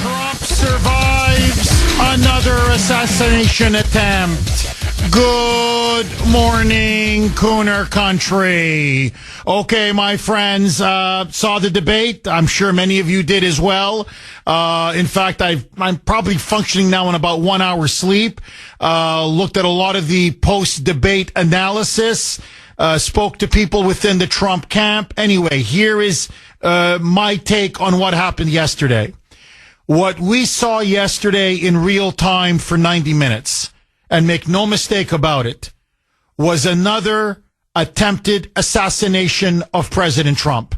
Trump survives another assassination attempt. Good morning, Kuhner country. Okay, my friends, saw the debate. I'm sure many of you did as well. In fact, I'm probably functioning now on about 1 hour sleep. Looked at a lot of the post-debate analysis. Spoke to people within the Trump camp. Anyway, here is my take on what happened yesterday. What we saw yesterday in real time for 90 minutes, and make no mistake about it, was another attempted assassination of President Trump.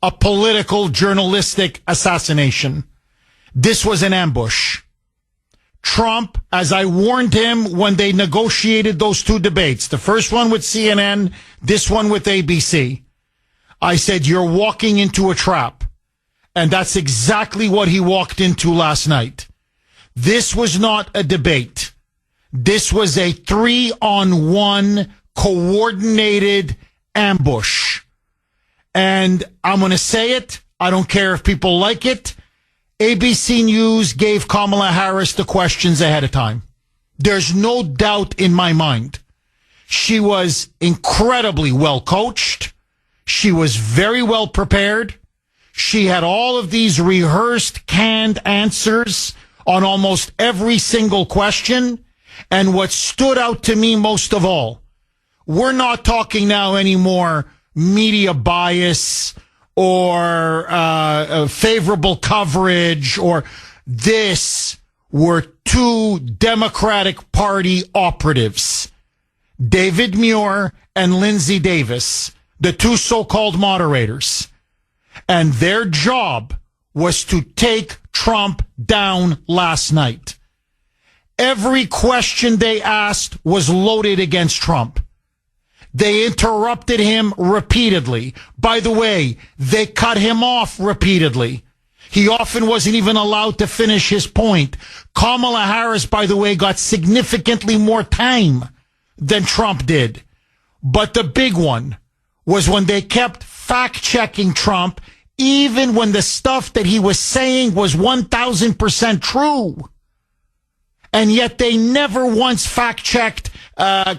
A political, journalistic assassination. This was an ambush. Trump, as I warned him when they negotiated those two debates, the first one with CNN, this one with ABC, I said, you're walking into a trap. And that's exactly what he walked into last night. This was not a debate. This was a 3-on-1 coordinated ambush. And I'm going to say it. I don't care if people like it. ABC News gave Kamala Harris the questions ahead of time. There's no doubt in my mind. She was incredibly well coached. She was very well prepared. She had all of these rehearsed, canned answers on almost every single question. And what stood out to me most of all, we're not talking now anymore media bias or favorable coverage, or this were two Democratic Party operatives, David Muir and Lindsey Davis, the two so-called moderators. And their job was to take Trump down last night. Every question they asked was loaded against Trump. They interrupted him repeatedly. By the way, they cut him off repeatedly. He often wasn't even allowed to finish his point. Kamala Harris, by the way, got significantly more time than Trump did. But the big one was when they kept fact-checking Trump, even when the stuff that he was saying was 1,000% true. And yet they never once fact-checked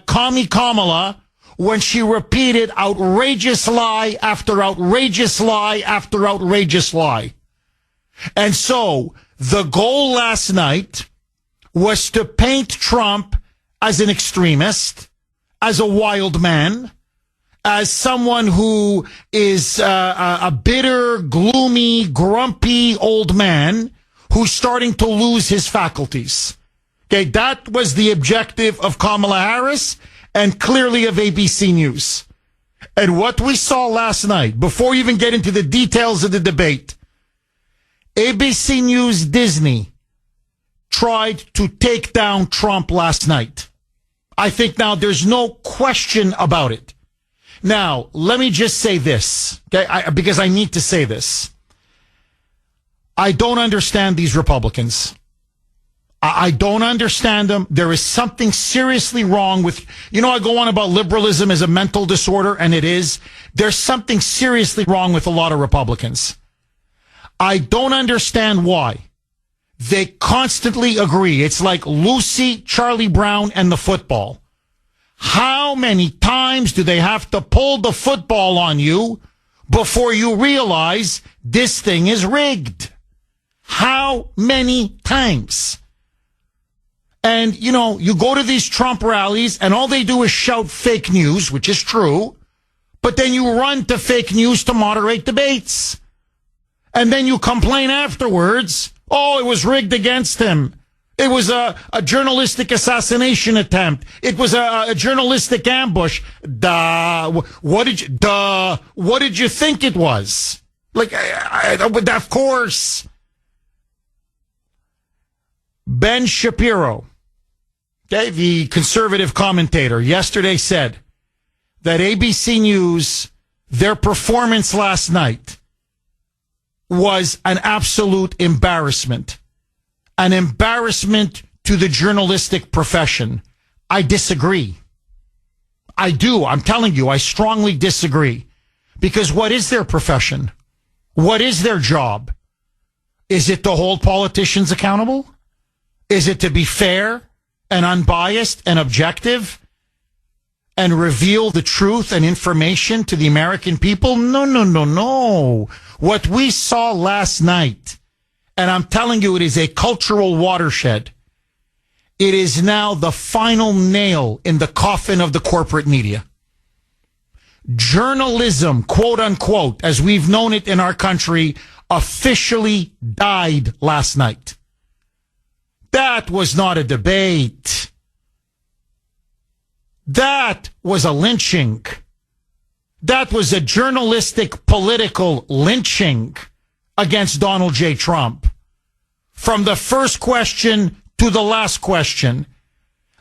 Kamala when she repeated outrageous lie after outrageous lie after outrageous lie. And so the goal last night was to paint Trump as an extremist, as a wild man, as someone who is a bitter, gloomy, grumpy old man who's starting to lose his faculties. Okay, that was the objective of Kamala Harris and clearly of ABC News. And what we saw last night, before we even get into the details of the debate, ABC News Disney tried to take down Trump last night. I think now there's no question about it. Now, let me just say this, okay, because I need to say this. I don't understand these Republicans. I don't understand them. There is something seriously wrong with, I go on about liberalism as a mental disorder, and it is. There's something seriously wrong with a lot of Republicans. I don't understand why. They constantly agree. It's like Lucy, Charlie Brown, and the football. How many times do they have to pull the football on you before you realize this thing is rigged? How many times? And, you go to these Trump rallies and all they do is shout fake news, which is true, but then you run to fake news to moderate debates. And then you complain afterwards, oh, it was rigged against him. It was a journalistic assassination attempt. It was a journalistic ambush. What did you think it was? Like, of course. Ben Shapiro, okay, the conservative commentator, yesterday said that ABC News, their performance last night was an absolute embarrassment. An embarrassment to the journalistic profession. I disagree. I do. I'm telling you, I strongly disagree. Because what is their profession? What is their job? Is it to hold politicians accountable? Is it to be fair and unbiased and objective and reveal the truth and information to the American people? No, no, no, no. What we saw last night, and I'm telling you, it is a cultural watershed. It is now the final nail in the coffin of the corporate media. Journalism, quote unquote, as we've known it in our country, officially died last night. That was not a debate. That was a lynching. That was a journalistic political lynching against Donald J. Trump. From the first question to the last question,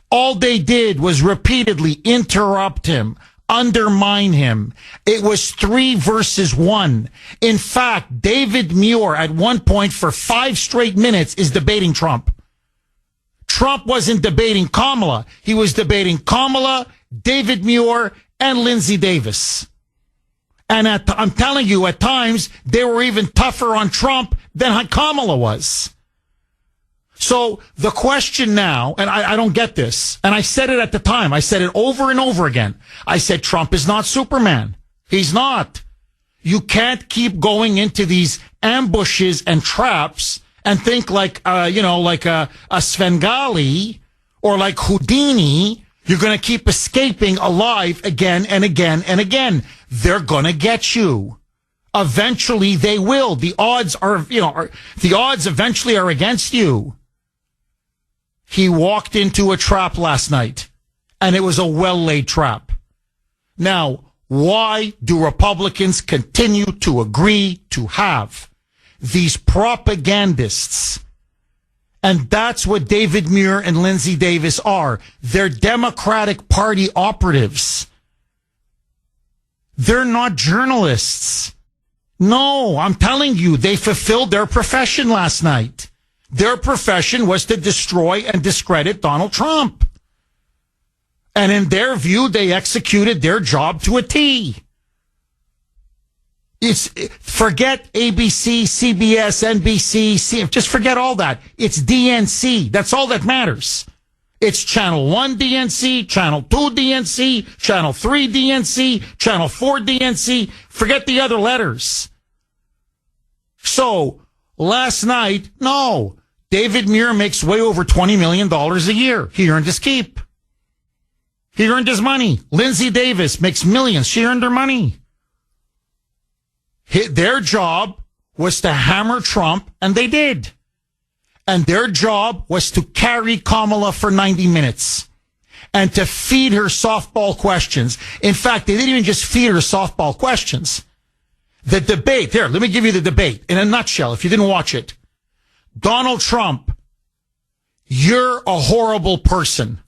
all they did was repeatedly interrupt him, undermine him. It was 3 versus 1. In fact, David Muir at one point for 5 straight minutes is debating Trump. Trump wasn't debating Kamala. He was debating Kamala, David Muir, and Lindsey Davis. And I'm telling you, at times, they were even tougher on Trump than Kamala was. So the question now, and I don't get this, and I said it at the time, I said it over and over again. I said Trump is not Superman. He's not. You can't keep going into these ambushes and traps and think like, like a Svengali or like Houdini. You're going to keep escaping alive again and again and again. They're going to get you. Eventually they will. The odds the odds eventually are against you. He walked into a trap last night, and it was a well-laid trap. Now, why do Republicans continue to agree to have these propagandists? And that's what David Muir and Lindsey Davis are. They're Democratic Party operatives. They're not journalists. No, I'm telling you, they fulfilled their profession last night. Their profession was to destroy and discredit Donald Trump. And in their view, they executed their job to a T. Forget ABC, CBS, NBC, just forget all that. It's DNC. That's all that matters. It's Channel 1 DNC, Channel 2 DNC, Channel 3 DNC, Channel 4 DNC. Forget the other letters. So, last night, no. David Muir makes way over $20 million a year. He earned his keep. He earned his money. Lindsey Davis makes millions. She earned her money. Their job was to hammer Trump, and they did. And their job was to carry Kamala for 90 minutes and to feed her softball questions. In fact, they didn't even just feed her softball questions. The debate, here, let me give you the debate in a nutshell if you didn't watch it. Donald Trump, you're a horrible person.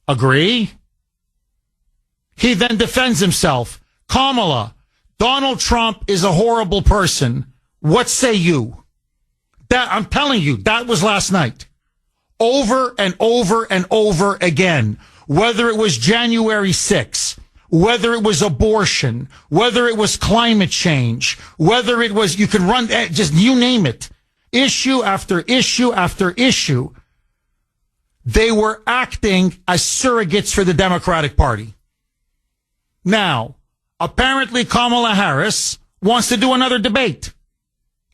Agree? He then defends himself. Kamala, Donald Trump is a horrible person. What say you? That, I'm telling you, that was last night. Over and over and over again. Whether it was January 6th, whether it was abortion, whether it was climate change, whether it was, you can run, just you name it. Issue after issue after issue. They were acting as surrogates for the Democratic Party. Now, apparently Kamala Harris wants to do another debate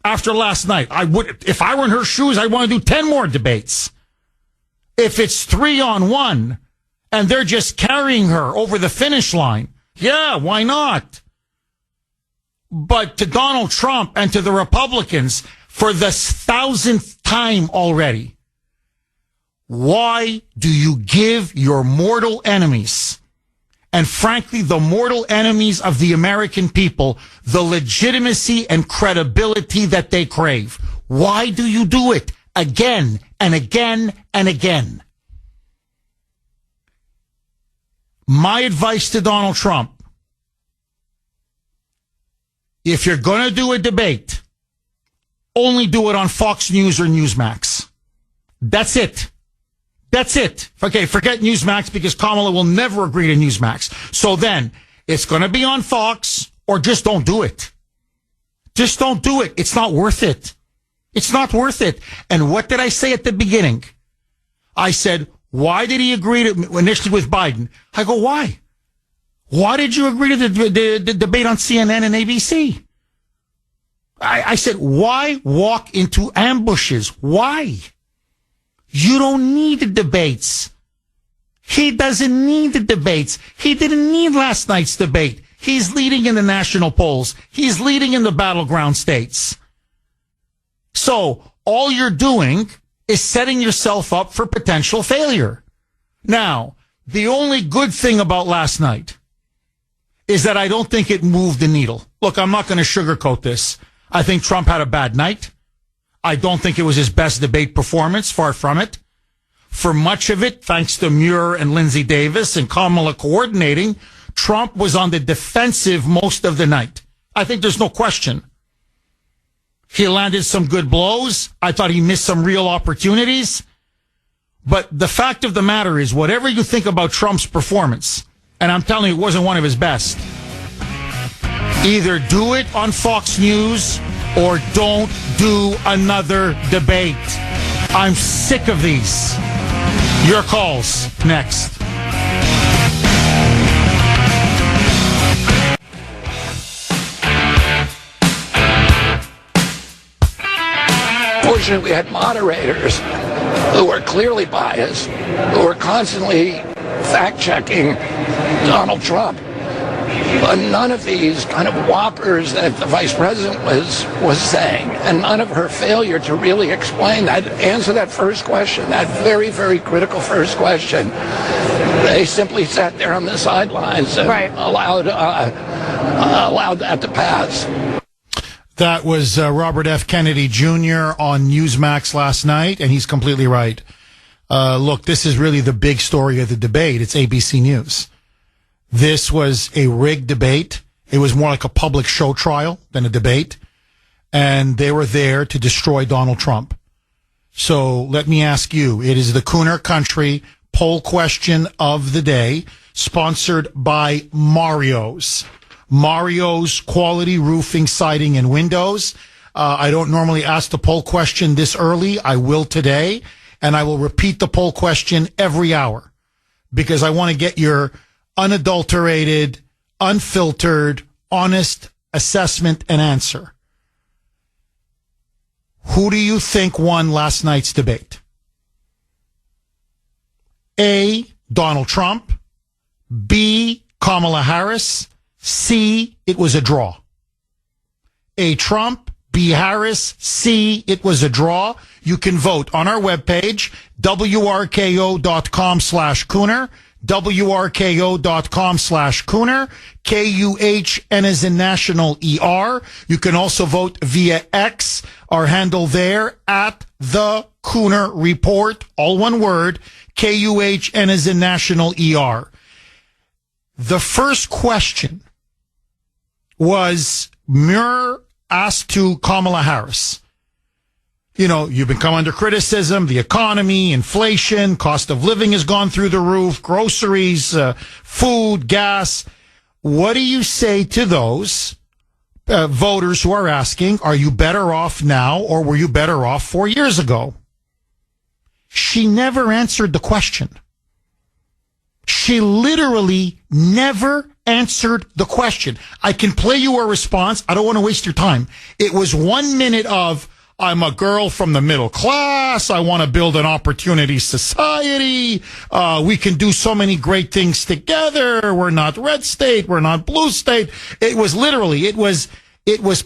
after last night. If I were in her shoes, I'd want to do 10 more debates. If it's 3-on-1 and they're just carrying her over the finish line, yeah, why not? But to Donald Trump and to the Republicans, for the 1,000th time already, why do you give your mortal enemies, and frankly, the mortal enemies of the American people, the legitimacy and credibility that they crave? Why do you do it again and again and again? My advice to Donald Trump, if you're going to do a debate, only do it on Fox News or Newsmax. That's it. That's it. Okay, forget Newsmax because Kamala will never agree to Newsmax. So then, it's going to be on Fox or just don't do it. Just don't do it. It's not worth it. It's not worth it. And what did I say at the beginning? I said, why did he agree to initially with Biden? I go, why? Why did you agree to the debate on CNN and ABC? I said, why walk into ambushes? Why? You don't need the debates. He doesn't need the debates. He didn't need last night's debate. He's leading in the national polls. He's leading in the battleground states. So all you're doing is setting yourself up for potential failure. Now, the only good thing about last night is that I don't think it moved the needle. Look, I'm not going to sugarcoat this. I think Trump had a bad night. I don't think it was his best debate performance, far from it. For much of it, thanks to Muir and Lindsey Davis and Kamala coordinating, Trump was on the defensive most of the night. I think there's no question. He landed some good blows. I thought he missed some real opportunities. But the fact of the matter is, whatever you think about Trump's performance, and I'm telling you, it wasn't one of his best, either do it on Fox News or don't do another debate. I'm sick of these. Your calls next. Fortunately, we had moderators who were clearly biased, who were constantly fact-checking Donald Trump. But none of these kind of whoppers that the vice president was saying, and none of her failure to really explain that, answer that first question, that very, very critical first question. They simply sat there on the sidelines and allowed that to pass. That was Robert F. Kennedy Jr. on Newsmax last night, and he's completely right. Look, this is really the big story of the debate. It's ABC News. This was a rigged debate. It was more like a public show trial than a debate. And they were there to destroy Donald Trump. So let me ask you, it is the Kuhner Country poll question of the day, sponsored by Mario's. Mario's Quality Roofing, Siding, and Windows. I don't normally ask the poll question this early. I will today. And I will repeat the poll question every hour because I want to get your unadulterated, unfiltered, honest assessment and answer. Who do you think won last night's debate? A, Donald Trump. B, Kamala Harris. C, it was a draw. A, Trump. B, Harris. C, it was a draw. You can vote on our webpage, wrko.com/Kuhner. wrko.com/Kuhner, Kuhn as in national ER. You can also vote via X, our handle there, at the Kuhner Report, all one word, Kuhn as in national ER. The first question was Muir asked to Kamala Harris. You know, you've been come under criticism, the economy, inflation, cost of living has gone through the roof, groceries, food, gas. What do you say to those voters who are asking, are you better off now or were you better off 4 years ago? She never answered the question. She literally never answered the question. I can play you a response. I don't want to waste your time. It was 1 minute of, I'm a girl from the middle class. I want to build an opportunity society. We can do so many great things together. We're not red state. We're not blue state. It was literally, it was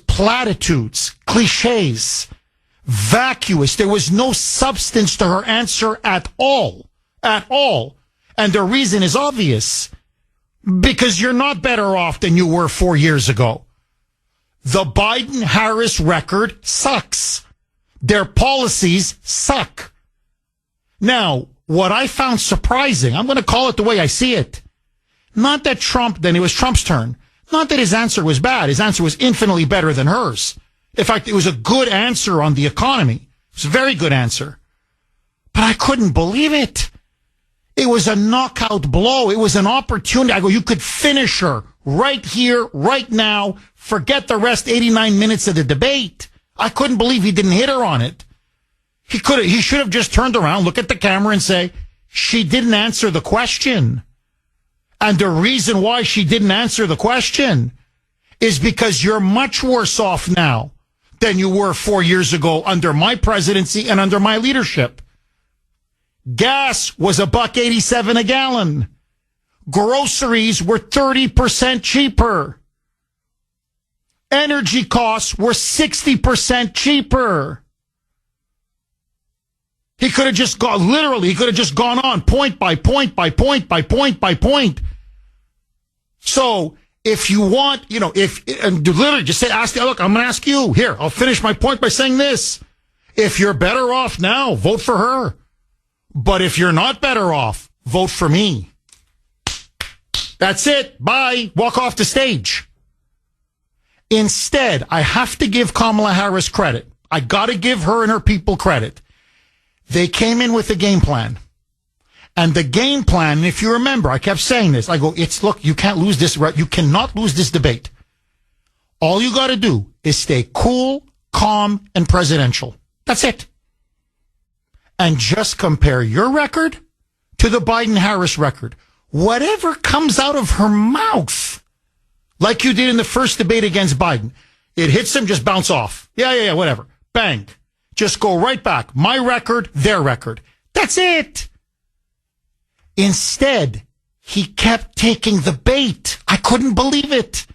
platitudes, cliches, vacuous. There was no substance to her answer at all. And the reason is obvious. Because you're not better off than you were 4 years ago. The Biden-Harris record sucks. Their policies suck. Now, what I found surprising, I'm going to call it the way I see it. Not that Trump, then it was Trump's turn. Not that his answer was bad. His answer was infinitely better than hers. In fact, it was a good answer on the economy. It was a very good answer. But I couldn't believe it. It was a knockout blow. It was an opportunity. I go, you could finish her right here, right now. Forget the rest 89 minutes of the debate. I couldn't believe he didn't hit her on it. He should have just turned around, look at the camera and say, she didn't answer the question. And the reason why she didn't answer the question is because you're much worse off now than you were 4 years ago under my presidency and under my leadership. Gas was $1.87 a gallon. Groceries were 30% cheaper. Energy costs were 60% cheaper. He could have just gone, literally, he could have just gone on point by point by point by point by point. So if you want, and literally just say, look, I'm going to ask you here. I'll finish my point by saying this. If you're better off now, vote for her. But if you're not better off, vote for me. That's it. Bye. Walk off the stage. Instead, I have to give Kamala Harris credit. I got to give her and her people credit. They came in with a game plan. And the game plan, if you remember, I kept saying this. I go, look, you can't lose this. You cannot lose this debate. All you got to do is stay cool, calm, and presidential. That's it. And just compare your record to the Biden-Harris record. Whatever comes out of her mouth, like you did in the first debate against Biden, it hits him, just bounce off. Yeah, whatever. Bang. Just go right back. My record, their record. That's it. Instead, he kept taking the bait. I couldn't believe it.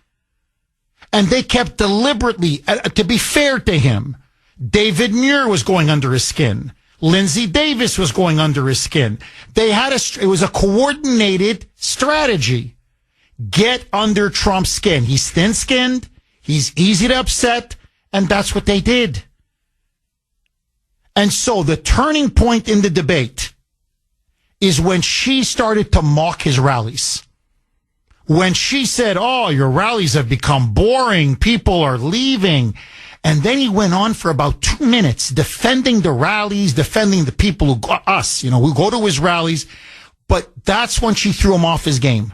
And they kept deliberately, to be fair to him, David Muir was going under his skin. Lindsey Davis was going under his skin. It was a coordinated strategy. Get under Trump's skin. He's thin-skinned. He's easy to upset. And that's what they did. And so the turning point in the debate is when she started to mock his rallies. When she said, oh, your rallies have become boring. People are leaving. And then he went on for about 2 minutes defending the rallies, defending the people who go to his rallies. But that's when she threw him off his game.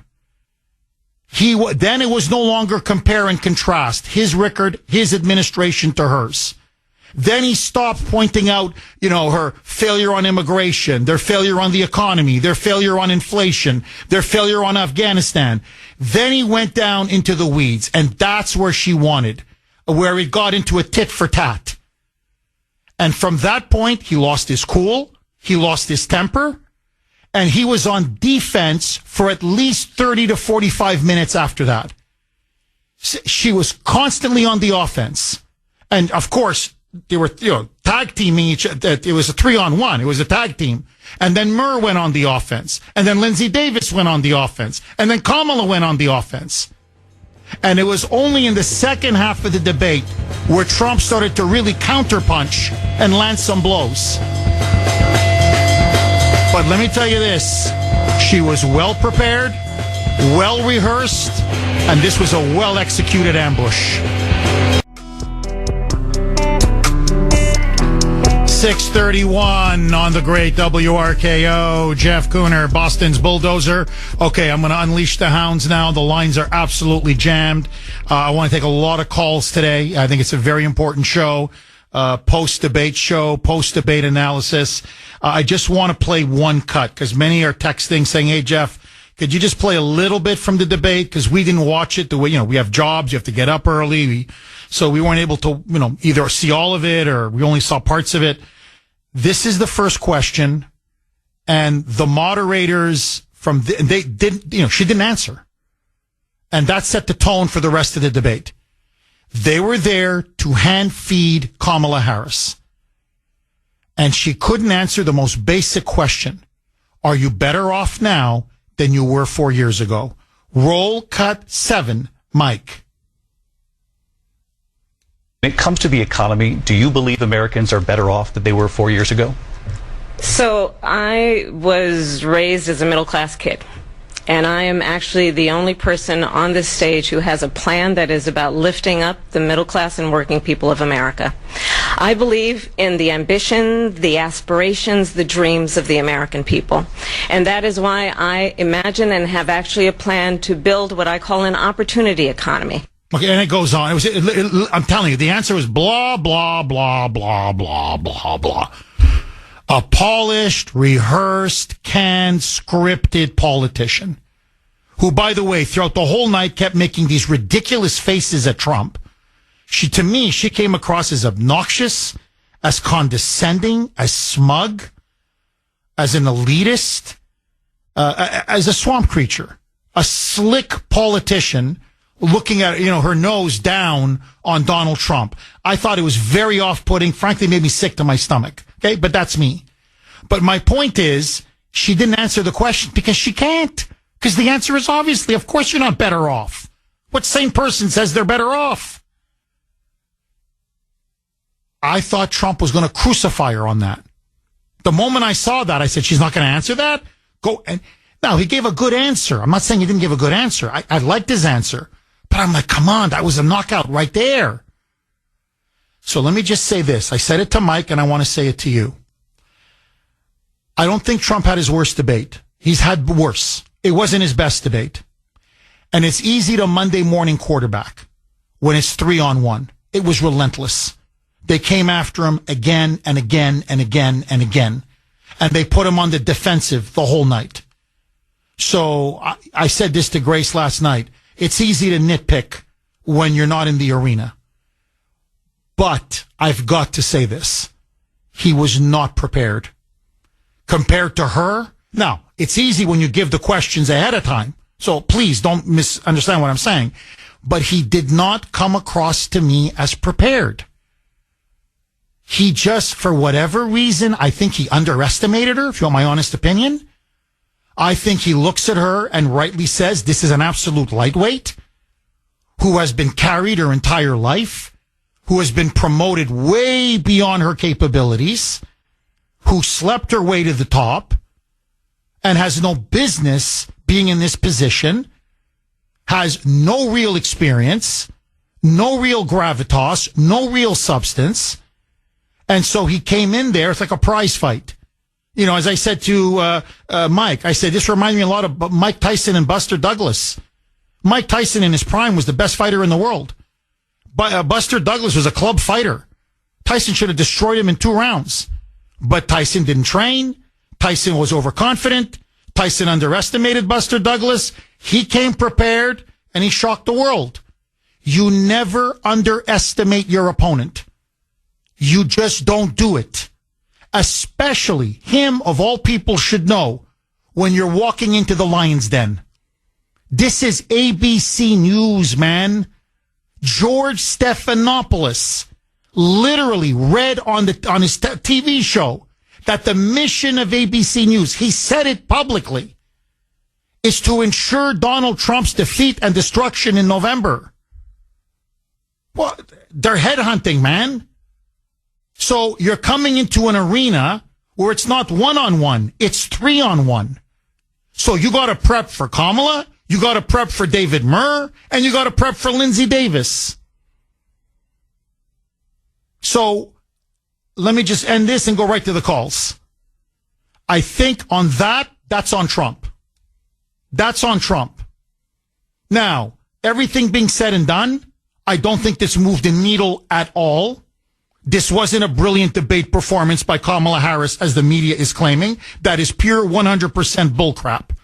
Then it was no longer compare and contrast his record, his administration to hers. Then he stopped pointing out, her failure on immigration, their failure on the economy, their failure on inflation, their failure on Afghanistan. Then he went down into the weeds, and that's where she wanted, where it got into a tit for tat. And from that point, he lost his cool, he lost his temper, and he was on defense for at least 30 to 45 minutes after that. She was constantly on the offense. And of course, they were, tag teaming each other. It was a 3-on-1. It was a tag team. And then Muir went on the offense. And then Lindsey Davis went on the offense. And then Kamala went on the offense. And it was only in the second half of the debate where Trump started to really counterpunch and land some blows. But let me tell you this. She was well prepared, well rehearsed, and this was a well executed ambush. 6:31 on the great WRKO. Jeff Kuhner, Boston's bulldozer. Okay, I'm going to unleash the hounds now. The lines are absolutely jammed. I want to take a lot of calls today. I think it's a very important show. Post-debate show, post-debate analysis. I just want to play one cut because many are texting saying, hey, Jeff, could you just play a little bit from the debate? Because we didn't watch it the way, we have jobs. You have to get up early. So we weren't able to, either see all of it or we only saw parts of it. This is the first question. And the moderators they didn't, she didn't answer. And that set the tone for the rest of the debate. They were there to hand feed Kamala Harris. And she couldn't answer the most basic question. Are you better off now than you were 4 years ago? Roll cut 7, Mike. When it comes to the economy, do you believe Americans are better off than they were 4 years ago? So I was raised as a middle-class kid. And I am actually the only person on this stage who has a plan that is about lifting up the middle class and working people of America. I believe in the ambition, the aspirations, the dreams of the American people. And that is why I imagine and have actually a plan to build what I call an opportunity economy. Okay, and it goes on. I'm telling you, the answer was blah, blah, blah, blah, blah, blah, blah. A polished, rehearsed, canned, scripted politician who, by the way, throughout the whole night kept making these ridiculous faces at Trump. To me, she came across as obnoxious, as condescending, as smug, as an elitist, as a swamp creature, a slick politician looking at, her nose down on Donald Trump. I thought it was very off-putting, frankly made me sick to my stomach. Okay, but that's me. But my point is, she didn't answer the question because she can't. Because the answer is obviously, of course you're not better off. What sane person says they're better off? I thought Trump was going to crucify her on that. The moment I saw that, I said, she's not going to answer that? Now, he gave a good answer. I'm not saying he didn't give a good answer. I liked his answer. But I'm like, come on, that was a knockout right there. So let me just say this. I said it to Mike, and I want to say it to you. I don't think Trump had his worst debate. He's had worse. It wasn't his best debate. And it's easy to Monday morning quarterback when it's 3-on-1. It was relentless. They came after him again and again and again and again. And they put him on the defensive the whole night. So I said this to Grace last night. It's easy to nitpick when you're not in the arena. But I've got to say this. He was not prepared. Compared to her, now, it's easy when you give the questions ahead of time. So please don't misunderstand what I'm saying. But he did not come across to me as prepared. He just, for whatever reason, I think he underestimated her, if you want my honest opinion. I think he looks at her and rightly says, this is an absolute lightweight who has been carried her entire life, who has been promoted way beyond her capabilities, who slept her way to the top, and has no business being in this position, has no real experience, no real gravitas, no real substance. And so he came in there, it's like a prize fight. As I said to Mike, I said, this reminds me a lot of Mike Tyson and Buster Douglas. Mike Tyson in his prime was the best fighter in the world. But Buster Douglas was a club fighter. Tyson should have destroyed him in 2 rounds. But Tyson didn't train. Tyson was overconfident. Tyson underestimated Buster Douglas. He came prepared, and he shocked the world. You never underestimate your opponent. You just don't do it. Especially him, of all people, should know when you're walking into the lion's den. This is ABC News, man. George Stephanopoulos literally read on his TV show that the mission of ABC News, he said it publicly, is to ensure Donald Trump's defeat and destruction in November. Well, they're headhunting, man. So you're coming into an arena where it's not 1-on-1, it's 3-on-1. So you got to prep for Kamala, you got to prep for David Murr, and you got to prep for Lindsey Davis. So let me just end this and go right to the calls. I think on that's on Trump. That's on Trump. Now, everything being said and done, I don't think this moved the needle at all. This wasn't a brilliant debate performance by Kamala Harris, as the media is claiming. That is pure 100% bullcrap.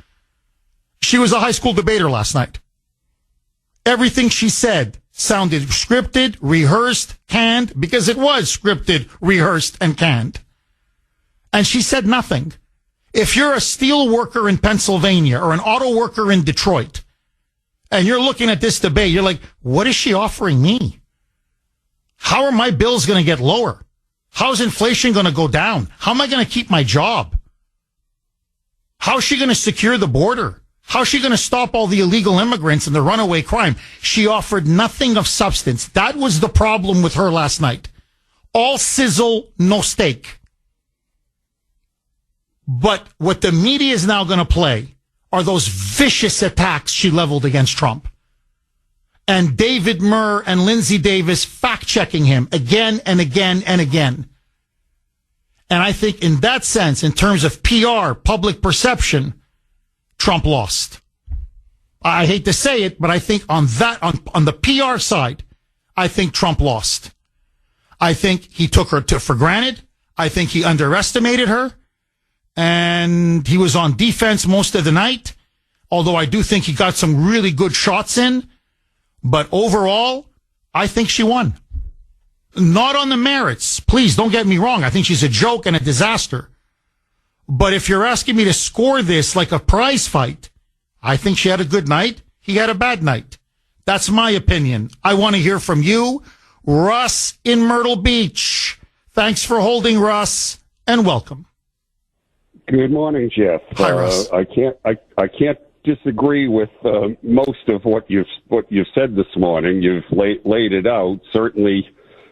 She was a high school debater last night. Everything she said sounded scripted, rehearsed, canned, because it was scripted, rehearsed, and canned. And she said nothing. If you're a steel worker in Pennsylvania or an auto worker in Detroit, and you're looking at this debate, you're like, what is she offering me? How are my bills going to get lower? How's inflation going to go down? How am I going to keep my job? How is she going to secure the border? How is she going to stop all the illegal immigrants and the runaway crime? She offered nothing of substance. That was the problem with her last night. All sizzle, no steak. But what the media is now going to play are those vicious attacks she leveled against Trump. And David Murr and Lindsey Davis fact-checking him again and again and again. And I think in that sense, in terms of PR, public perception, Trump lost. I hate to say it, but I think on the PR side, I think Trump lost. I think he took her for granted. I think he underestimated her. And he was on defense most of the night. Although I do think he got some really good shots in. But overall, I think she won. Not on the merits. Please don't get me wrong. I think she's a joke and a disaster. But if you're asking me to score this like a prize fight, I think she had a good night. He had a bad night. That's my opinion. I want to hear from you. Russ in Myrtle Beach. Thanks for holding, Russ, and welcome. Good morning, Jeff. Hi, Russ. I can't disagree with most of what you've said this morning. You've laid it out. Certainly,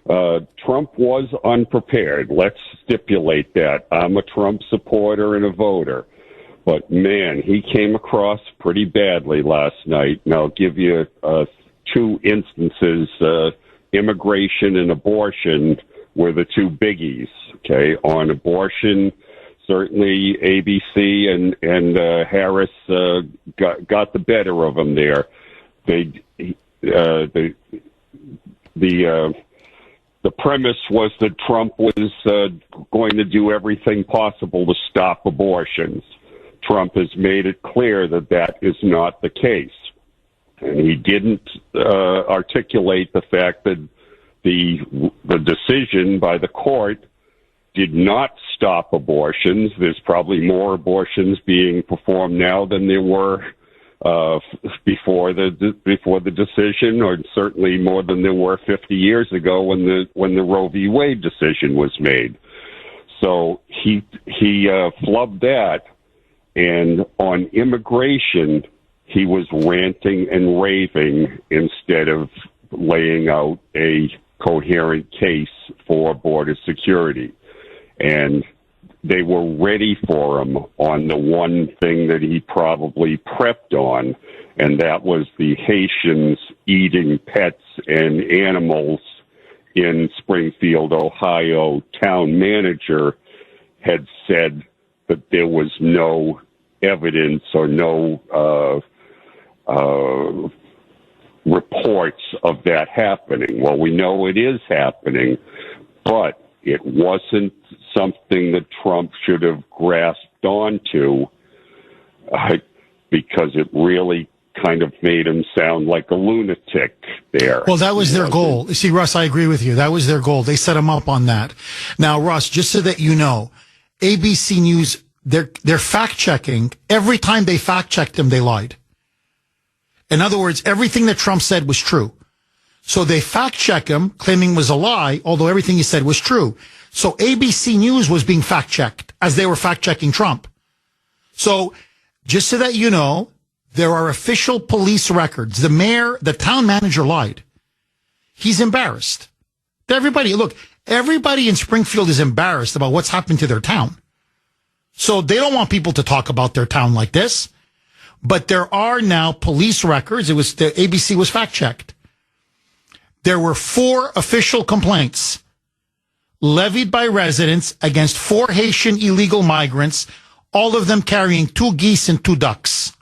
Trump was unprepared. Let's stipulate that. I'm a Trump supporter and a voter. But, man, he came across pretty badly last night. And I'll give you two instances. Immigration and abortion were the two biggies. Okay, on abortion, certainly ABC and Harris got the better of him there. The premise was that Trump was going to do everything possible to stop abortions. Trump has made it clear that that is not the case. And he didn't articulate the fact that the decision by the court did not stop abortions. There's probably more abortions being performed now than there were before the decision, or certainly more than there were 50 years ago when the Roe v. Wade decision was made. So he flubbed that, and on immigration, he was ranting and raving instead of laying out a coherent case for border security. And they were ready for him on the one thing that he probably prepped on, and that was the Haitians eating pets and animals in Springfield, Ohio. Town manager had said that there was no evidence or no reports of that happening. Well, we know it is happening, but it wasn't something that Trump should have grasped onto because it really kind of made him sound like a lunatic there. Well, that was their goal. See, Russ, I agree with you. That was their goal. They set him up on that. Now, Russ, just so that you know, ABC News, they're fact-checking. Every time they fact-checked him, they lied. In other words, everything that Trump said was true. So they fact-check him, claiming it was a lie, although everything he said was true. So ABC News was being fact-checked as they were fact-checking Trump. So just so that you know, there are official police records. The mayor, the town manager lied. He's embarrassed. Everybody in Springfield is embarrassed about what's happened to their town. So they don't want people to talk about their town like this. But there are now police records. The ABC was fact-checked. There were 4 official complaints levied by residents against 4 Haitian illegal migrants, all of them carrying 2 geese and 2 ducks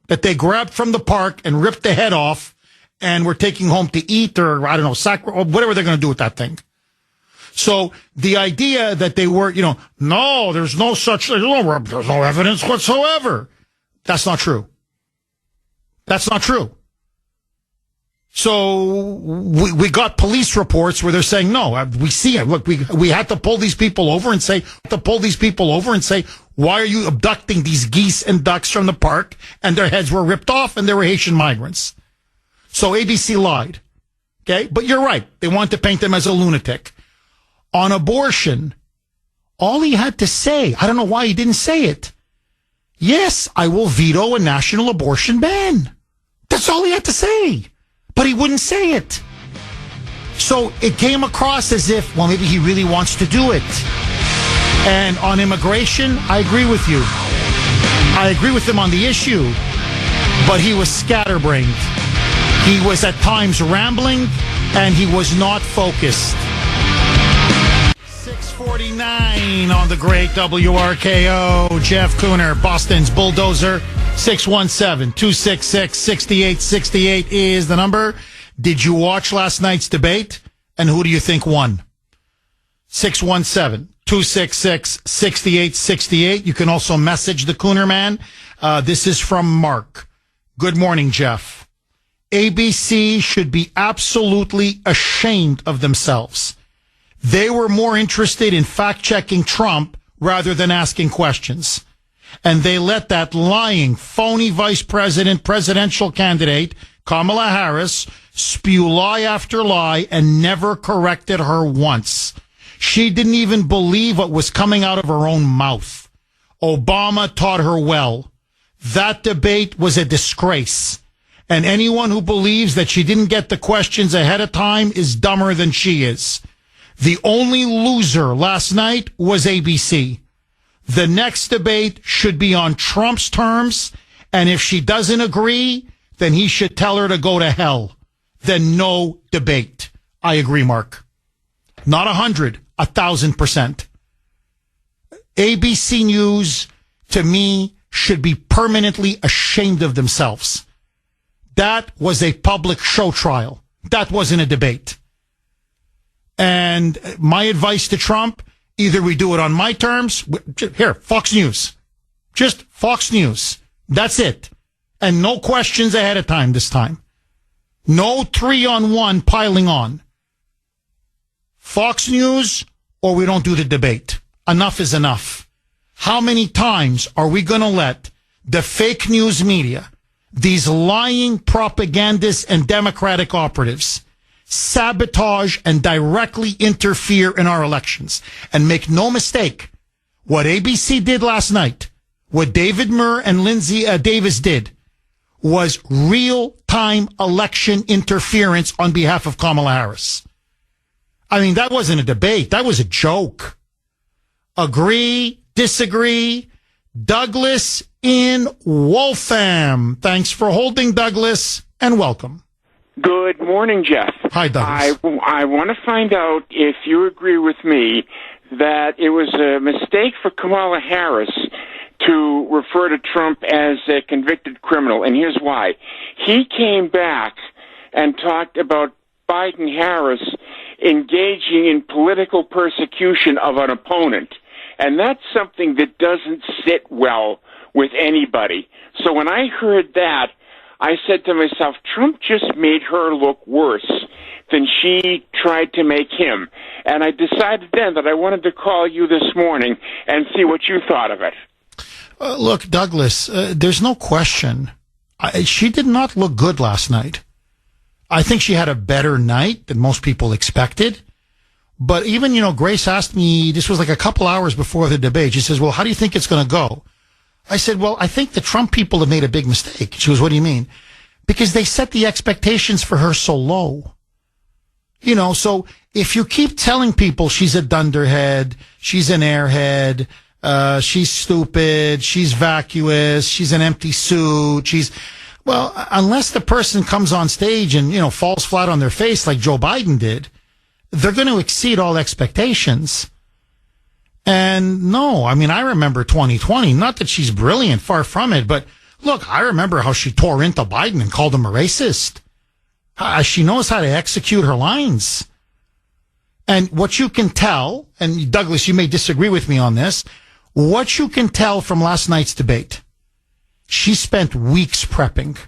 that they grabbed from the park and ripped the head off and were taking home to eat or, I don't know, or whatever they're going to do with that thing. So the idea that they were, no, there's no evidence whatsoever. That's not true. That's not true. So we got police reports where they're saying, no, we see it. Look, we had to pull these people over and say, why are you abducting these geese and ducks from the park? And their heads were ripped off and they were Haitian migrants. So ABC lied. Okay. But you're right. They want to paint them as a lunatic. On abortion, all he had to say, I don't know why he didn't say it. Yes, I will veto a national abortion ban. That's all he had to say. But he wouldn't say it. So it came across as if, well, maybe he really wants to do it. And on immigration, I agree with you. I agree with him on the issue. But he was scatterbrained. He was at times rambling, and he was not focused. 6:49 on the great WRKO. Jeff Kuhner, Boston's bulldozer, 617-266-6868 is the number. Did you watch last night's debate? And who do you think won? 617-266-6868. You can also message the Kuhner Man. This is from Mark. Good morning, Jeff. ABC should be absolutely ashamed of themselves. They were more interested in fact-checking Trump rather than asking questions. And they let that lying, phony presidential candidate, Kamala Harris, spew lie after lie and never corrected her once. She didn't even believe what was coming out of her own mouth. Obama taught her well. That debate was a disgrace. And anyone who believes that she didn't get the questions ahead of time is dumber than she is. The only loser last night was ABC. The next debate should be on Trump's terms, and if she doesn't agree, then he should tell her to go to hell. Then no debate. I agree, Mark. Not 100, 1,000%. ABC News, to me, should be permanently ashamed of themselves. That was a public show trial. That wasn't a debate. And my advice to Trump, either we do it on my terms. Here, Fox News. Just Fox News. That's it. And no questions ahead of time this time. No 3-on-1 piling on. Fox News, or we don't do the debate. Enough is enough. How many times are we going to let the fake news media, these lying propagandists and Democratic operatives, sabotage and directly interfere in our elections? And make no mistake, what ABC did last night, what David Murr and Lindsay Davis did, was real-time election interference on behalf of Kamala Harris. I mean, that wasn't a debate. That was a joke. Agree, disagree. Douglas in Waltham. Thanks for holding, Douglas, and welcome. Good morning, Jeff. Hi, Douglas. I want to find out if you agree with me that it was a mistake for Kamala Harris to refer to Trump as a convicted criminal, and here's why. He came back and talked about Biden-Harris engaging in political persecution of an opponent, and that's something that doesn't sit well with anybody. So when I heard that, I said to myself, Trump just made her look worse than she tried to make him. And I decided then that I wanted to call you this morning and see what you thought of it. Look, Douglas, there's no question. She did not look good last night. I think she had a better night than most people expected. But even, Grace asked me, this was like a couple hours before the debate. She says, well, how do you think it's going to go? I said, well, I think the Trump people have made a big mistake. She goes, what do you mean? Because they set the expectations for her so low. So if you keep telling people she's a dunderhead, she's an airhead, she's stupid, she's vacuous, she's an empty suit, unless the person comes on stage and, falls flat on their face like Joe Biden did, they're going to exceed all expectations. And no, I remember 2020, not that she's brilliant, far from it, but look, I remember how she tore into Biden and called him a racist. She knows how to execute her lines. And what you can tell, and Douglas, you may disagree with me on this, what you can tell from last night's debate, she spent weeks prepping.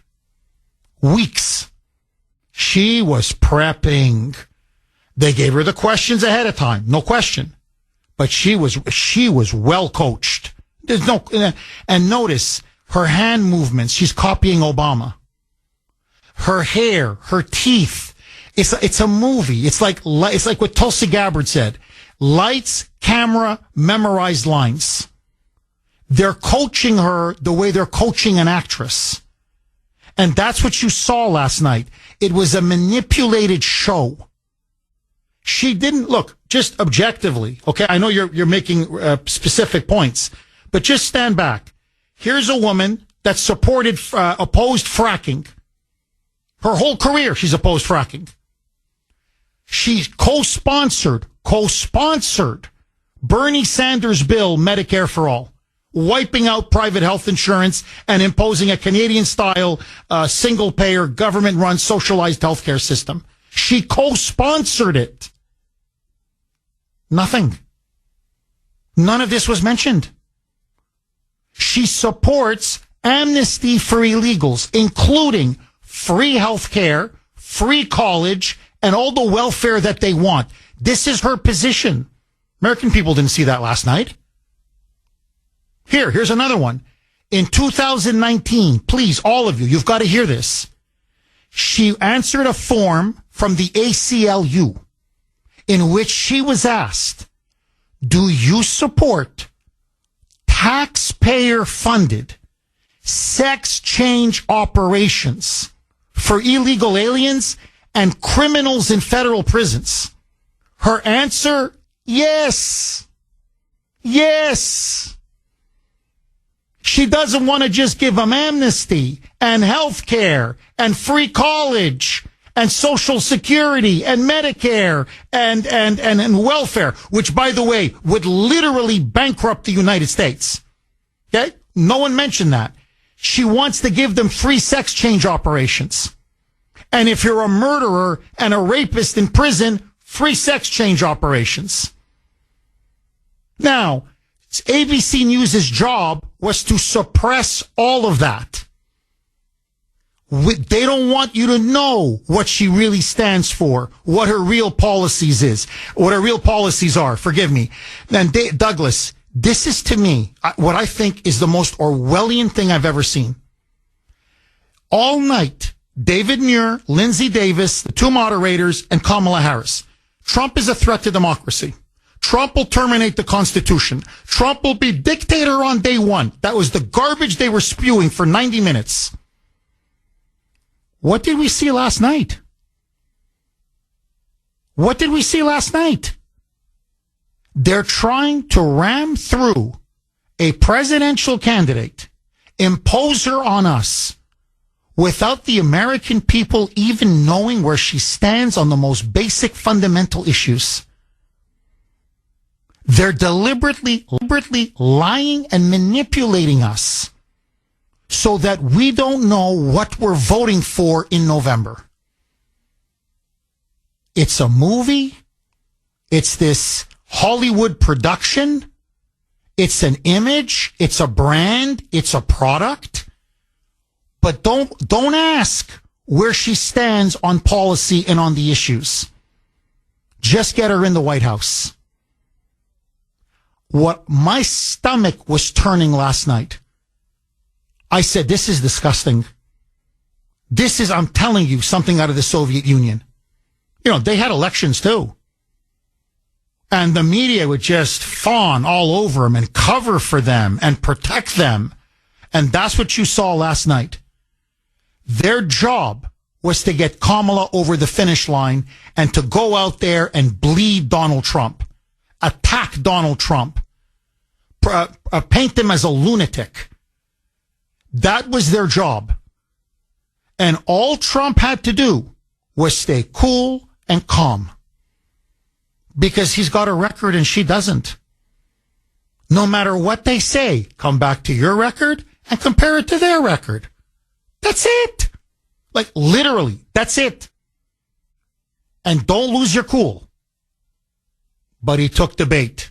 Weeks. She was prepping. They gave her the questions ahead of time, no question. But she was well coached. And notice her hand movements. She's copying Obama. Her hair, her teeth. It's a movie. It's like what Tulsi Gabbard said. Lights, camera, memorized lines. They're coaching her the way they're coaching an actress. And that's what you saw last night. It was a manipulated show. She didn't look, just objectively. Okay, I know you're making specific points, but just stand back. Here's a woman that opposed fracking. Her whole career, she's opposed fracking. She co-sponsored Bernie Sanders' bill, Medicare for All. wiping out private health insurance and imposing a Canadian-style single-payer, government-run, socialized healthcare system. She co-sponsored it. Nothing. None of this was mentioned. She supports amnesty for illegals, including free health care, free college, and all the welfare that they want. This is her position. American people didn't see that last night. Here's another one. In 2019, please, all of you, you've got to hear this. She answered a form from the ACLU in which she was asked, do you support taxpayer-funded sex change operations for illegal aliens and criminals in federal prisons? Her answer, yes. Yes. She doesn't want to just give them amnesty and health care and free college and Social Security and Medicare and welfare, which, by the way, would literally bankrupt the United States. Okay? No one mentioned that. She wants to give them free sex change operations. And if you're a murderer and a rapist in prison, free sex change operations. Now, ABC News' job was to suppress all of that. They don't want you to know what she really stands for, what her real policies are. Forgive me. And Douglas, this is to me what I think is the most Orwellian thing I've ever seen. All night, David Muir, Lindsay Davis, the two moderators, and Kamala Harris. Trump is a threat to democracy. Trump will terminate the Constitution. Trump will be dictator on day one. That was the garbage they were spewing for 90 minutes. What did we see last night? What did we see last night? They're trying to ram through a presidential candidate, impose her on us, without the American people even knowing where she stands on the most basic fundamental issues. They're deliberately lying and manipulating us so that we don't know what we're voting for in November. It's a movie. It's this Hollywood production. It's an image. It's a brand. It's a product. But don't ask where she stands on policy and on the issues. Just get her in the White House. What my stomach was turning last night, I said, this is disgusting. This is, I'm telling you, something out of the Soviet Union. You know, they had elections too. And the media would just fawn all over them and cover for them and protect them. And that's what you saw last night. Their job was to get Kamala over the finish line and to go out there and bleed Donald Trump, attack Donald Trump, paint him as a lunatic. That was their job. And all Trump had to do was stay cool and calm. Because he's got a record and she doesn't. No matter what they say, come back to your record and compare it to their record. That's it. Like, literally, that's it. And don't lose your cool. But he took the bait.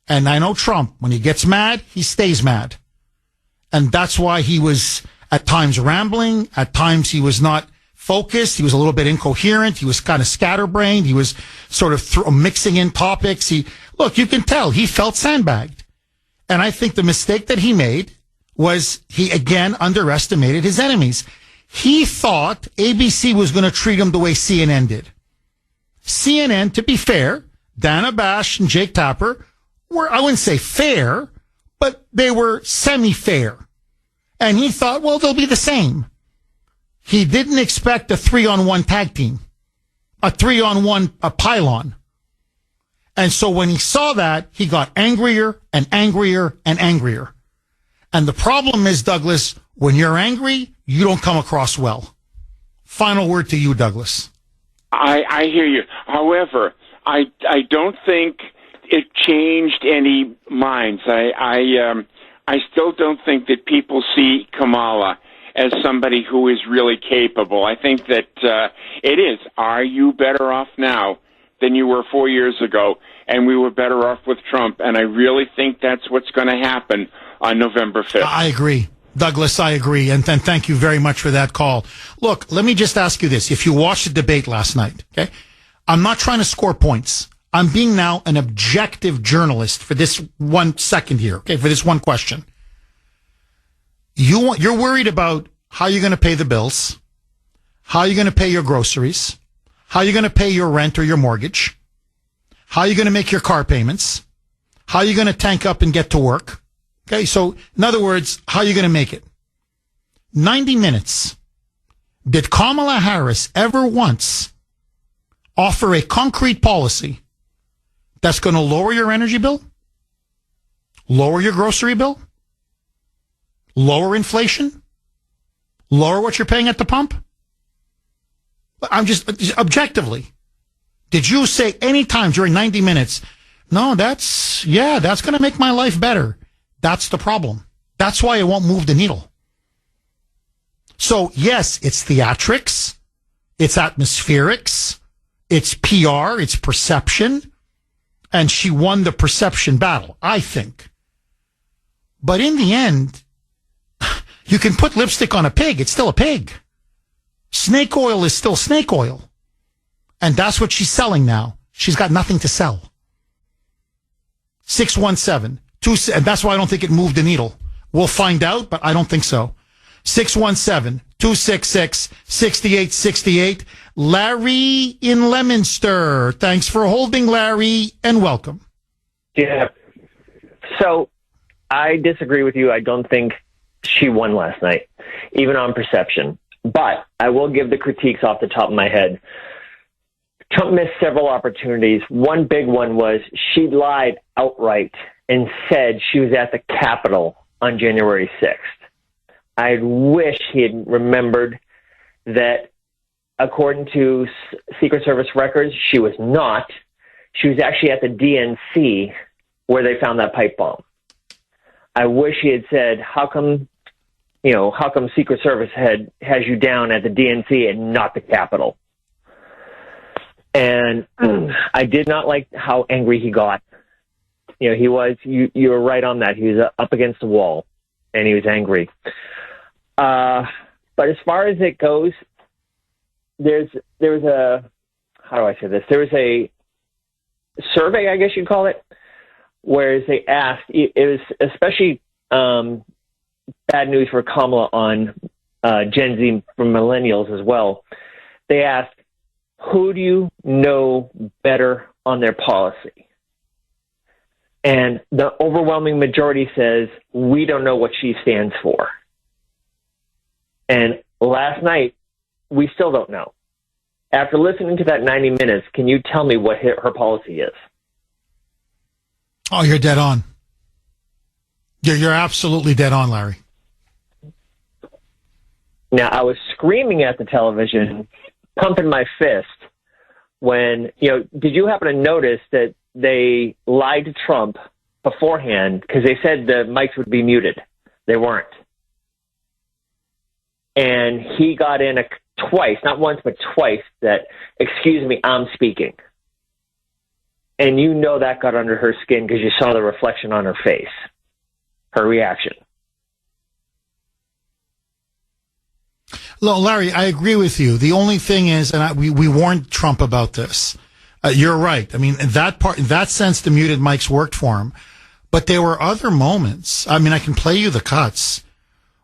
And I know Trump, when he gets mad, he stays mad. And that's why he was at times rambling. At times he was not focused. He was a little bit incoherent. He was kind of scatterbrained. He was sort of mixing in topics. Look, you can tell he felt sandbagged. And I think the mistake that he made was he again underestimated his enemies. He thought ABC was going to treat him the way CNN did. CNN, to be fair, Dana Bash and Jake Tapper were, I wouldn't say fair, but they were semi-fair. And he thought, well, they'll be the same. He didn't expect a 3-on-1 tag team, a 3-on-1 pylon. And so when he saw that, he got angrier and angrier and angrier. And the problem is, Douglas, when you're angry, you don't come across well. Final word to you, Douglas. I hear you. However, I don't think it changed any minds. I still don't think that people see Kamala as somebody who is really capable. I think that it is. Are you better off now than you were 4 years ago? And we were better off with Trump. And I really think that's what's going to happen on November 5th. I agree. Douglas, I agree. And thank you very much for that call. Look, let me just ask you this. If you watched the debate last night, okay, I'm not trying to score points. I'm being now an objective journalist for this 1 second here, okay, for this one question. You're worried about how you're going to pay the bills, how you're going to pay your groceries, how you're going to pay your rent or your mortgage, how you're going to make your car payments, how you're going to tank up and get to work. Okay, so in other words, how are you going to make it? 90 minutes. Did Kamala Harris ever once offer a concrete policy that's going to lower your energy bill, lower your grocery bill, lower inflation, lower what you're paying at the pump? I'm just objectively, did you say any time during 90 minutes, no, that's going to make my life better? That's the problem. That's why it won't move the needle. So, yes, it's theatrics, it's atmospherics, it's PR, it's perception, and she won the perception battle, I think. But in the end, you can put lipstick on a pig, it's still a pig. Snake oil is still snake oil. And that's what she's selling now. She's got nothing to sell. 617. And that's why I don't think it moved the needle. We'll find out, but I don't think so. 617-266-6868. Larry in Leominster. Thanks for holding, Larry, and welcome. Yeah. So I disagree with you. I don't think she won last night, even on perception. But I will give the critiques off the top of my head. Trump missed several opportunities. One big one was she lied outright and said she was at the Capitol on January 6th. I wish he had remembered that, according to Secret Service records, she was not. She was actually at the DNC where they found that pipe bomb. I wish he had said, how come Secret Service has you down at the DNC and not the Capitol? And I did not like how angry he got. He was, you were right on that. He was up against the wall and he was angry. But as far as it goes, there was a, how do I say this? There was a survey, I guess you'd call it, where they asked, it was especially bad news for Kamala on Gen Z from millennials as well. They asked, who do you know better on their policy? And the overwhelming majority says, we don't know what she stands for. And last night, we still don't know. After listening to that 90 minutes, can you tell me what her policy is? Oh, you're dead on. You're absolutely dead on, Larry. Now, I was screaming at the television, pumping my fist when, did you happen to notice that they lied to Trump beforehand because they said the mics would be muted? They weren't. And he got in twice, not once, but twice, that, excuse me, I'm speaking. And that got under her skin because you saw the reflection on her face, her reaction. Larry, I agree with you. The only thing is, and we warned Trump about this. You're right. I mean, in that sense, the muted mics worked for him. But there were other moments. I mean, I can play you the cuts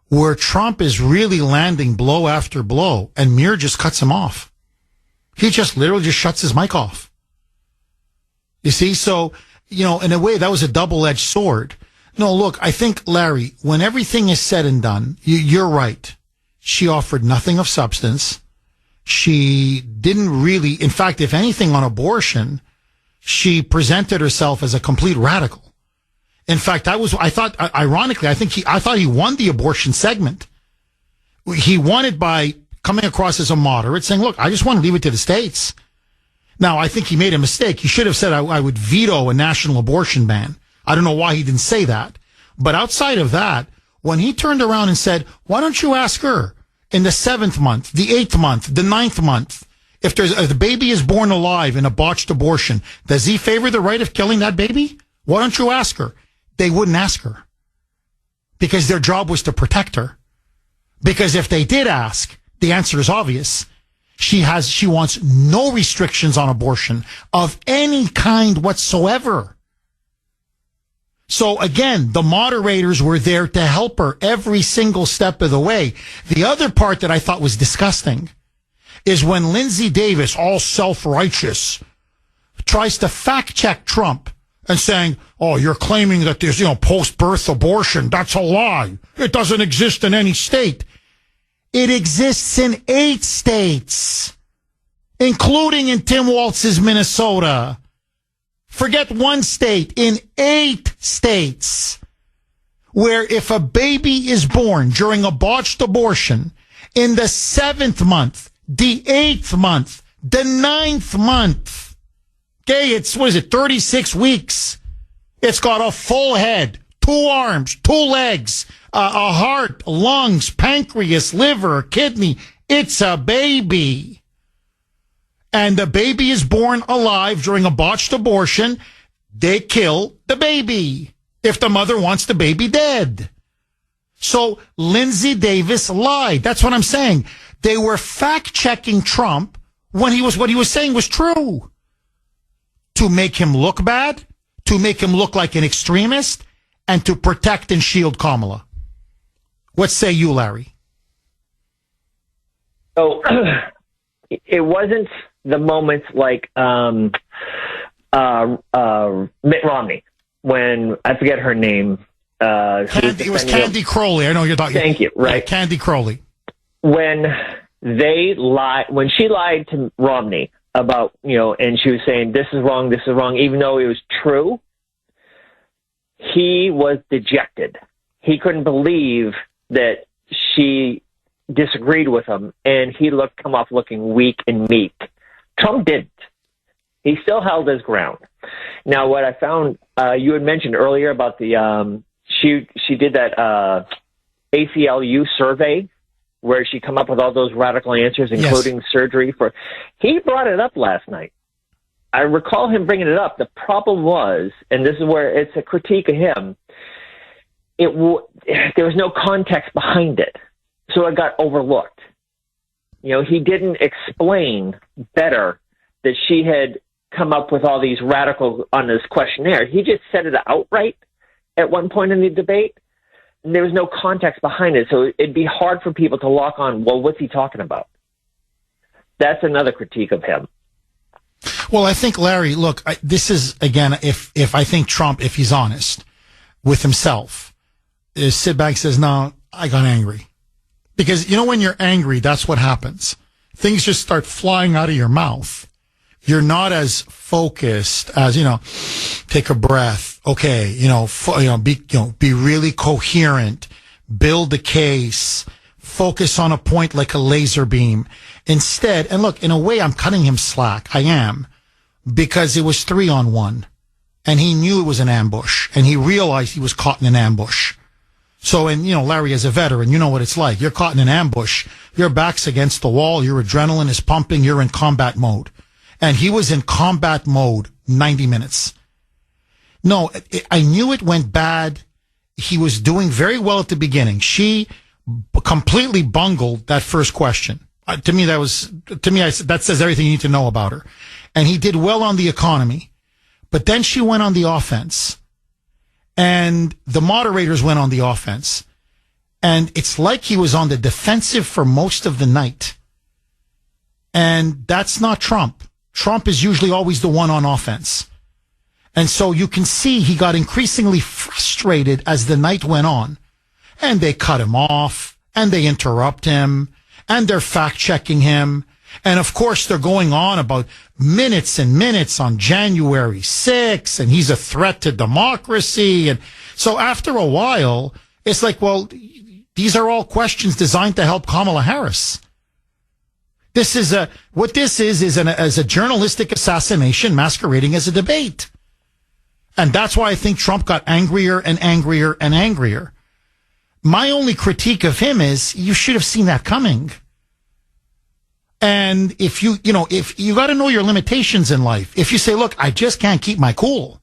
where Trump is really landing blow after blow, and Muir just cuts him off. He just literally just shuts his mic off. You see? So, in a way, that was a double-edged sword. No, look, I think, Larry, when everything is said and done, you're right. She offered nothing of substance. She didn't really, in fact, if anything on abortion, she presented herself as a complete radical. In fact, I thought he won the abortion segment. He won it by coming across as a moderate, saying, look, I just want to leave it to the states. Now, I think he made a mistake. He should have said, I would veto a national abortion ban. I don't know why he didn't say that. But outside of that, when he turned around and said, why don't you ask her in the 7th month, the 8th month, the 9th month, if the baby is born alive in a botched abortion, does he favor the right of killing that baby? Why don't you ask her? They wouldn't ask her because their job was to protect her. Because if they did ask, the answer is obvious. She wants no restrictions on abortion of any kind whatsoever. So again, the moderators were there to help her every single step of the way. The other part that I thought was disgusting is when Lindsey Davis, all self-righteous, tries to fact check Trump and saying, oh, you're claiming that there's, post-birth abortion. That's a lie. It doesn't exist in any state. It exists in 8 states, including in Tim Walz's Minnesota. Forget 1 state, in 8 states, where if a baby is born during a botched abortion in the 7th month, the 8th month, the 9th month, okay, it's, 36 weeks. It's got a full head, 2 arms, 2 legs, a heart, lungs, pancreas, liver, kidney. It's a baby. And the baby is born alive during a botched abortion, they kill the baby if the mother wants the baby dead. So Lindsey Davis lied. That's what I'm saying. They were fact-checking Trump when what he was saying was true. To make him look bad, to make him look like an extremist, and to protect and shield Kamala. What say you, Larry? So it wasn't the moments like Mitt Romney, when I forget her name. It was Candy Crowley. I know you're talking. Thank you. Right, yeah, Candy Crowley. When she lied to Romney about, and she was saying this is wrong, even though it was true, he was dejected. He couldn't believe that she disagreed with him, and he come off looking weak and meek. Trump didn't. He still held his ground. Now, what I found, you had mentioned earlier about the she did that ACLU survey where she come up with all those radical answers, including surgery for. He brought it up last night. I recall him bringing it up. The problem was, and this is where it's a critique of him, there was no context behind it, so it got overlooked. He didn't explain better that she had come up with all these radical on this questionnaire. He just said it outright at one point in the debate, and there was no context behind it, so it'd be hard for people to lock on, well, what's he talking about? That's another critique of him. Well, I think, Larry, look, this is, again, if I think Trump, if he's honest with himself, sit back and says, no, I got angry. Because, when you're angry, that's what happens. Things just start flying out of your mouth. You're not focused as, take a breath. Okay. Be really coherent, build a case, focus on a point like a laser beam. Instead, and look, in a way, I'm cutting him slack. I am, because it was 3-on-1 and he knew it was an ambush and he realized he was caught in an ambush. So, and Larry, as a veteran, you know what it's like. You're caught in an ambush. Your back's against the wall. Your adrenaline is pumping. You're in combat mode. And he was in combat mode 90 minutes. No, I knew it went bad. He was doing very well at the beginning. She completely bungled that first question. That says everything you need to know about her. And he did well on the economy. But then she went on the offense. And the moderators went on the offense. And it's like he was on the defensive for most of the night. And that's not Trump. Trump is usually always the one on offense. And so you can see he got increasingly frustrated as the night went on. And they cut him off, and they interrupt him, and they're fact-checking him. And of course, they're going on about minutes and minutes on January 6th, and he's a threat to democracy. And so after a while, it's like, well, these are all questions designed to help Kamala Harris. This is a journalistic assassination masquerading as a debate. And that's why I think Trump got angrier and angrier and angrier. My only critique of him is you should have seen that coming. And if you got to know your limitations in life. If you say, look, I just can't keep my cool,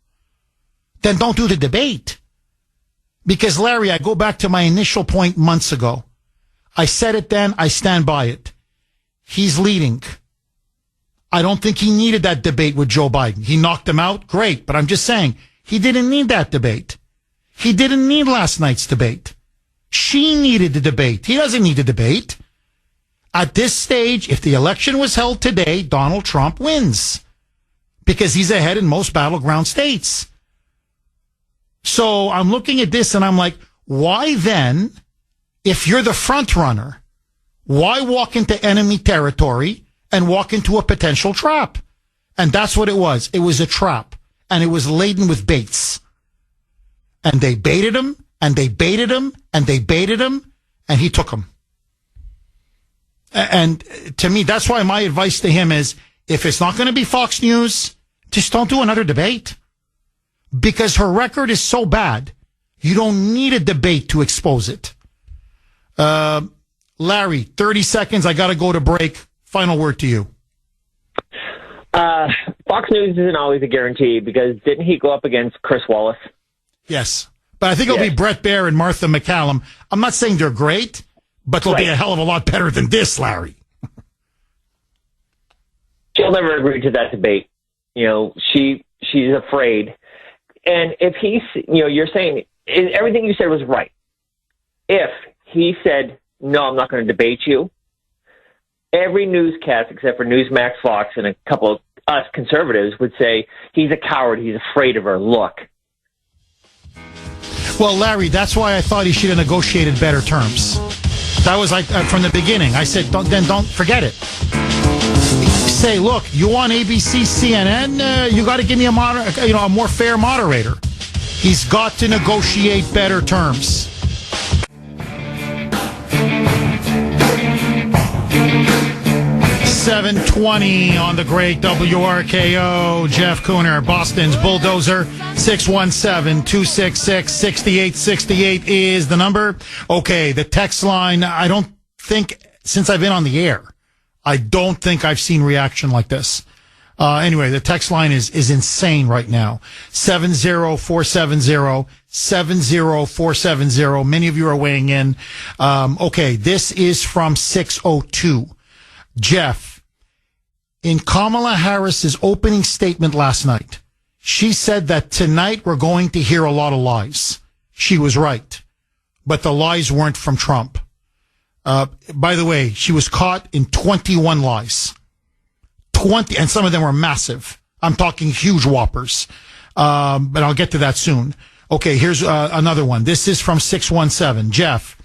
then don't do the debate. Because, Larry, I go back to my initial point months ago. I said it then. I stand by it. He's leading. I don't think he needed that debate with Joe Biden. He knocked him out. Great. But I'm just saying, he didn't need that debate. He didn't need last night's debate. She needed the debate. He doesn't need the debate. At this stage, if the election was held today, Donald Trump wins. Because he's ahead in most battleground states. So I'm looking at this and I'm like, why then, if you're the front runner, why walk into enemy territory and walk into a potential trap? And that's what it was. It was a trap. And it was laden with baits. And they baited him, and they baited him, and they baited him, and he took them. And to me, that's why my advice to him is, if it's not going to be Fox News, just don't do another debate. Because her record is so bad, you don't need a debate to expose it. Larry, 30 seconds. I got to go to break. Final word to you. Fox News isn't always a guarantee because didn't he go up against Chris Wallace? Yes. But I think it'll be Brett Baer and Martha McCallum. I'm not saying they're great, but they'll be a hell of a lot better than this, Larry. She'll never agree to that debate. She's afraid. And if you're saying everything you said was right. If he said, no, I'm not going to debate you, every newscast except for Newsmax, Fox, and a couple of us conservatives would say he's a coward. He's afraid of her. Look. Well, Larry, that's why I thought he should have negotiated better terms. That was from the beginning. I said, don't forget it. Say, look, you want ABC, CNN? You got to give me a more fair moderator. He's got to negotiate better terms. $7:20 on the great WRKO. Jeff Kuhner, Boston's Bulldozer. 617-266-6868 is the number. Okay, the text line, I don't think, since I've been on the air, I don't think I've seen reaction like this. Anyway, the text line is insane right now. 70470. Many of you are weighing in. Okay, this is from 602. Jeff, in Kamala Harris's opening statement last night, she said that tonight we're going to hear a lot of lies. She was right. But the lies weren't from Trump. By the way, she was caught in 21 lies. 20, and some of them were massive. I'm talking huge whoppers. But I'll get to that soon. Okay, here's another one. This is from 617. Jeff,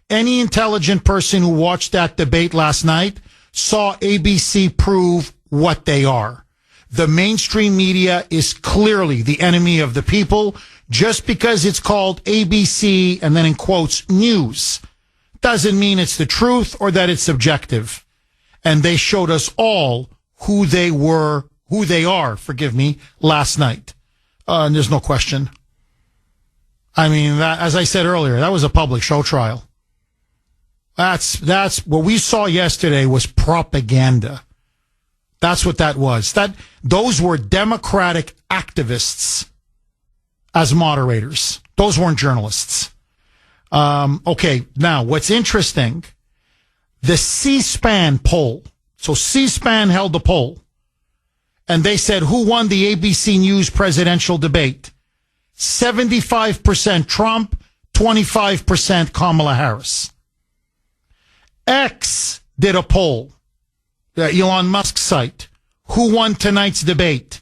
any intelligent person who watched that debate last night saw ABC prove what they are. The mainstream media is clearly the enemy of the people. Just because it's called ABC and then in quotes news doesn't mean it's the truth or that it's subjective. And they showed us all who they are, last night. And there's no question. I mean, as I said earlier, that was a public show trial. That's what we saw yesterday was propaganda. That's what that was. Those were Democratic activists as moderators. Those weren't journalists. Okay, now what's interesting, the C-SPAN poll. So C-SPAN held the poll, and they said who won the ABC News presidential debate? 75% Trump, 25% Kamala Harris. X did a poll, Elon Musk's site. Who won tonight's debate?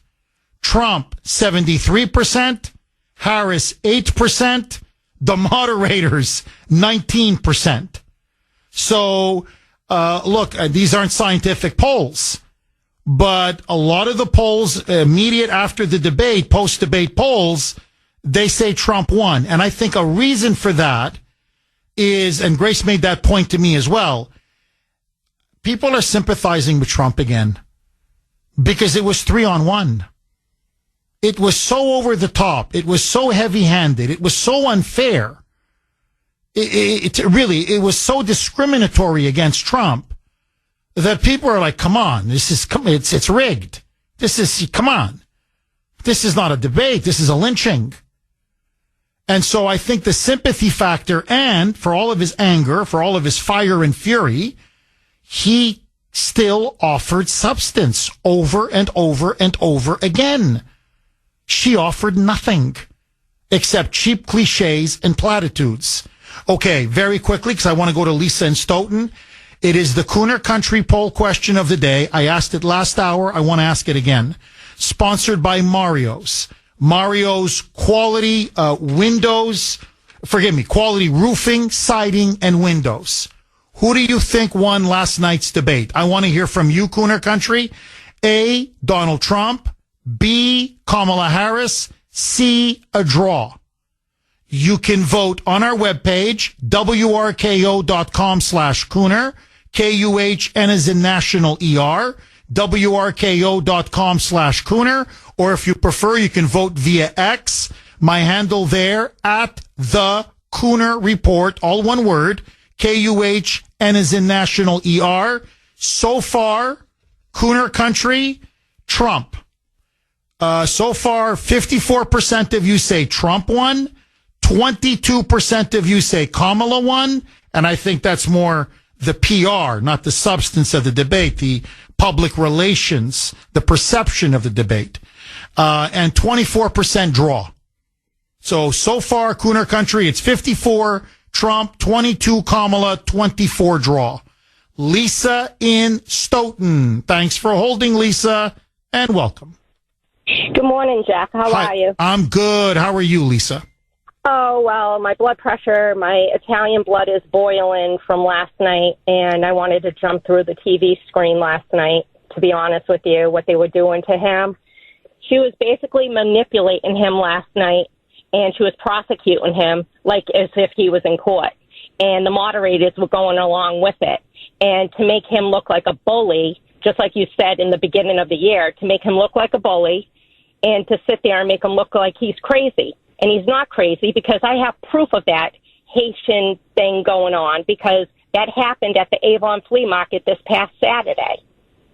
Trump, 73%, Harris, 8%, the moderators, 19%. So, look, these aren't scientific polls, but a lot of the polls immediate after the debate, post-debate polls, they say Trump won. And I think a reason for that is, and Grace made that point to me as well, people are sympathizing with Trump again because it was 3-on-1. It was so over the top. It was so heavy-handed. It was so unfair. It was so discriminatory against Trump that people are like, come on, it's rigged. Come on. This is not a debate. This is a lynching. And so I think the sympathy factor, and for all of his anger, for all of his fire and fury, he still offered substance over and over and over again. She offered nothing except cheap cliches and platitudes. Okay, very quickly, because I want to go to Lisa in Stoughton. It is the Kuhner Country poll question of the day. I asked it last hour. I want to ask it again. Sponsored by Mario's. Mario's quality quality roofing, siding, and windows. Who do you think won last night's debate? I want to hear from you, Kuhner Country. A, Donald Trump. B, Kamala Harris. C, a draw. You can vote on our webpage, wrko.com/Kuhner, Kuhn as in national ER, wrko.com/Kuhner, or if you prefer, you can vote via X. My handle there, at the Kuhner Report, all one word, Kuhn as in national ER. So far, Kuhner Country, Trump. So far, 54% of you say Trump won. 22% of you say Kamala won, and I think that's more the PR, not the substance of the debate, the public relations, the perception of the debate. And 24% draw. So far, Kuhner Country, it's 54 Trump, 22 Kamala, 24 draw. Lisa in Stoughton. Thanks for holding, Lisa, and welcome. Good morning, Jack. How are you? I'm good. How are you, Lisa? Oh, well, my blood pressure, my Italian blood is boiling from last night, and I wanted to jump through the TV screen last night, to be honest with you, what they were doing to him. She was basically manipulating him last night, and she was prosecuting him like as if he was in court. And the moderators were going along with it. And to make him look like a bully, just like you said in the beginning of the year, to make him look like a bully and to sit there and make him look like he's crazy. And he's not crazy because I have proof of that Haitian thing going on because that happened at the Avon Flea Market this past Saturday.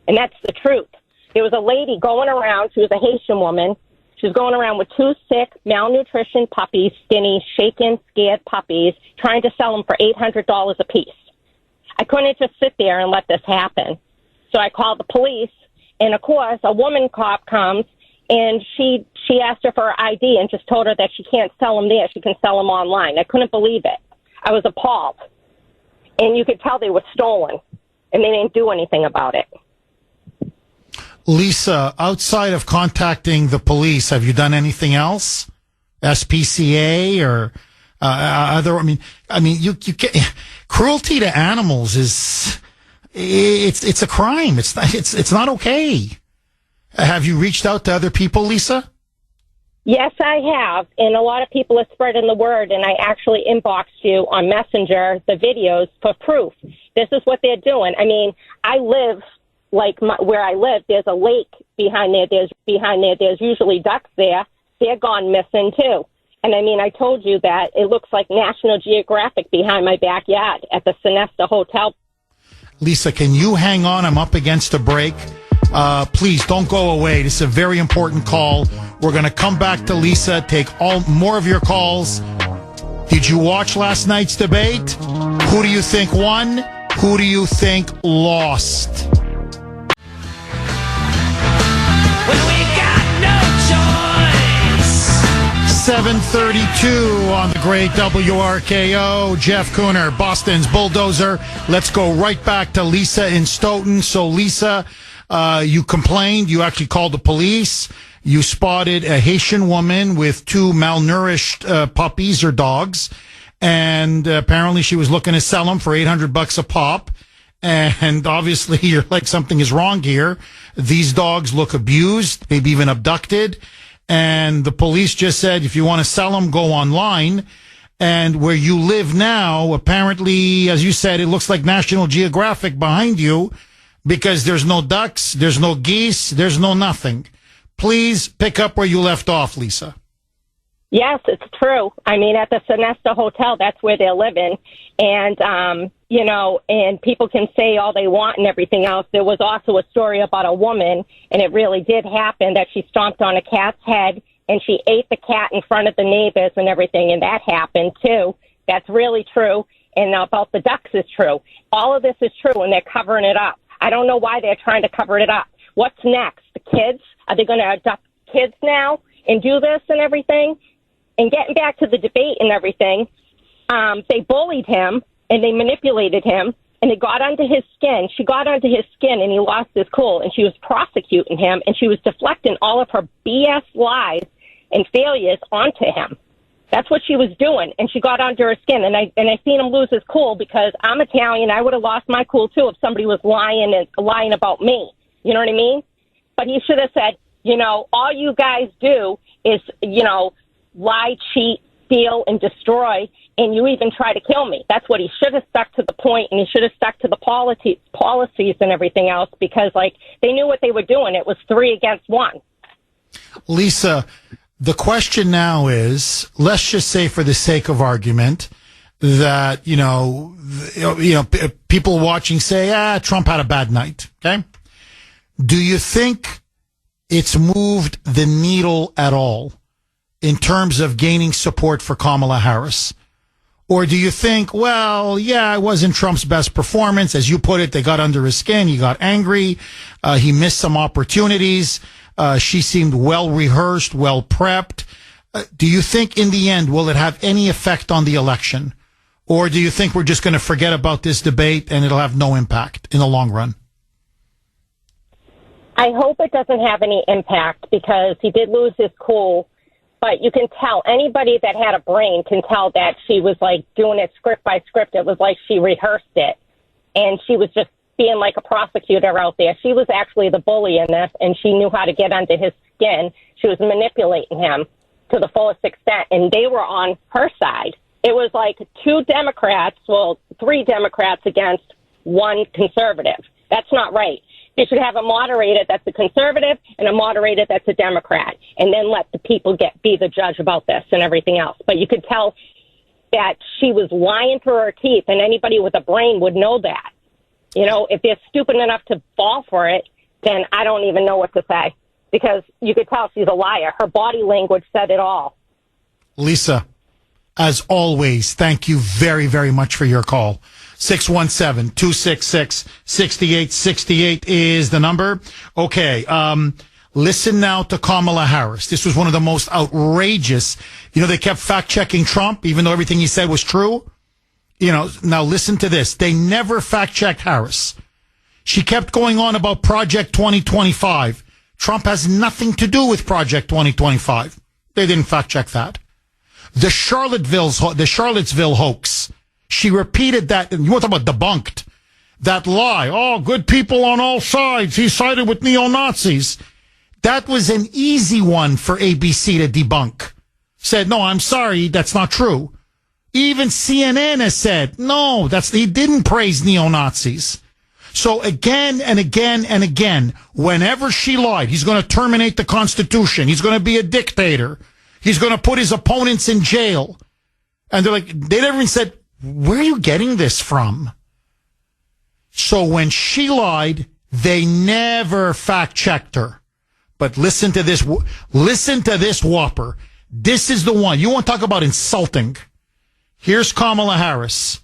And that's the truth. There was a lady going around. She was a Haitian woman. She was going around with two sick, malnutrition puppies, skinny, shaken, scared puppies, trying to sell them for $800 a piece. I couldn't just sit there and let this happen. So I called the police. And, of course, a woman cop comes. And she asked her for her ID and just told her that she can't sell them there. She can sell them online. I couldn't believe it. I was appalled. And you could tell they were stolen, and they didn't do anything about it. Lisa, outside of contacting the police, have you done anything else? SPCA or other? I mean, you can't, cruelty to animals it's a crime. It's not okay. Have you reached out to other people, Lisa? Yes, I have. And a lot of people are spreading the word. And I actually inboxed you on Messenger, the videos for proof. This is what they're doing. I mean, I live where I live, there's a lake behind there. There's usually ducks there. They're gone missing too. And I mean, I told you that it looks like National Geographic behind my backyard at the Sonesta Hotel. Lisa, can you hang on? I'm up against a break. Please don't go away. This is a very important call. We're going to come back to Lisa, take more of your calls. Did you watch last night's debate? Who do you think won? Who do you think lost? Well, we got no choice. 7:32 on the great WRKO. Jeff Kuhner, Boston's bulldozer. Let's go right back to Lisa in Stoughton. So, Lisa, you complained. You actually called the police. You spotted a Haitian woman with two malnourished puppies or dogs, and apparently she was looking to sell them for $800 a pop. And obviously, you're like, something is wrong here. These dogs look abused, maybe even abducted. And the police just said, if you want to sell them, go online. And where you live now, apparently, as you said, it looks like National Geographic behind you, because there's no ducks, there's no geese, there's no nothing. please pick up where you left off, Lisa. Yes, it's true. I mean, at the Sonesta Hotel, that's where they're living. And, you know, and people can say all they want and everything else. There was also a story about a woman, and it really did happen, that she stomped on a cat's head and she ate the cat in front of the neighbors and everything, and that happened too. That's really true. And about the ducks is true. All of this is true, and they're covering it up. I don't know why they're trying to cover it up. What's next? The kids? Are they going to adopt kids now and do this and everything? And getting back to the debate and everything, they bullied him and they manipulated him and they got under his skin. She got under his skin and he lost his cool, and she was prosecuting him and she was deflecting all of her BS lies and failures onto him. That's what she was doing, and she got under her skin. And I seen him lose his cool because I'm Italian. I would have lost my cool too if somebody was lying about me. You know what I mean? But he should have said, you know, all you guys do is, you know, lie, cheat, steal, and destroy, and you even try to kill me. That's what he should have stuck to the point, and he should have stuck to the policies and everything else, because, like, they knew what they were doing. It was 3 against 1. Lisa, the question now is, let's just say for the sake of argument that, people watching say, Trump had a bad night. Okay. Do you think it's moved the needle at all in terms of gaining support for Kamala Harris? Or do you think, well, yeah, it wasn't Trump's best performance. As you put it, they got under his skin. He got angry. He missed some opportunities. She seemed well rehearsed, well prepped. Do you think in the end, will it have any effect on the election? Or do you think we're just going to forget about this debate and it'll have no impact in the long run? I hope it doesn't have any impact, because he did lose his cool. But you can tell, anybody that had a brain can tell that she was like doing it script by script. It was like she rehearsed it, and she was just being like a prosecutor out there. She was actually the bully in this, and she knew how to get under his skin. She was manipulating him to the fullest extent, and they were on her side. It was like 3 Democrats against 1 conservative. That's not right. They should have a moderator that's a conservative and a moderator that's a Democrat, and then let the people be the judge about this and everything else. But you could tell that she was lying through her teeth, and anybody with a brain would know that. You know, if they're stupid enough to fall for it, then I don't even know what to say, because you could tell she's a liar. Her body language said it all. Lisa, as always, thank you very, very much for your call. 617-266-6868 is the number. Okay. Listen now to Kamala Harris. This was one of the most outrageous. They kept fact checking Trump, even though everything he said was true. Now listen to this. They never fact checked Harris. She kept going on about Project 2025. Trump has nothing to do with Project 2025. They didn't fact check that. The Charlottesville hoax. She repeated that. You want to talk about debunked? That lie. Oh, good people on all sides. He sided with neo-Nazis. That was an easy one for ABC to debunk. Said, no, I'm sorry, that's not true. Even CNN has said, no, he didn't praise neo-Nazis. So again and again and again, whenever she lied, he's going to terminate the Constitution. He's going to be a dictator. He's going to put his opponents in jail. And they never even said, where are you getting this from? So when she lied, they never fact-checked her. But listen to this whopper. This is the one. You want to talk about insulting. Here's Kamala Harris.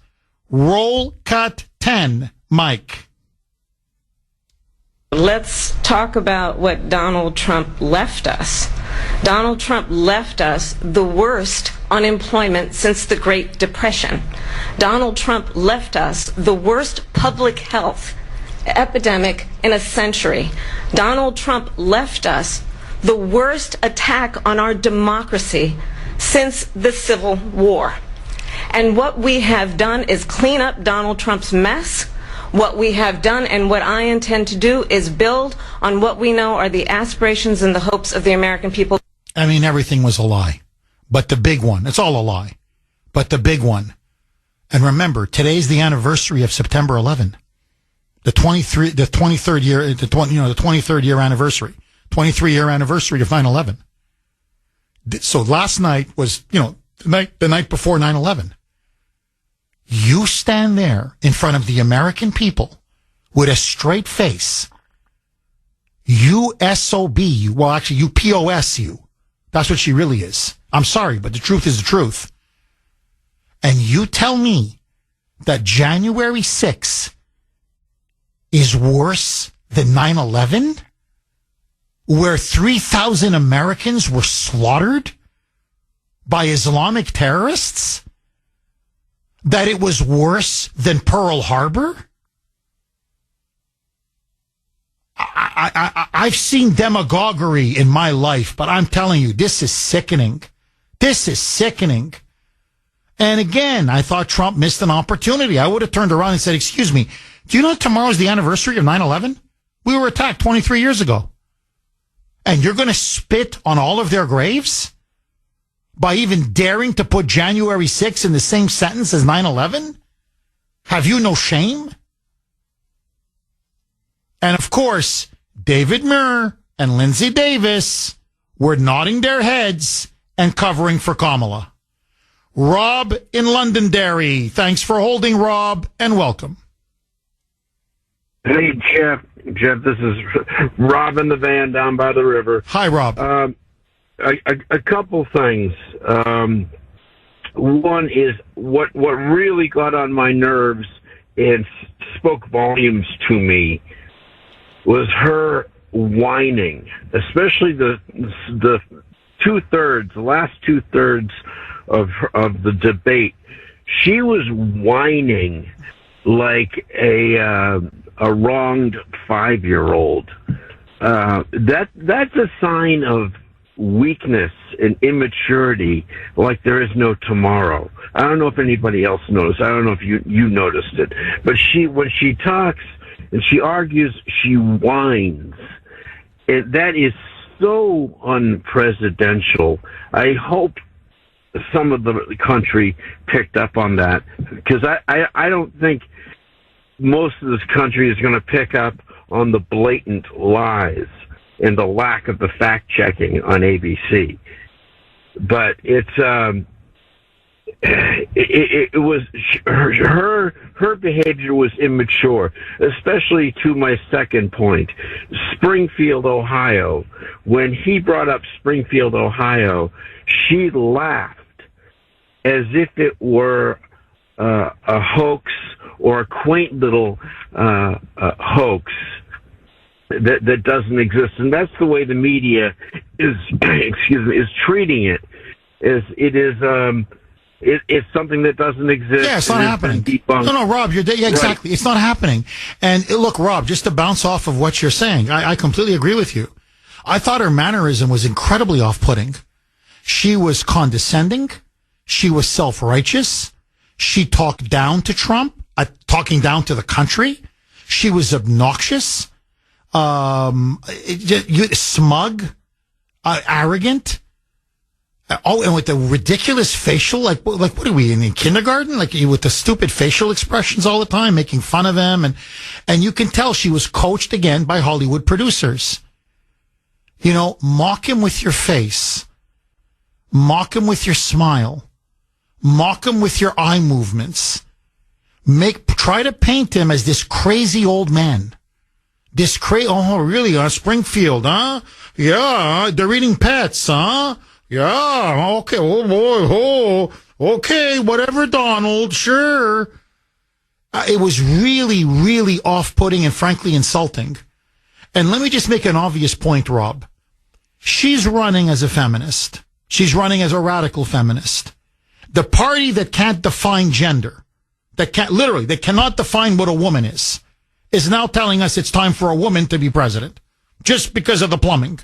Roll cut 10, Mike. Let's talk about what Donald Trump left us. Donald Trump left us the worst unemployment since the Great Depression. Donald Trump left us the worst public health epidemic in a century. Donald Trump left us the worst attack on our democracy since the Civil War. And what we have done is clean up Donald Trump's mess. What we have done and what I intend to do is build on what we know are the aspirations and the hopes of the American people. I mean, everything was a lie. But the big one, it's all a lie. But the big one. And remember, today's the anniversary of September 11. The 23rd year anniversary. 23-year anniversary of 9/11. So last night was, the night before 9/11. You stand there in front of the American people with a straight face. You SOB, well, actually, you POS you. That's what she really is. I'm sorry, but the truth is the truth. And you tell me that January 6th is worse than 9/11, where 3,000 Americans were slaughtered by Islamic terrorists? That it was worse than Pearl Harbor? I've seen demagoguery in my life, but I'm telling you, this is sickening. This is sickening. And again, I thought Trump missed an opportunity. I would have turned around and said, excuse me, do you know tomorrow's the anniversary of 9/11? We were attacked 23 years ago. And you're going to spit on all of their graves by even daring to put January 6th in the same sentence as 9/11? Have you no shame? And of course, David Muir and Lindsay Davis were nodding their heads and covering for Kamala. Rob in Londonderry. Thanks for holding, Rob, and welcome. Hey, Jeff. Jeff, this is Rob in the van down by the river. Hi, Rob. A couple things. One is what really got on my nerves and spoke volumes to me was her whining, especially the last two-thirds of the debate. She was whining like a wronged 5-year-old. That's a sign of weakness and immaturity, like there is no tomorrow. I don't know if anybody else noticed. I don't know if you noticed it. But when she talks and she argues, she whines. That is so unpresidential. I hope some of the country picked up on that, because I don't think most of this country is going to pick up on the blatant lies and the lack of the fact checking on ABC. But it was her behavior was immature, especially to my second point, Springfield, Ohio. When he brought up Springfield, Ohio, she laughed as if it were a hoax or a quaint little hoax that doesn't exist, and that's the way the media is is treating it. It's something that doesn't exist. Yeah, it's not happening. No, Rob, exactly. Right. It's not happening. And look, Rob, just to bounce off of what you're saying, I completely agree with you. I thought her mannerism was incredibly off-putting. She was condescending. She was self-righteous. She talked down to Trump, talking down to the country. She was obnoxious, smug, arrogant. And with the ridiculous facial, like what are we in kindergarten? Like with the stupid facial expressions all the time, making fun of them, and you can tell she was coached again by Hollywood producers. Mock him with your face, mock him with your smile, mock him with your eye movements. Try to paint him as this crazy old man. Oh, really? Springfield, huh? Yeah, they're eating pets, huh? Yeah, okay, oh boy, oh, okay, whatever, Donald, sure. It was really, really off-putting and frankly insulting. And let me just make an obvious point, Rob. She's running as a feminist. She's running as a radical feminist. The party that can't define gender, that cannot define what a woman is now telling us it's time for a woman to be president. Just because of the plumbing.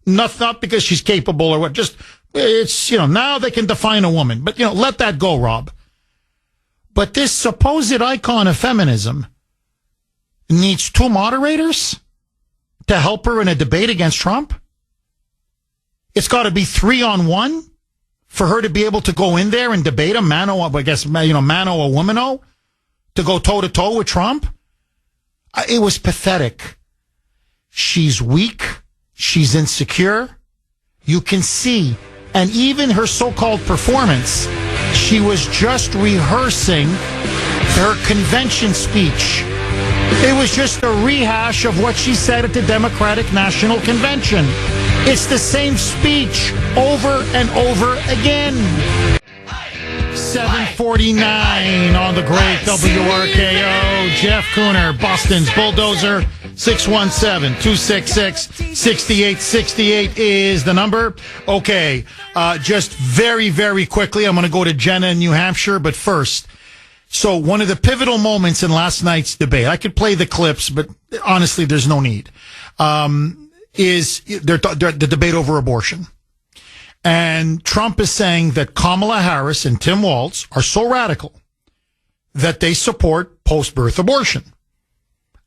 Not because she's capable or what. Just, it's, now they can define a woman. But, let that go, Rob. But this supposed icon of feminism needs 2 moderators to help her in a debate against Trump. It's got to be 3-on-1 for her to be able to go in there and debate him, mano or womano, to go toe-to-toe with Trump. It was pathetic. She's weak. She's insecure. You can see. And even her so-called performance, she was just rehearsing her convention speech. It was just a rehash of what she said at the Democratic National Convention. It's the same speech over and over again. 7:49 on the great WRKO. Jeff Kuhner, Boston's Bulldozer. 617-266-6868 is the number. Okay, just very, very quickly, I'm going to go to Jenna in New Hampshire, but first, so one of the pivotal moments in last night's debate, I could play the clips, but honestly, there's no need, is the debate over abortion. And Trump is saying that Kamala Harris and Tim Walz are so radical that they support post-birth abortion.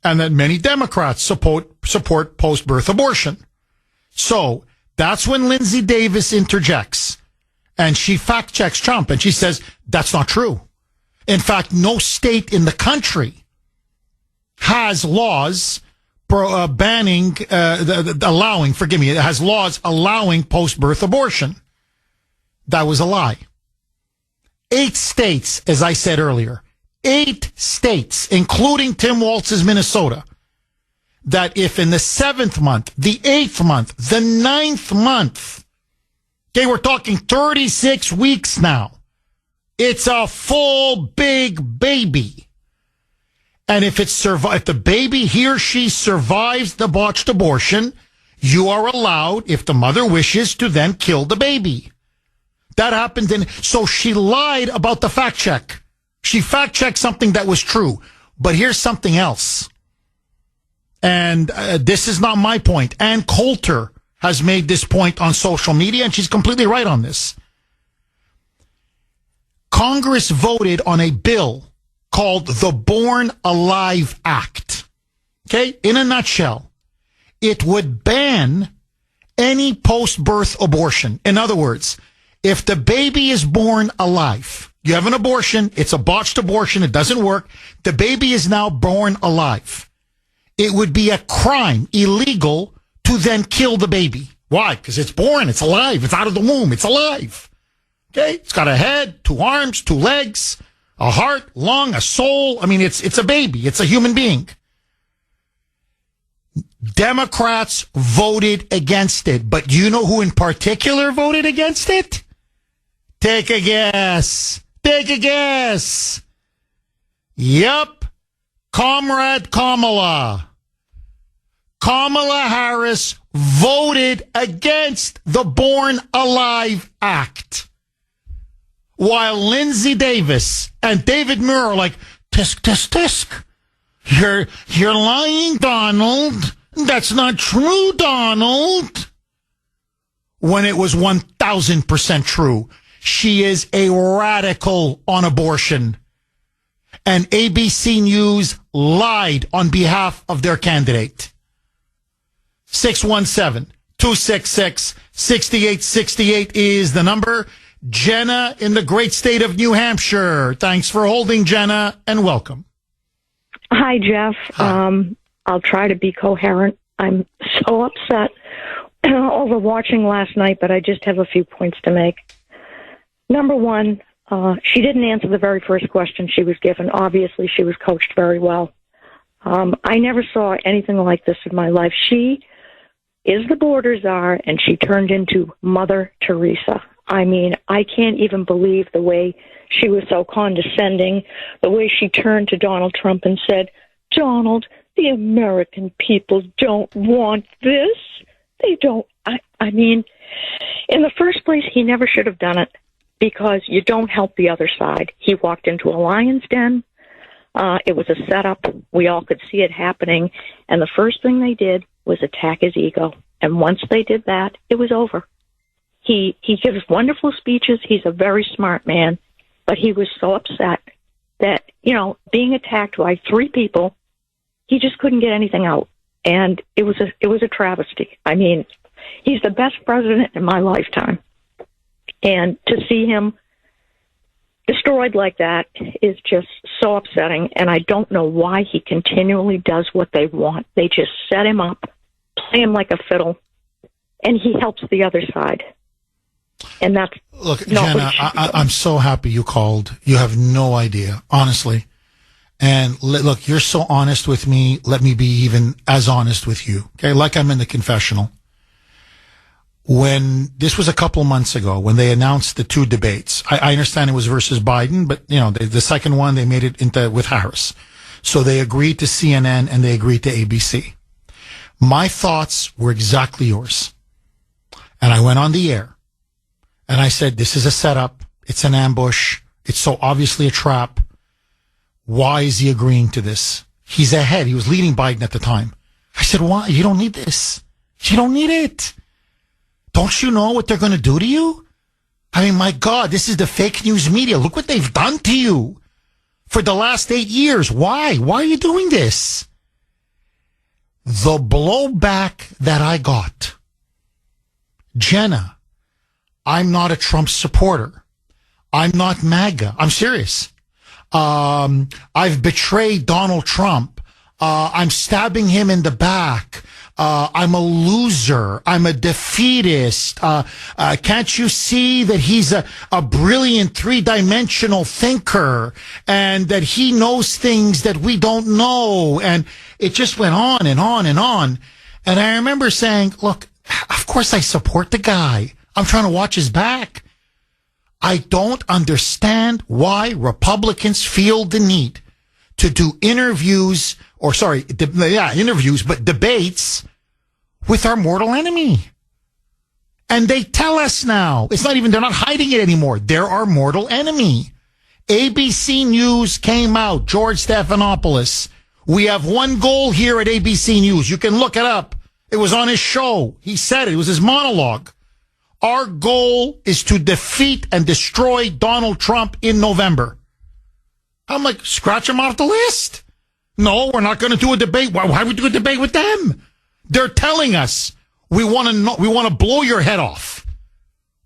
And that many Democrats support post-birth abortion. So that's when Lindsay Davis interjects and she fact-checks Trump and she says, that's not true. In fact, no state in the country has laws has laws allowing post-birth abortion. That was a lie. 8 states, as I said earlier, 8 states, including Tim Walz's Minnesota, that if in the 7th month, the 8th month, the 9th month, okay, we're talking 36 weeks now, it's a full big baby. And if if the baby, he or she survives the botched abortion, you are allowed, if the mother wishes, to then kill the baby. That happened so she lied about the fact check. She fact-checked something that was true. But here's something else. And this is not my point. Ann Coulter has made this point on social media, and she's completely right on this. Congress voted on a bill called the Born Alive Act. Okay? In a nutshell, it would ban any post-birth abortion. In other words, if the baby is born alive, you have an abortion, it's a botched abortion, it doesn't work, the baby is now born alive. It would be a crime, illegal, to then kill the baby. Why? Because it's born, it's alive, it's out of the womb, it's alive. Okay? It's got a head, 2 arms, 2 legs, a heart, lung, a soul. I mean, it's a baby, it's a human being. Democrats voted against it, but do you know who in particular voted against it? Take a guess. Take a guess. Yep. Comrade Kamala. Kamala Harris voted against the Born Alive Act. While Lindsay Davis and David Muir are like, tisk, tisk, tisk. You're lying, Donald. That's not true, Donald. When it was 1,000% true. She is a radical on abortion. And ABC News lied on behalf of their candidate. 617-266-6868 is the number. Jenna in the great state of New Hampshire. Thanks for holding, Jenna, and welcome. Hi, Jeff. Hi. I'll try to be coherent. I'm so upset over watching last night, but I just have a few points to make. Number one, she didn't answer the very first question she was given. Obviously, she was coached very well. I never saw anything like this in my life. She is the border czar, and she turned into Mother Teresa. I mean, I can't even believe the way she was so condescending, the way she turned to Donald Trump and said, Donald, the American people don't want this. They don't. I mean, in the first place, he never should have done it because you don't help the other side. He walked into a lion's den. It was a setup. We all could see it happening. And the first thing they did was attack his ego. And once they did that, it was over. He gives wonderful speeches. He's a very smart man. But he was so upset that, being attacked by 3 people, he just couldn't get anything out. And it was a travesty. I mean, he's the best president in my lifetime. And to see him destroyed like that is just so upsetting. And I don't know why he continually does what they want. They just set him up, play him like a fiddle, and he helps the other side. And that's Look, not Jenna, what it should be. I'm so happy you called. You have no idea, honestly. And look, you're so honest with me. Let me be even as honest with you. Okay, like I'm in the confessional. When this was a couple months ago, when they announced the two debates, I understand it was versus Biden, but you know, the second one, they made it into with Harris. So they agreed to CNN and they agreed to ABC. My thoughts were exactly yours. And I went on the air and I said, this is a setup. It's an ambush. It's so obviously a trap. Why is he agreeing to this? He's ahead. He was leading Biden at the time. I said, why? You don't need this. You don't need it. Don't you know what they're going to do to you? I mean, my God, this is the fake news media. Look what they've done to you for the last 8 years. Why? Why are you doing this? The blowback that I got. Jenna, I'm not a Trump supporter. I'm not MAGA. I'm serious. I've betrayed Donald Trump. I'm stabbing him in the back. I'm a loser. I'm a defeatist. Can't you see that he's a brilliant three-dimensional thinker and that he knows things that we don't know? And it just went on and on and on. And I remember saying, look, of course I support the guy. I'm trying to watch his back. I don't understand why Republicans feel the need to do interviews, but debates with our mortal enemy. And they tell us now, they're not hiding it anymore. They're our mortal enemy. ABC News came out, George Stephanopoulos. We have one goal here at ABC News. You can look it up. It was on his show. He said it. It was his monologue. Our goal is to defeat and destroy Donald Trump in November. I'm like, scratch him off the list. No, we're not going to do a debate. Why would we do a debate with them? They're telling us we want to blow your head off.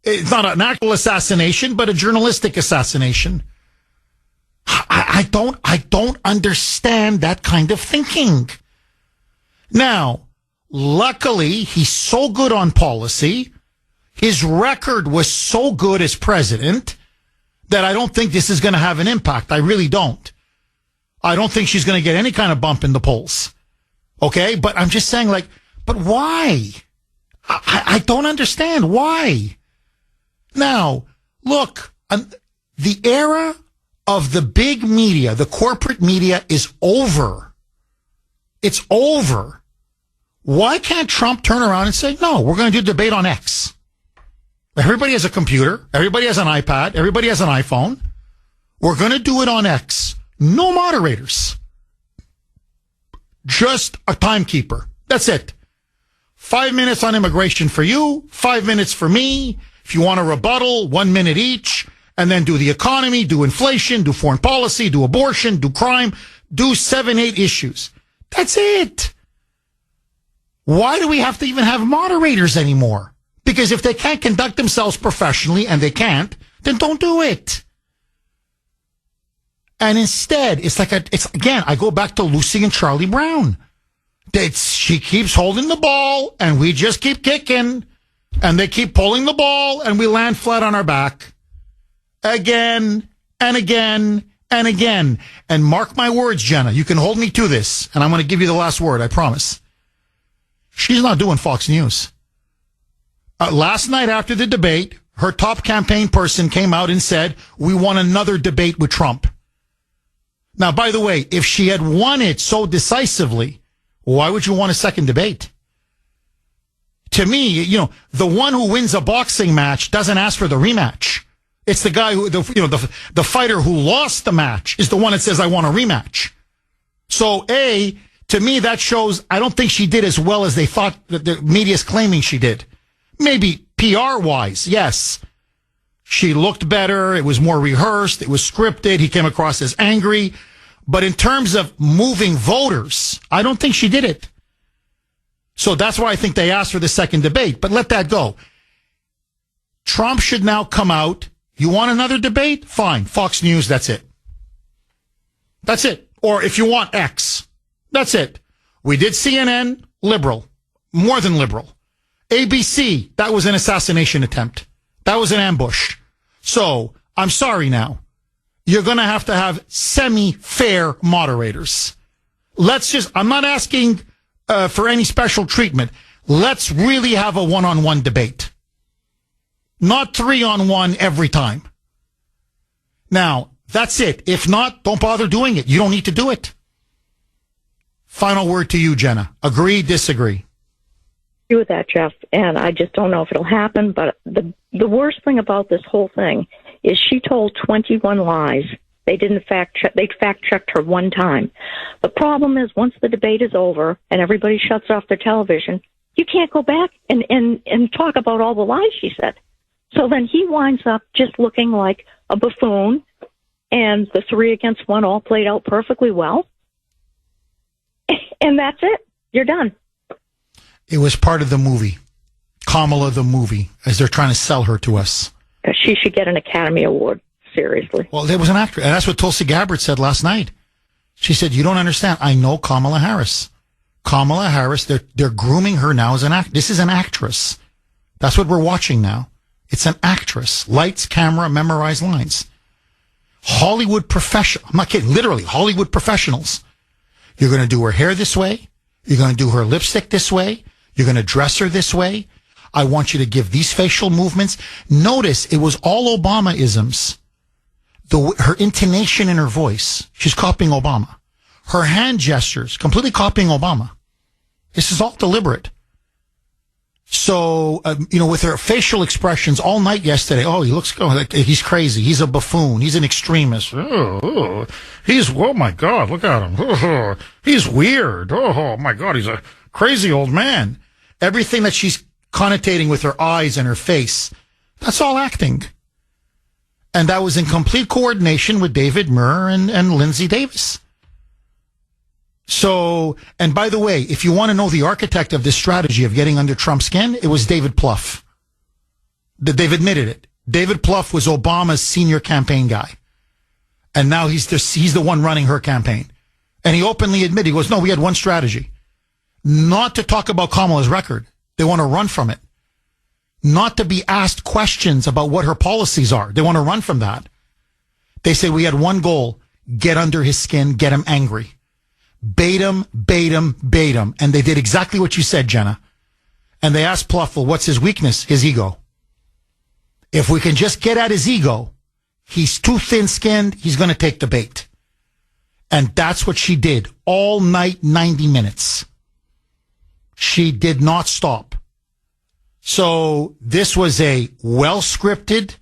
It's not an actual assassination, but a journalistic assassination. I don't understand that kind of thinking. Now, luckily, he's so good on policy. His record was so good as president that I don't think this is going to have an impact. I really don't. I don't think she's going to get any kind of bump in the polls. Okay? But I'm just saying, but why? I don't understand. Why? Now, look, the era of the big media, the corporate media, is over. It's over. Why can't Trump turn around and say, no, we're going to do a debate on X? Everybody has a computer. Everybody has an iPad. Everybody has an iPhone. We're going to do it on X. No moderators. Just a timekeeper. That's it. 5 minutes on immigration for you. 5 minutes for me. If you want a rebuttal, 1 minute each. And then do the economy, do inflation, do foreign policy, do abortion, do crime, do 7, 8 issues. That's it. Why do we have to even have moderators anymore? Because if they can't conduct themselves professionally, and they can't, then don't do it. And instead, again, I go back to Lucy and Charlie Brown. She keeps holding the ball, and we just keep kicking, and they keep pulling the ball, and we land flat on our back. Again, and again, and again. And mark my words, Jenna, you can hold me to this, and I'm going to give you the last word, I promise. She's not doing Fox News. Last night after the debate, her top campaign person came out and said, we want another debate with Trump. Now, by the way, if she had won it so decisively, why would you want a second debate? To me, the one who wins a boxing match doesn't ask for the rematch. It's the guy the fighter who lost the match is the one that says, I want a rematch. So, to me, that shows I don't think she did as well as they thought that the media's claiming she did. Maybe PR-wise, yes. She looked better. It was more rehearsed. It was scripted. He came across as angry. But in terms of moving voters, I don't think she did it. So that's why I think they asked for the second debate. But let that go. Trump should now come out. You want another debate? Fine. Fox News, that's it. That's it. Or if you want X, that's it. We did CNN, liberal, more than liberal. ABC, that was an assassination attempt. That was an ambush. So, I'm sorry now. You're going to have semi-fair moderators. I'm not asking for any special treatment. Let's really have a one-on-one debate. Not 3-on-1 every time. Now, that's it. If not, don't bother doing it. You don't need to do it. Final word to you, Jenna. Agree, disagree? Agree with that, Jeff, and I just don't know if it'll happen, but the worst thing about this whole thing is she told 21 lies. They fact-checked her one time. The problem is once the debate is over and everybody shuts off their television, you can't go back and talk about all the lies she said. So then he winds up just looking like a buffoon, and the 3 against 1 all played out perfectly well. And that's it. You're done. It was part of the movie. Kamala the movie, as they're trying to sell her to us. She should get an Academy Award, seriously. Well, there was an actor, and that's what Tulsi Gabbard said last night. She said, you don't understand. I know Kamala Harris. Kamala Harris, they're grooming her now as an actor. This is an actress. That's what we're watching now. It's an actress. Lights, camera, memorize lines. Hollywood professional. I'm not kidding. Literally, Hollywood professionals. You're going to do her hair this way. You're going to do her lipstick this way. You're going to dress her this way. I want you to give these facial movements. Notice it was all Obama-isms. Her intonation in her voice, she's copying Obama. Her hand gestures, completely copying Obama. This is all deliberate. So, with her facial expressions all night yesterday, he looks like he's crazy. He's a buffoon. He's an extremist. Oh my God, look at him. He's weird. Oh my God, he's a crazy old man. Everything that she's connotating with her eyes and her face, that's all acting. And that was in complete coordination with David Murr and Lindsay Davis. So, and by the way, if you want to know the architect of this strategy of getting under Trump's skin, it was David Plouffe. They've admitted it. David Plouffe was Obama's senior campaign guy. And now he's the one running her campaign. And he openly admitted, he goes, no, we had one strategy. Not to talk about Kamala's record. They want to run from it. Not to be asked questions about what her policies are. They want to run from that. They said we had one goal, get under his skin, get him angry. Bait him. And they did exactly what you said, Jenna. And they asked Plouffe, well, what's his weakness? His ego. If we can just get at his ego, he's too thin-skinned, he's going to take the bait. And that's what she did all night, 90 minutes. She did not stop. So this was a well-scripted,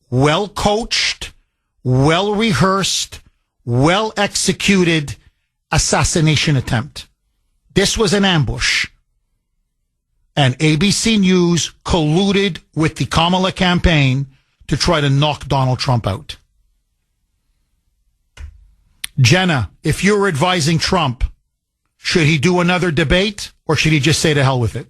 well-coached, well-rehearsed, well-executed assassination attempt. This was an ambush. And ABC News colluded with the Kamala campaign to try to knock Donald Trump out. Jenna, if you were advising Trump, should he do another debate or should he just say to hell with it?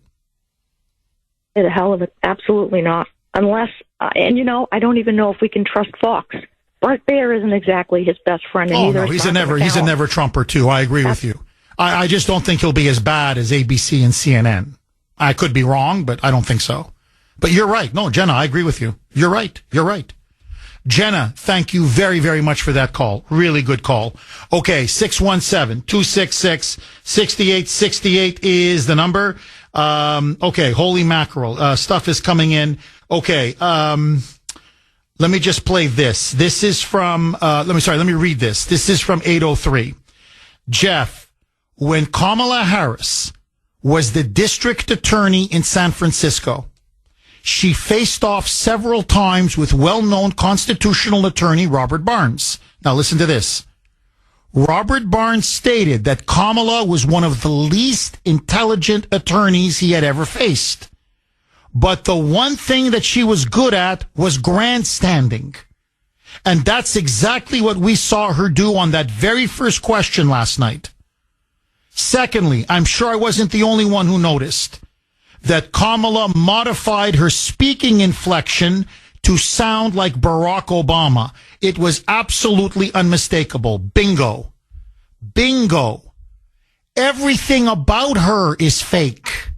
The hell of it. Absolutely not. Unless, I don't even know if we can trust Fox. Bret Baier isn't exactly his best friend. And no, he's a never Trumper too. I agree with you. I just don't think he'll be as bad as ABC and CNN. I could be wrong, but I don't think so. But you're right. No, Jenna, I agree with you. You're right. Jenna, thank you very, very much for that call. Really good call. Okay, 617-266-6868 is the number. Okay, holy mackerel. Stuff is coming in. Okay, let me just play this. This is from, let me read this. This is from 803. Jeff, when Kamala Harris was the district attorney in San Francisco, she faced off several times with well-known constitutional attorney Robert Barnes. Now listen to this. Robert Barnes stated that Kamala was one of the least intelligent attorneys he had ever faced. But the one thing that she was good at was grandstanding. And that's exactly what we saw her do on that very first question last night. Secondly, I'm sure I wasn't the only one who noticed that Kamala modified her speaking inflection to sound like Barack Obama. It was absolutely unmistakable. Bingo. Everything about her is fake.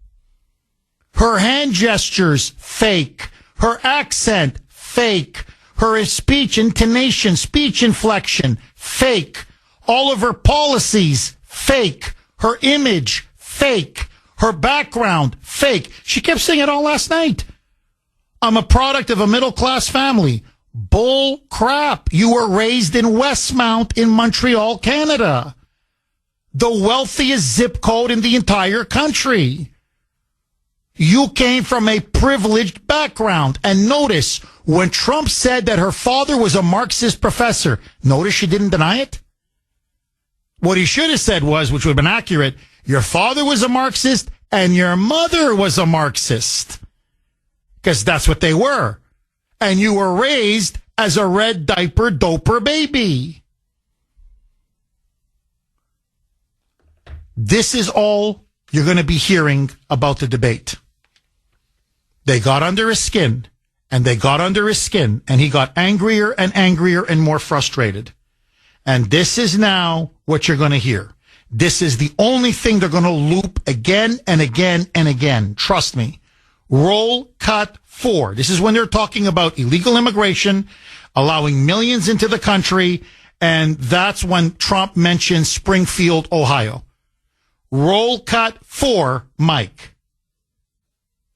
Her hand gestures, fake. Her accent, fake. Her speech intonation, speech inflection, fake. All of her policies, fake. Her image, fake. Her background, fake. She kept saying it all last night. I'm a product of a middle-class family. Bull crap. You were raised in Westmount in Montreal, Canada. The wealthiest zip code in the entire country. You came from a privileged background. And notice, when Trump said that her father was a Marxist professor, notice she didn't deny it? What he should have said was, which would have been accurate, your father was a Marxist and your mother was a Marxist. Because that's what they were. And you were raised as a red diaper doper baby. This is all you're going to be hearing about the debate. They got under his skin, and they got under his skin, and he got angrier and more frustrated. And this is now what you're going to hear. This is the only thing they're going to loop again and again and again. Trust me. Roll cut 4. This is when they're talking about illegal immigration, allowing millions into the country, and that's when Trump mentions Springfield, Ohio. Roll cut 4, Mike.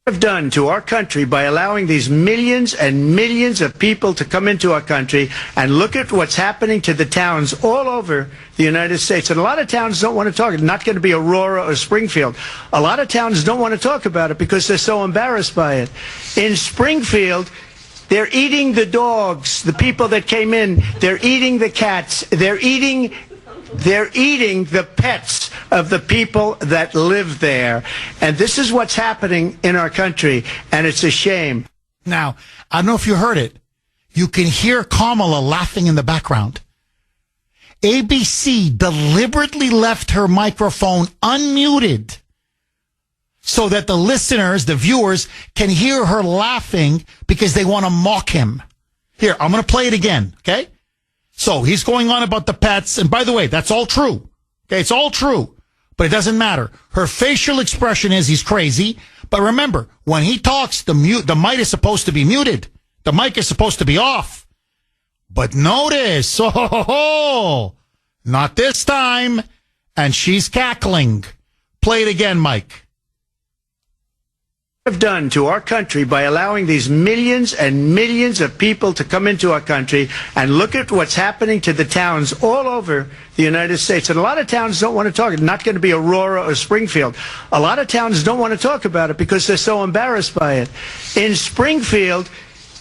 Have done to our country by allowing these millions and millions of people to come into our country, and look at what's happening to the towns all over the United States. And a lot of towns don't want to talk. It's not going to be Aurora or Springfield. A lot of towns don't want to talk about it because they're so embarrassed by it. In Springfield, they're eating the dogs, the people that came in. They're eating the cats. They're eating the pets of the people that live there. And this is what's happening in our country, and it's a shame. Now, I don't know if you heard it. You can hear Kamala laughing in the background. ABC deliberately left her microphone unmuted so that the listeners, the viewers, can hear her laughing because they want to mock him. Here, I'm going to play it again, okay? So he's going on about the pets. And by the way, that's all true. Okay, it's all true. But it doesn't matter. Her facial expression is he's crazy. But remember, when he talks, the mic is supposed to be muted. The mic is supposed to be off. But notice, not this time. And she's cackling. Play it again, Mike. Have done to our country by allowing these millions and millions of people to come into our country, and look at what's happening to the towns all over the United States. And a lot of towns don't want to talk. It's not going to be Aurora or Springfield. A lot of towns don't want to talk about it because they're so embarrassed by it. In Springfield,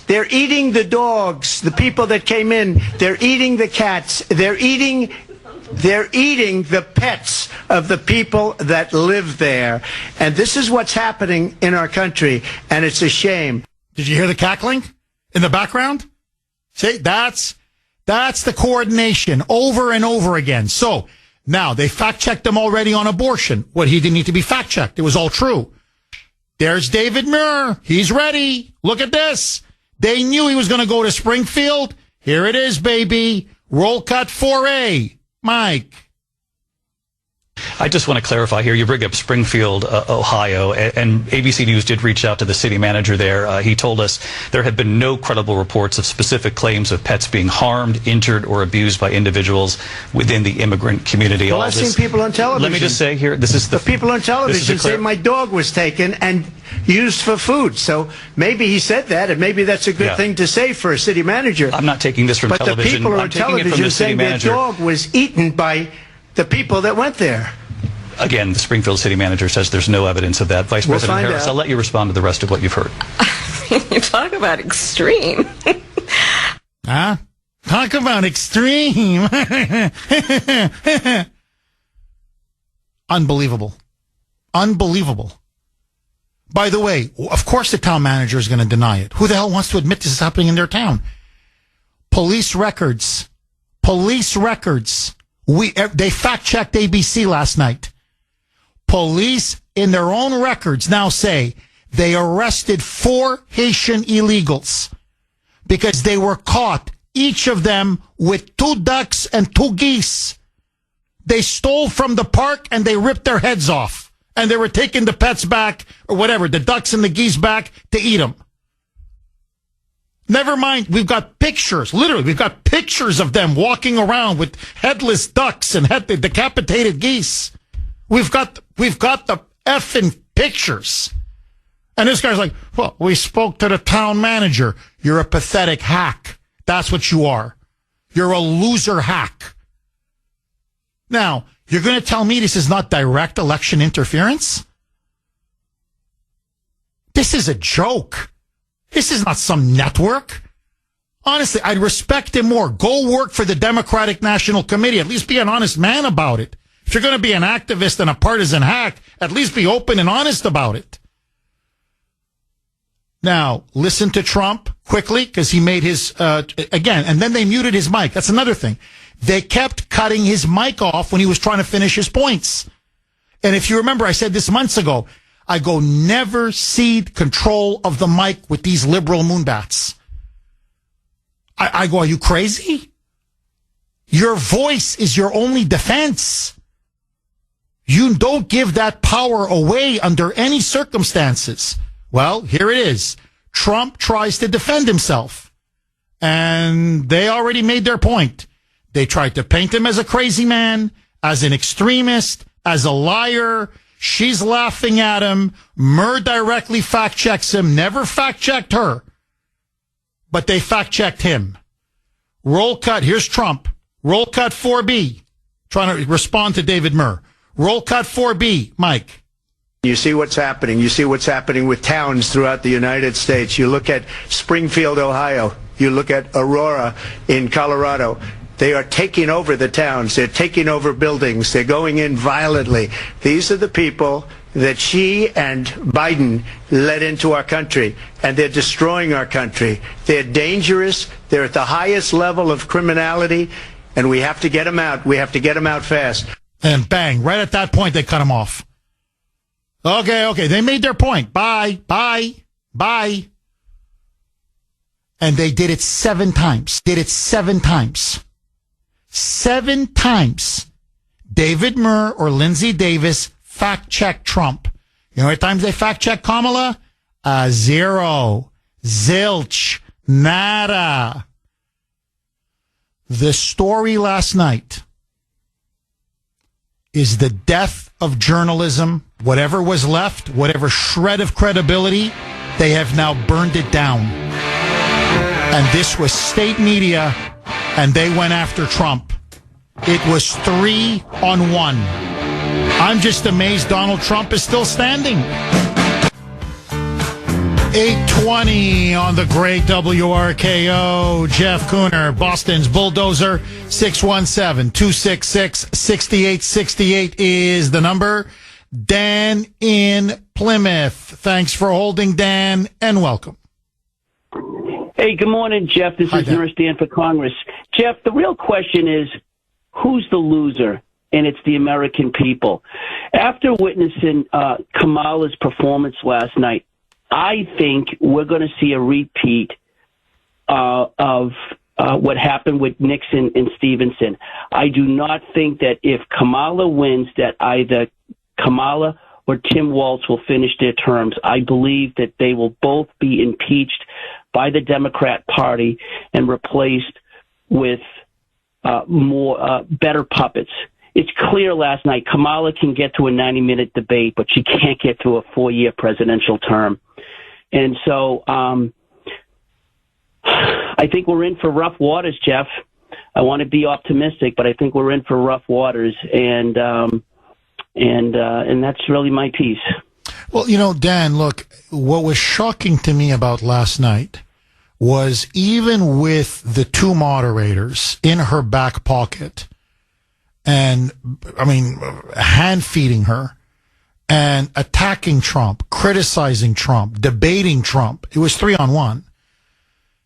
they're eating the dogs, the people that came in. They're eating the cats. They're eating the pets of the people that live there. And this is what's happening in our country, and it's a shame. Did you hear the cackling in the background? See, that's the coordination over and over again. So now they fact-checked him already on abortion. What, he didn't need to be fact-checked. It was all true. There's David Muir. He's ready. Look at this. They knew he was going to go to Springfield. Here it is, baby. Roll cut 4A. Mike. I just want to clarify here. You bring up Springfield, Ohio, and ABC News did reach out to the city manager there. He told us there had been no credible reports of specific claims of pets being harmed, injured, or abused by individuals within the immigrant community. Well, I've seen people on television. Let me just say here, this is the people on television say my dog was taken and used for food. So maybe he said that, and maybe that's a good thing to say for a city manager. I'm not taking this from television. But the people on television saying their dog was eaten by the people that went there. Again, the Springfield city manager says there's no evidence of that. Vice President Harris, I'll let you respond to the rest of what you've heard. You talk about extreme. Talk about extreme. Unbelievable. Unbelievable. By the way, of course the town manager is going to deny it. Who the hell wants to admit this is happening in their town? Police records. They fact-checked ABC last night. Police in their own records now say they arrested 4 Haitian illegals because they were caught, each of them with 2 ducks and 2 geese. They stole from the park and they ripped their heads off. and they were taking the pets back, or whatever, the ducks and the geese back to eat them. Never mind, we've got pictures, literally, we've got pictures of them walking around with headless ducks and decapitated geese. We've got the effing pictures. And this guy's like, well, we spoke to the town manager. You're a pathetic hack. That's what you are. You're a loser hack. Now, you're going to tell me this is not direct election interference? This is a joke. This is not some network. Honestly, I'd respect him more. Go work for the Democratic National Committee. At least be an honest man about it. If you're going to be an activist and a partisan hack, at least be open and honest about it. Now, listen to Trump quickly, because he made his, again, and then they muted his mic. That's another thing. They kept cutting his mic off when he was trying to finish his points. And if you remember, I said this months ago, I go, never cede control of the mic with these liberal moonbats. I go, are you crazy? Your voice is your only defense. You don't give that power away under any circumstances. Well, here it is. Trump tries to defend himself. And they already made their point. They tried to paint him as a crazy man, as an extremist, as a liar. She's laughing at him. Murr directly fact-checks him. Never fact-checked her. But they fact-checked him. Roll cut. Here's Trump. Roll cut 4B. Trying to respond to David Murr. Roll cut 4B. Mike. You see what's happening. You see what's happening with towns throughout the United States. You look at Springfield, Ohio. You look at Aurora in Colorado. They are taking over the towns. They're taking over buildings. They're going in violently. These are the people that she and Biden led into our country, and they're destroying our country. They're dangerous. They're at the highest level of criminality, and we have to get them out. We have to get them out fast. And bang, right at that point, they cut him off. Okay, they made their point. Bye. And they did it 7 times. Seven times. David Murr or Lindsey Davis fact-checked Trump. You know how many times they fact-checked Kamala? 0. Zilch. Nada. The story last night is the death of journalism. Whatever was left, whatever shred of credibility, they have now burned it down. And this was state media, and they went after Trump. It was 3-on-1. I'm just amazed Donald Trump is still standing. 8:20 on the great WRKO. Jeff Kuhner, Boston's Bulldozer. 617-266-6868 is the number. Dan in Plymouth. Thanks for holding, Dan, and welcome. Hey, good morning, Jeff. This is Nurse Dan for Congress. Jeff, the real question is, who's the loser? And it's the American people. After witnessing Kamala's performance last night, I think we're going to see a repeat of what happened with Nixon and Stevenson. I do not think that if Kamala wins, that either Kamala or Tim Walz will finish their terms. I believe that they will both be impeached by the Democrat Party and replaced with better puppets. It's clear last night Kamala can get to a 90-minute debate, but she can't get to a 4-year presidential term. And so I think we're in for rough waters, Jeff. I want to be optimistic, but I think we're in for rough waters, and that's really my piece. Well, you know, Dan, look, what was shocking to me about last night was even with the 2 moderators in her back pocket and, I mean, hand-feeding her and attacking Trump, criticizing Trump, debating Trump, it was 3-on-1.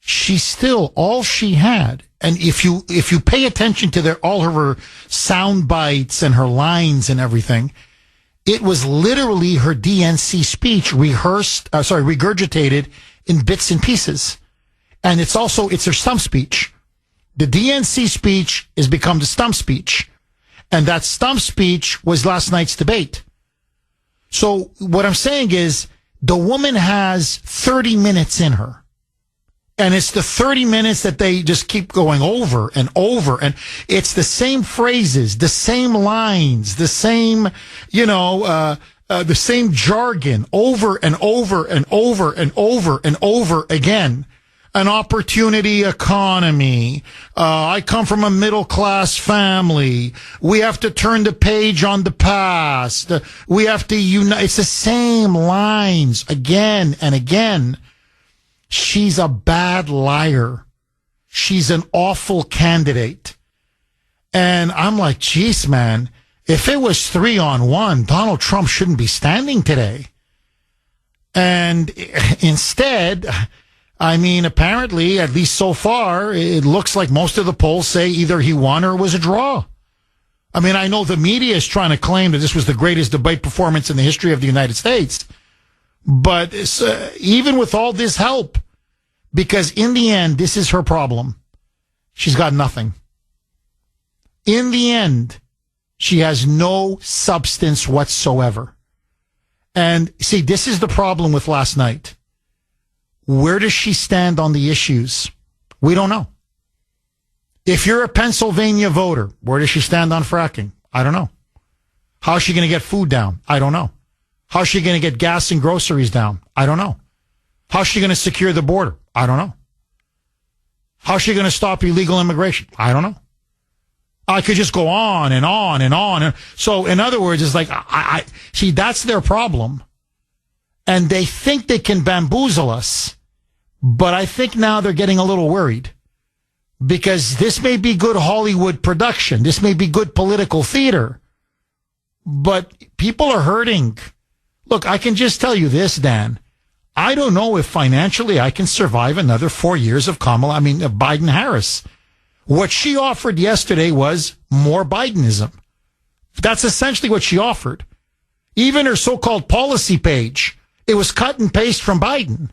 She still, all she had, and if you pay attention to all of her sound bites and her lines and everything, it was literally her DNC speech regurgitated in bits and pieces. And it's her stump speech. The DNC speech has become the stump speech. And that stump speech was last night's debate. So what I'm saying is the woman has 30 minutes in her. And it's the 30 minutes that they just keep going over and over. And it's the same phrases, the same lines, the same, the same jargon over and over and over and over and over again. An opportunity economy. I come from a middle class family. We have to turn the page on the past. We have to unite. It's the same lines again and again. She's a bad liar. She's an awful candidate. And I'm like, geez, man, if it was 3-on-1, Donald Trump shouldn't be standing today. And instead, I mean, apparently, at least so far, it looks like most of the polls say either he won or it was a draw. I mean, I know the media is trying to claim that this was the greatest debate performance in the history of the United States. But even with all this help, because in the end, this is her problem. She's got nothing. In the end, she has no substance whatsoever. And see, this is the problem with last night. Where does she stand on the issues? We don't know. If you're a Pennsylvania voter, where does she stand on fracking? I don't know. How is she going to get food down? I don't know. How is she going to get gas and groceries down? I don't know. How is she going to secure the border? I don't know. How is she going to stop illegal immigration? I don't know. I could just go on and on and on. So, in other words, it's like, see, that's their problem. And they think they can bamboozle us. But I think now they're getting a little worried. Because this may be good Hollywood production. This may be good political theater. But people are hurting. Look, I can just tell you this, Dan. I don't know if financially I can survive another 4 years of Biden-Harris. What she offered yesterday was more Bidenism. That's essentially what she offered. Even her so-called policy page, it was cut and paste from Biden.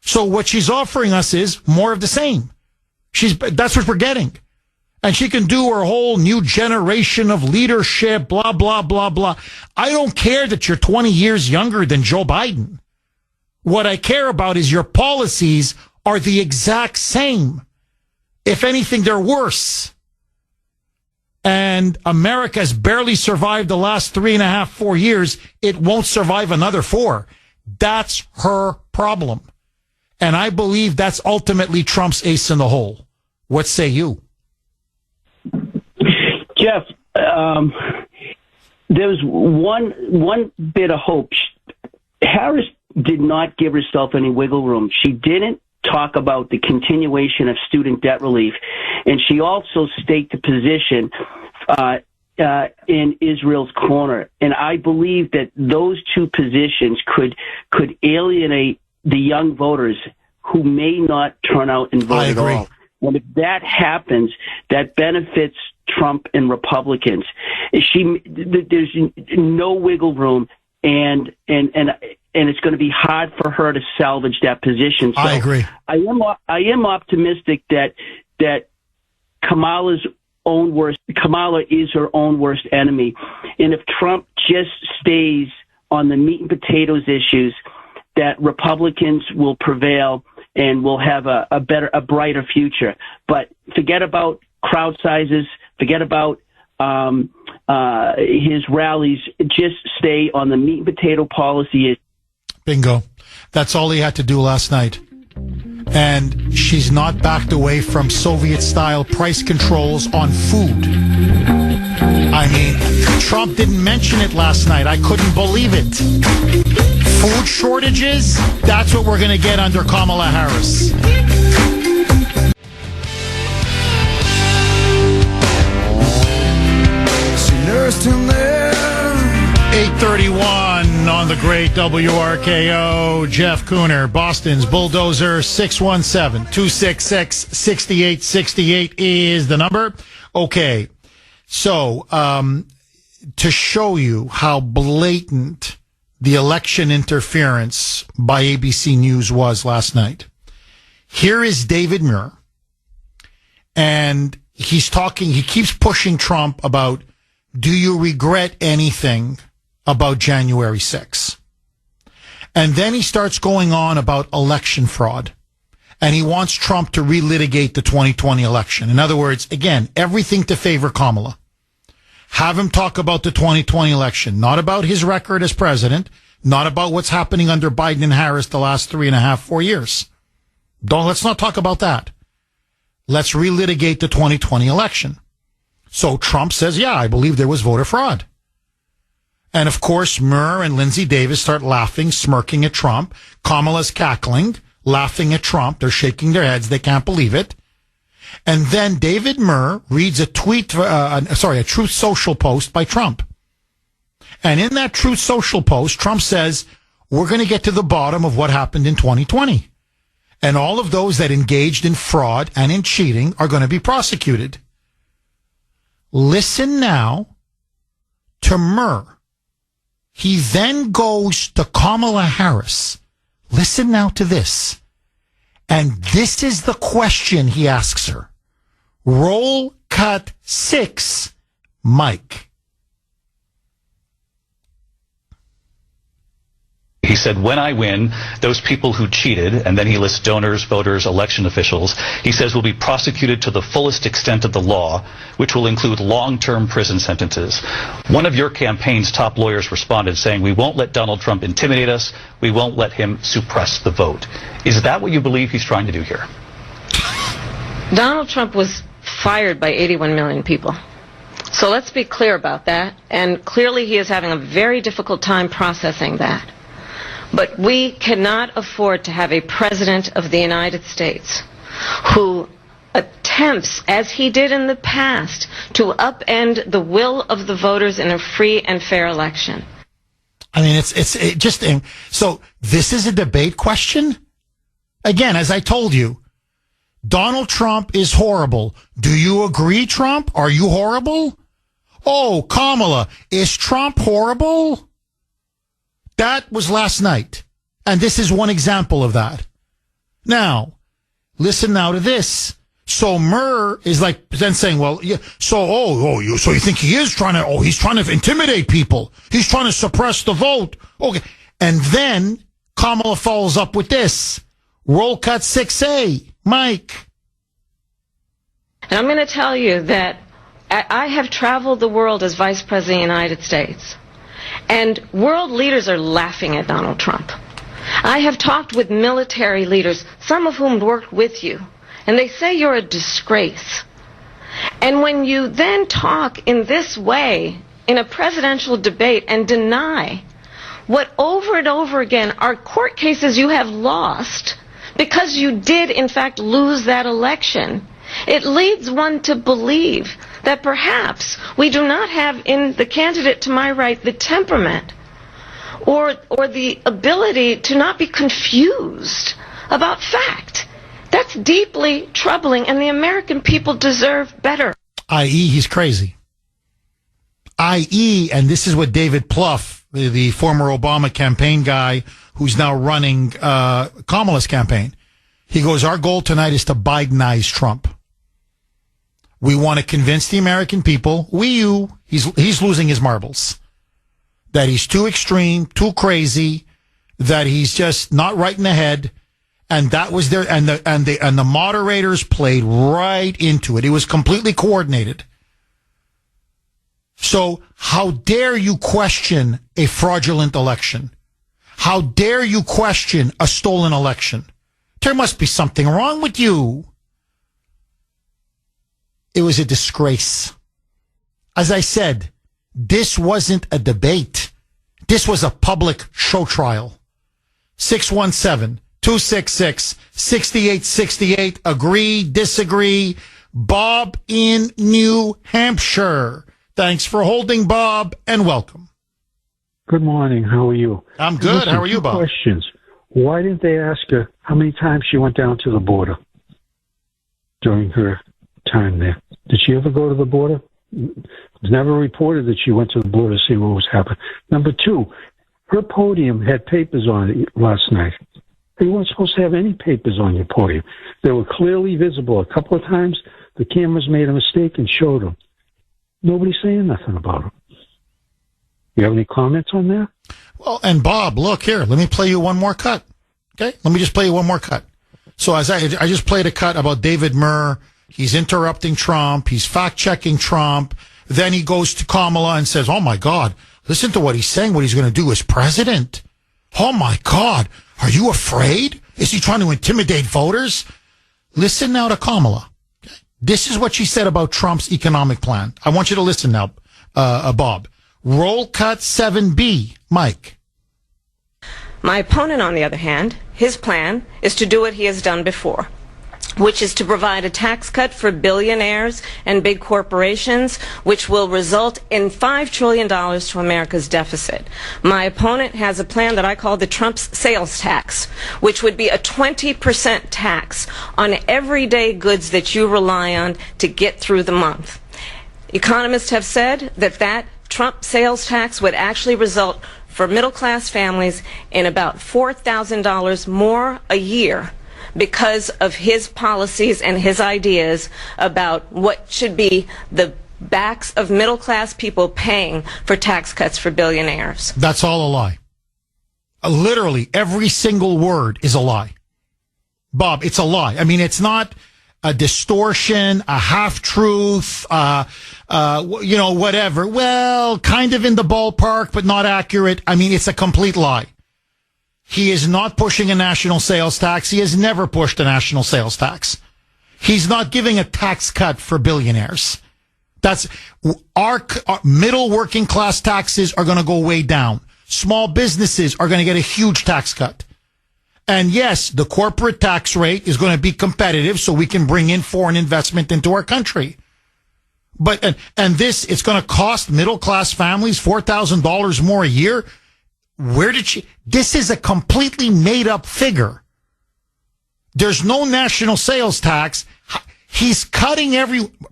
So what she's offering us is more of the same. That's what we're getting. And she can do her whole new generation of leadership, blah, blah, blah, blah. I don't care that you're 20 years younger than Joe Biden. What I care about is your policies are the exact same. If anything, they're worse. And America has barely survived the last 3.5, 4 years. It won't survive another 4. That's her problem. And I believe that's ultimately Trump's ace in the hole. What say you? Jeff, there's one bit of hope. Harris did not give herself any wiggle room. She didn't talk about the continuation of student debt relief, and she also staked a position in Israel's corner. And I believe that those two positions could alienate the young voters who may not turn out and vote at all. And if that happens, that benefits Trump and Republicans. There's no wiggle room, and it's going to be hard for her to salvage that position. So I agree. I am optimistic that Kamala is her own worst enemy, and if Trump just stays on the meat and potatoes issues, that Republicans will prevail and we'll have a brighter future. But forget about crowd sizes. Forget about his rallies. Just stay on the meat and potato policy. Bingo. That's all he had to do last night. And she's not backed away from Soviet-style price controls on food. I mean, Trump didn't mention it last night. I couldn't believe it. Food shortages, that's what we're going to get under Kamala Harris. She nursed him there. 8:31 on the great WRKO. Jeff Kuhner, Boston's Bulldozer. 617-266-6868 is the number. Okay, so to show you how blatant the election interference by ABC News was last night, here is David Muir, and he's talking, he keeps pushing Trump about, do you regret anything about January 6th. And then he starts going on about election fraud. And he wants Trump to relitigate the 2020 election. In other words, again, everything to favor Kamala. Have him talk about the 2020 election, not about his record as president, not about what's happening under Biden and Harris the last 3.5, 4 years. Let's not talk about that. Let's relitigate the 2020 election. So Trump says, yeah, I believe there was voter fraud. And of course, Murr and Lindsey Davis start laughing, smirking at Trump. Kamala's cackling, laughing at Trump. They're shaking their heads. They can't believe it. And then David Murr reads a Truth Social post by Trump. And in that Truth Social post, Trump says, we're going to get to the bottom of what happened in 2020. And all of those that engaged in fraud and in cheating are going to be prosecuted. Listen now to Murr. He then goes to Kamala Harris. Listen now to this. And this is the question he asks her. Roll cut 6, Mike. He said, when I win, those people who cheated, and then he lists donors, voters, election officials, he says will be prosecuted to the fullest extent of the law, which will include long-term prison sentences. One of your campaign's top lawyers responded saying, we won't let Donald Trump intimidate us. We won't let him suppress the vote. Is that what you believe he's trying to do here? Donald Trump was fired by 81 million people. So let's be clear about that. And clearly he is having a very difficult time processing that. But we cannot afford to have a president of the United States who attempts, as he did in the past, to upend the will of the voters in a free and fair election. I mean, so this is a debate question? Again, as I told you, Donald Trump is horrible. Do you agree, Trump? Are you horrible? Oh, Kamala, is Trump horrible? That was last night. And this is one example of that. Now, listen now to this. So Murr is like then saying, well, yeah, so you think he is trying to, he's trying to intimidate people. He's trying to suppress the vote. Okay. And then Kamala follows up with this. Roll cut 6A, Mike. And I'm going to tell you that I have traveled the world as Vice President of the United States. And world leaders are laughing at Donald Trump. I have talked with military leaders, some of whom worked with you, and they say you're a disgrace. And when you then talk in this way in a presidential debate and deny what over and over again are court cases you have lost because you did in fact lose that election, it leads one to believe that perhaps we do not have in the candidate to my right the temperament or the ability to not be confused about fact. That's deeply troubling, and the American people deserve better. I.e., he's crazy. I.e., and this is what David Plouffe, the former Obama campaign guy who's now running Kamala's campaign, he goes, our goal tonight is to Bidenize Trump. We want to convince the American people, he's losing his marbles, that he's too extreme, too crazy, that he's just not right in the head. And that was there, and the moderators played right into it. It was completely coordinated. So how dare you question a fraudulent election? How dare you question a stolen election? There must be something wrong with you. It was a disgrace. As I said, this wasn't a debate. This was a public show trial. 617-266-6868. Agree, disagree. Bob in New Hampshire. Thanks for holding, Bob, and welcome. Good morning. How are you? I'm good. Listen, how are you, Bob? Questions. Why didn't they ask her how many times she went down to the border during her time there? Did she ever go to the border? It's never reported that she went to the border to see what was happening. Number two, her podium had papers on it last night. You weren't supposed to have any papers on your podium. They were clearly visible. A couple of times, the cameras made a mistake and showed them. Nobody's saying nothing about them. You have any comments on that? Well, and Bob, look here. Let me play you one more cut. Okay? Let me just play you one more cut. So as I just played a cut about David Murr. He's interrupting Trump. He's fact-checking Trump. Then he goes to Kamala and says, oh, my God, listen to what he's saying, what he's going to do as president. Oh, my God, are you afraid? Is he trying to intimidate voters? Listen now to Kamala. Okay? This is what she said about Trump's economic plan. I want you to listen now, Bob. Roll cut 7B, Mike. My opponent, on the other hand, his plan is to do what he has done before, which is to provide a tax cut for billionaires and big corporations, which will result in $5 trillion to America's deficit. My opponent has a plan that I call the Trump's sales tax, which would be a 20% tax on everyday goods that you rely on to get through the month. Economists have said that Trump sales tax would actually result for middle-class families in about $4,000 more a year because of his policies and his ideas about what should be the backs of middle-class people paying for tax cuts for billionaires. That's all a lie. Literally, every single word is a lie. Bob, it's a lie. I mean, it's not a distortion, a half-truth, whatever. Well, kind of in the ballpark, but not accurate. I mean, it's a complete lie. He is not pushing a national sales tax. He has never pushed a national sales tax. He's not giving a tax cut for billionaires. That's our middle working class taxes are going to go way down. Small businesses are going to get a huge tax cut. And yes, the corporate tax rate is going to be competitive so we can bring in foreign investment into our country. But, and this, it's going to cost middle class families $4,000 more a year. This is a completely made up figure. There's no national sales tax. He's cutting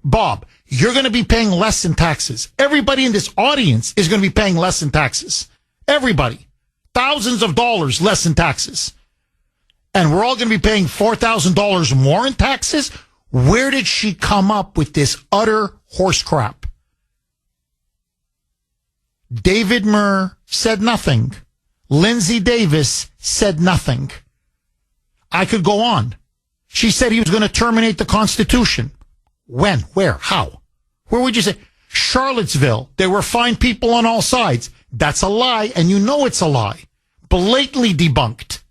Bob, you're going to be paying less in taxes. Everybody in this audience is going to be paying less in taxes. Everybody. Thousands of dollars less in taxes. And we're all going to be paying $4,000 more in taxes? Where did she come up with this utter horse crap? David Murr said nothing. Lindsay Davis said nothing. I could go on. She said he was going to terminate the Constitution. When? Where? How? Where would you say? Charlottesville. There were fine people on all sides. That's a lie, and you know it's a lie. Blatantly debunked.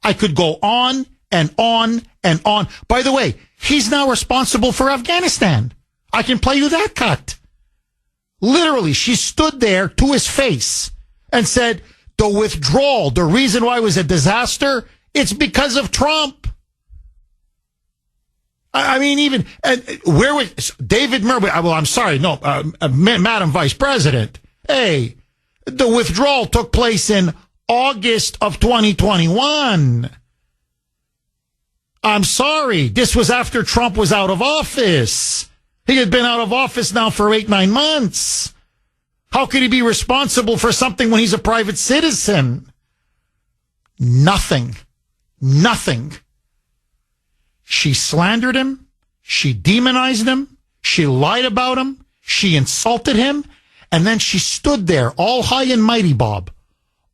I could go on and on and on. By the way, he's now responsible for Afghanistan. I can play you that cut. Literally, she stood there to his face and said, the withdrawal, the reason why it was a disaster, it's because of Trump. I mean, even, where was David Murray? Well, I'm sorry, no, Madam Vice President. Hey, the withdrawal took place in August of 2021. I'm sorry. This was after Trump was out of office. He had been out of office now for 8-9 months. How could he be responsible for something when he's a private citizen? Nothing. Nothing. She slandered him. She demonized him. She lied about him. She insulted him. And then she stood there all high and mighty, Bob,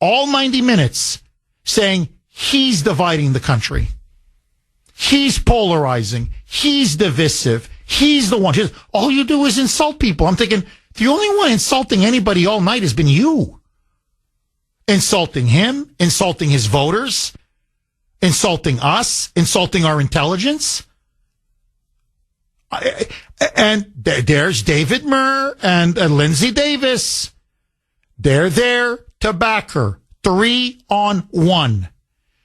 all 90 minutes saying he's dividing the country. He's polarizing. He's divisive. He's the one. All you do is insult people. I'm thinking the only one insulting anybody all night has been you. Insulting him, insulting his voters, insulting us, insulting our intelligence. And there's David Murr and Lindsay Davis. They're there to back her. 3-on-1.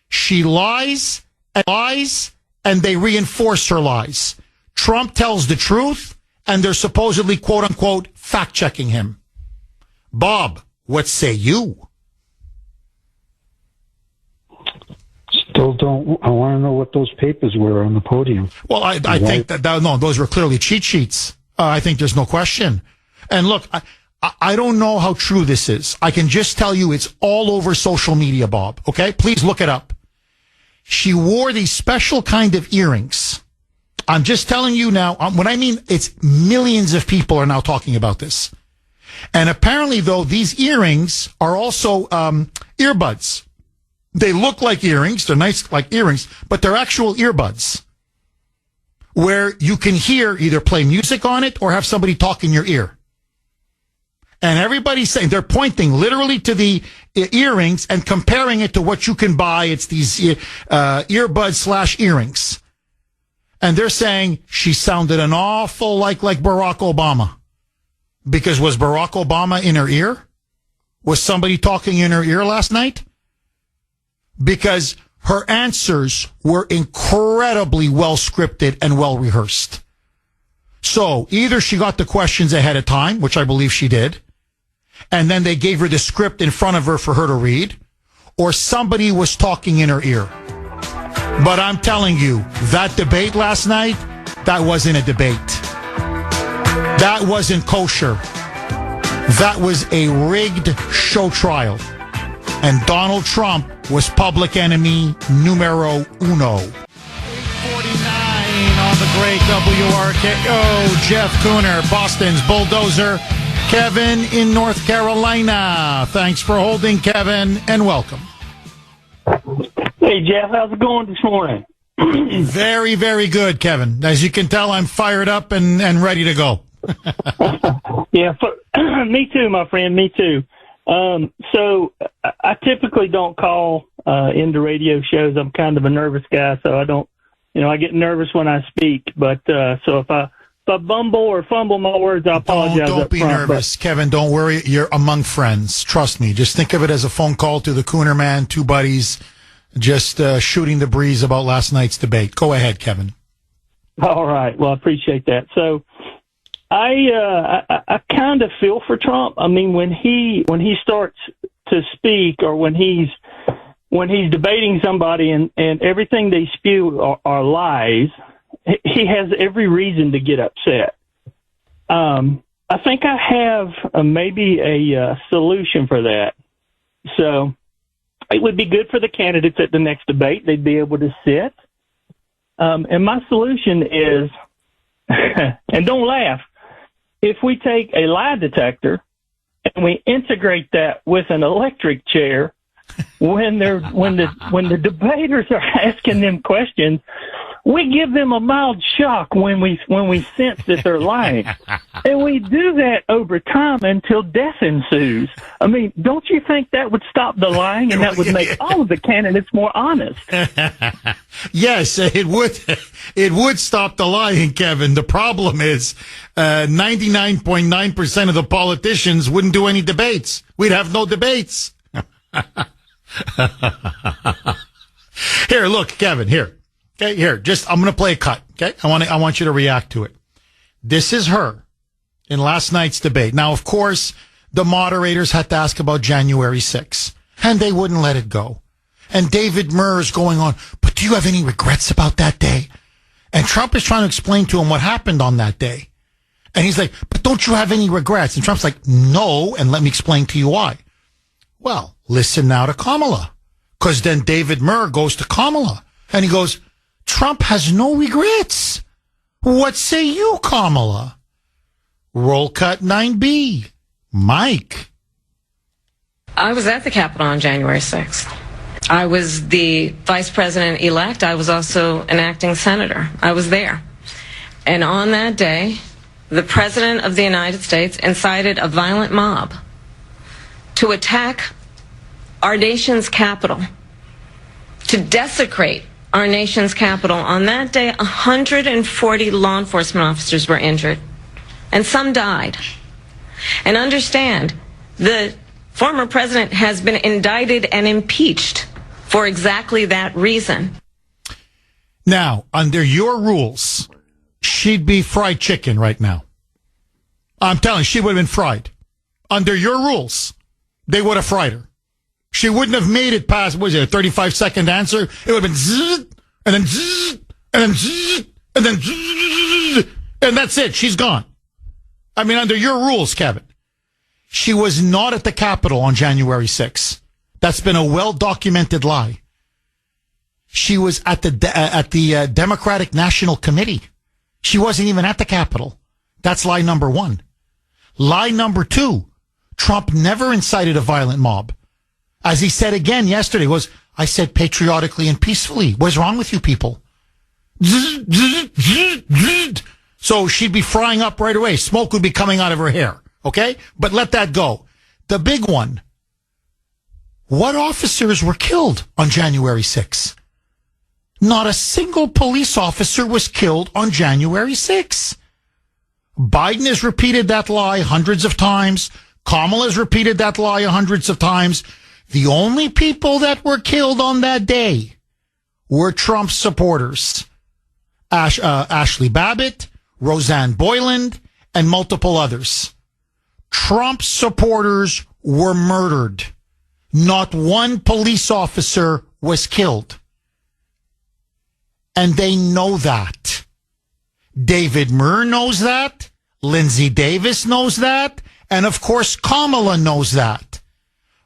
She lies and lies, and they reinforce her lies. Trump tells the truth, and they're supposedly, quote unquote, fact checking him. Bob, what say you? Still don't. I want to know what those papers were on the podium. Well, I think that no, those were clearly cheat sheets. I think there's no question. And look, I don't know how true this is. I can just tell you it's all over social media, Bob. Okay? Please look it up. She wore these special kind of earrings. I'm just telling you now, when I mean it's millions of people are now talking about this. And apparently, though, these earrings are also earbuds. They look like earrings. They're nice like earrings, but they're actual earbuds where you can hear either play music on it or have somebody talk in your ear. And everybody's saying, they're pointing literally to the earrings and comparing it to what you can buy. It's these earbuds / earrings. And they're saying she sounded an awful like Barack Obama. Because was Barack Obama in her ear? Was somebody talking in her ear last night? Because her answers were incredibly well scripted and well rehearsed. So either she got the questions ahead of time, which I believe she did, and then they gave her the script in front of her for her to read, or somebody was talking in her ear. But I'm telling you, that debate last night, that wasn't a debate. That wasn't kosher. That was a rigged show trial. And Donald Trump was public enemy numero uno. 8:49 on the great WRKO. Jeff Kuhner, Boston's bulldozer. Kevin in North Carolina. Thanks for holding, Kevin, and welcome. Hey, Jeff, how's it going this morning? Very, very good, Kevin. As you can tell, I'm fired up and ready to go. Yeah, me too, my friend, me too. So I typically don't call into radio shows. I'm kind of a nervous guy, so I don't, I get nervous when I speak. But so if I bumble or fumble my words, I apologize. Don't be nervous, Kevin. Don't worry. You're among friends. Trust me. Just think of it as a phone call to the Kuhner man, two buddies, just shooting the breeze about last night's debate. Go ahead, Kevin. All right. Well, I appreciate that. So I kind of feel for Trump. I mean, when he starts to speak, or when he's debating somebody and everything they spew are lies, he has every reason to get upset. I think I have maybe a solution for that. So it would be good for the candidates at the next debate. They'd be able to sit. And my solution is, and don't laugh, if we take a lie detector and we integrate that with an electric chair, when the debaters are asking them questions, we give them a mild shock when we sense that they're lying. And we do that over time until death ensues. I mean, don't you think that would stop the lying and that would make all of the candidates more honest? Yes, it would. It would stop the lying, Kevin. The problem is 99.9% of the politicians wouldn't do any debates. We'd have no debates. Here, look, Kevin, here. Okay, here, I'm going to play a cut. Okay. I want you to react to it. This is her in last night's debate. Now, of course, the moderators had to ask about January 6th, and they wouldn't let it go. And David Murr is going on, but do you have any regrets about that day? And Trump is trying to explain to him what happened on that day. And he's like, but don't you have any regrets? And Trump's like, no, and let me explain to you why. Well, listen now to Kamala. Because then David Murr goes to Kamala, and he goes, Trump has no regrets. What say you, Kamala? Roll cut 9B. Mike. I was at the Capitol on January 6th. I was the vice president-elect. I was also an acting senator. I was there. And on that day, the president of the United States incited a violent mob to attack our nation's capital, to desecrate our nation's capital. On that day, 140 law enforcement officers were injured, and some died. And understand, the former president has been indicted and impeached for exactly that reason. Now, under your rules, she'd be fried chicken right now. I'm telling you, she would have been fried. Under your rules, they would have fried her. She wouldn't have made it past, what was it, a 35-second answer? It would have been zzz, and then zzz, and then zzz, and then zzz, and that's it. She's gone. I mean, under your rules, Kevin, she was not at the Capitol on January 6th. That's been a well-documented lie. She was at the Democratic National Committee. She wasn't even at the Capitol. That's lie number one. Lie number 2, Trump never incited a violent mob. As he said again yesterday, I said patriotically and peacefully. What's wrong with you people? So she'd be frying up right away. Smoke would be coming out of her hair. Okay? But let that go. The big one. What officers were killed on January 6th? Not a single police officer was killed on January 6th. Biden has repeated that lie hundreds of times. Kamala has repeated that lie hundreds of times. The only people that were killed on that day were Trump supporters. Ashley Babbitt, Roseanne Boyland, and multiple others. Trump supporters were murdered. Not one police officer was killed. And they know that. David Muir knows that. Lindsey Davis knows that. And of course, Kamala knows that.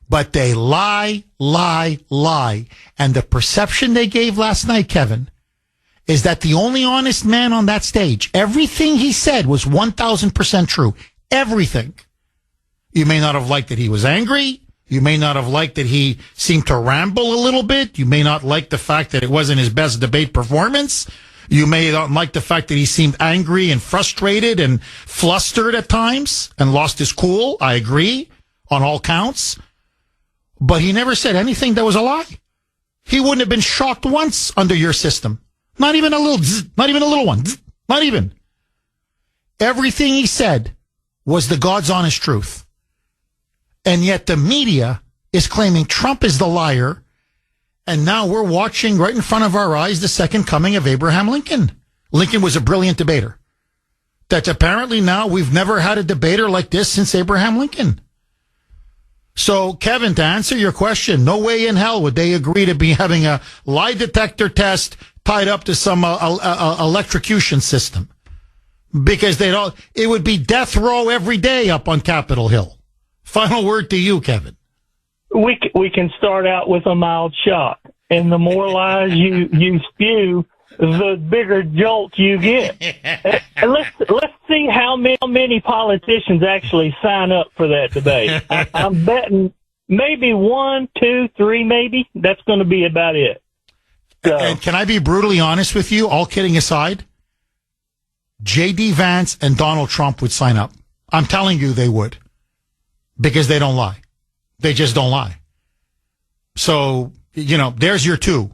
But they lie. And the perception they gave last night, Kevin, is that the only honest man on that stage, everything he said was 1,000% true. Everything. You may not have liked that he was angry. You may not have liked that he seemed to ramble a little bit. You may not like the fact that it wasn't his best debate performance. You may not like the fact that he seemed angry and frustrated and flustered at times and lost his cool. I agree on all counts. But he never said anything that was a lie. He wouldn't have been shocked once under your system. Not even a little zzz, not even a little one. Zzz, not even. Everything he said was the God's honest truth. And yet the media is claiming Trump is the liar. And now we're watching right in front of our eyes the second coming of Abraham Lincoln. Lincoln was a brilliant debater. That apparently now we've never had a debater like this since Abraham Lincoln. So, Kevin, to answer your question, no way in hell would they agree to be having a lie detector test tied up to some electrocution system. Because it would be death row every day up on Capitol Hill. Final word to you, Kevin. We can start out with a mild shock, and the more lies you spew, the bigger jolt you get. And let's see how many politicians actually sign up for that debate. I'm betting maybe 1, 2, 3, maybe. That's going to be about it. So. And can I be brutally honest with you, all kidding aside? J.D. Vance and Donald Trump would sign up. I'm telling you they would. Because they don't lie. They just don't lie. So, there's your 2.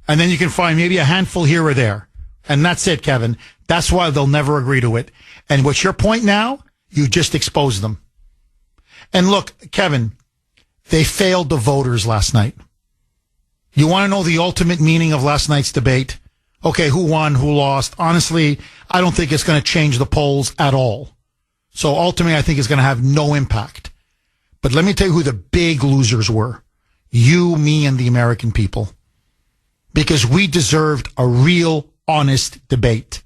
And then you can find maybe a handful here or there. And that's it, Kevin. That's why they'll never agree to it. And what's your point now? You just exposed them. And look, Kevin, they failed the voters last night. You want to know the ultimate meaning of last night's debate? Okay, who won, who lost? Honestly, I don't think it's going to change the polls at all. So ultimately, I think it's going to have no impact. But let me tell you who the big losers were. You, me, and the American people. Because we deserved a real, honest debate.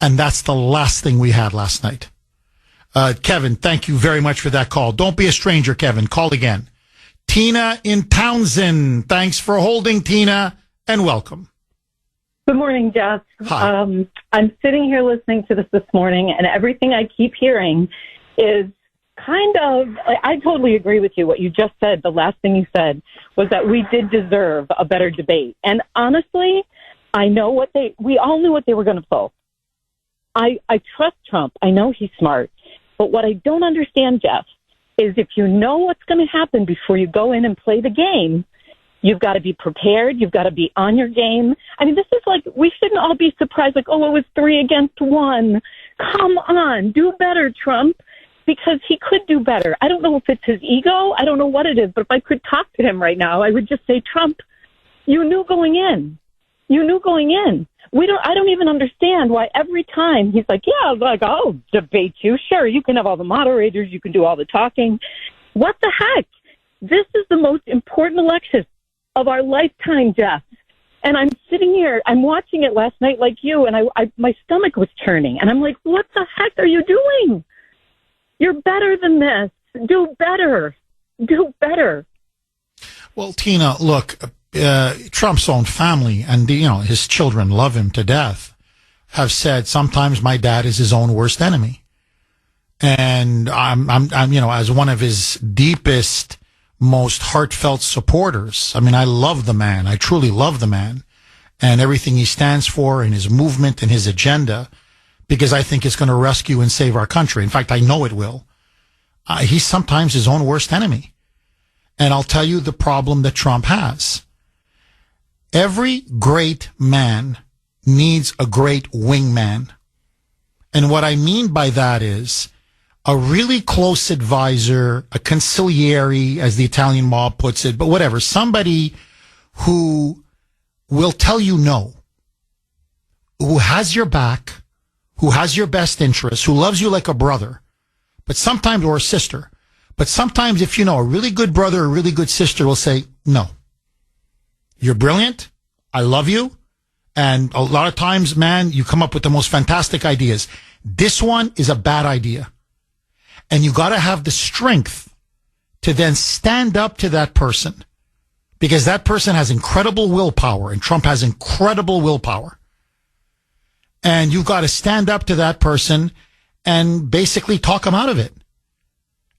And that's the last thing we had last night. Kevin, thank you very much for that call. Don't be a stranger, Kevin. Call again. Tina in Townsend. Thanks for holding, Tina, and welcome. Good morning, Jeff. Hi. I'm sitting here listening to this morning, and everything I keep hearing is I totally agree with you. What you just said, the last thing you said was that we did deserve a better debate. And honestly, we all knew what they were going to pull. I trust Trump. I know he's smart. But what I don't understand, Jeff, is if you know what's going to happen before you go in and play the game, you've got to be prepared. You've got to be on your game. I mean, this is like, we shouldn't all be surprised, like, oh, it was 3 against 1. Come on, do better, Trump. Because he could do better. I don't know if it's his ego. I don't know what it is. But if I could talk to him right now, I would just say, Trump, you knew going in. I don't even understand why every time he's like, I'll debate you. Sure, you can have all the moderators. You can do all the talking. What the heck? This is the most important election of our lifetime, Jeff. And I'm sitting here, I'm watching it last night like you, and my stomach was churning. And I'm like, what the heck are you doing? You're better than this. Do better. Well, Tina, look, Trump's own family and, his children love him to death, have said sometimes my dad is his own worst enemy. And I'm, you know, as one of his deepest, most heartfelt supporters. I mean, I love the man. I truly love the man and everything he stands for and his movement and his agenda, because I think it's going to rescue and save our country. In fact, I know it will. He's sometimes his own worst enemy. And I'll tell you the problem that Trump has. Every great man needs a great wingman. And what I mean by that is a really close advisor, a consigliere, as the Italian mob puts it, but whatever, somebody who will tell you no, who has your back, who has your best interests, who loves you like a brother, but sometimes, or a sister. But sometimes, if you know, a really good brother or a really good sister will say, no, you're brilliant. I love you. And a lot of times, man, you come up with the most fantastic ideas. This one is a bad idea. And you got to have the strength to then stand up to that person, because that person has incredible willpower, and Trump has incredible willpower. And you've got to stand up to that person and basically talk him out of it.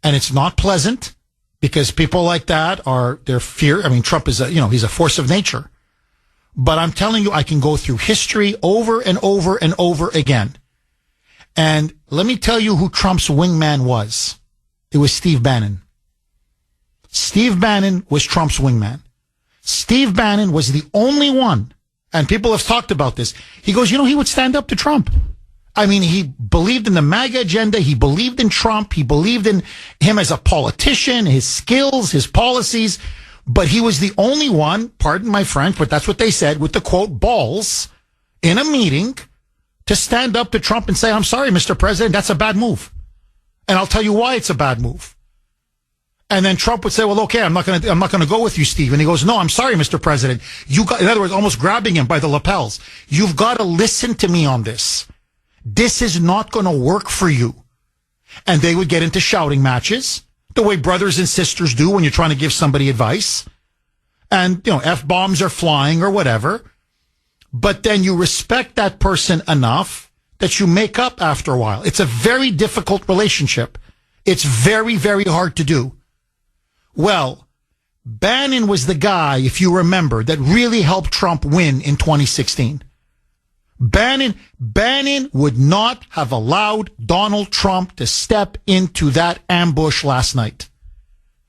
And it's not pleasant, because people like that they're fear. I mean, Trump is he's a force of nature. But I'm telling you, I can go through history over and over and over again. And let me tell you who Trump's wingman was. It was Steve Bannon. Steve Bannon was Trump's wingman. Steve Bannon was the only one, and people have talked about this. He goes, he would stand up to Trump. I mean, he believed in the MAGA agenda. He believed in Trump. He believed in him as a politician, his skills, his policies. But he was the only one, pardon my French, but that's what they said, with the quote balls in a meeting to stand up to Trump and say, I'm sorry, Mr. President, that's a bad move. And I'll tell you why it's a bad move. And then Trump would say, well, okay, I'm not going to go with you, Steve. And he goes, no, I'm sorry, Mr. President. In other words, almost grabbing him by the lapels. You've got to listen to me on this. This is not going to work for you. And they would get into shouting matches, the way brothers and sisters do when you're trying to give somebody advice. And, F-bombs are flying or whatever. But then you respect that person enough that you make up after a while. It's a very difficult relationship. It's very, very hard to do. Well, Bannon was the guy, if you remember, that really helped Trump win in 2016. Bannon would not have allowed Donald Trump to step into that ambush last night.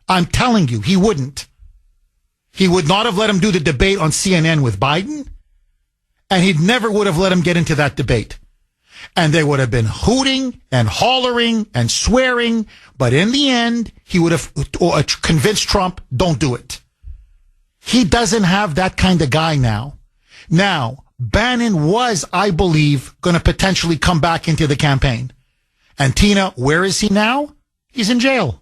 I'm telling you, he wouldn't. He would not have let him do the debate on CNN with Biden, and he never would have let him get into that debate. And they would have been hooting and hollering and swearing, but in the end, he would have convinced Trump, don't do it. He doesn't have that kind of guy now. Now, Bannon was, I believe, going to potentially come back into the campaign. And Tina, where is he now? He's in jail.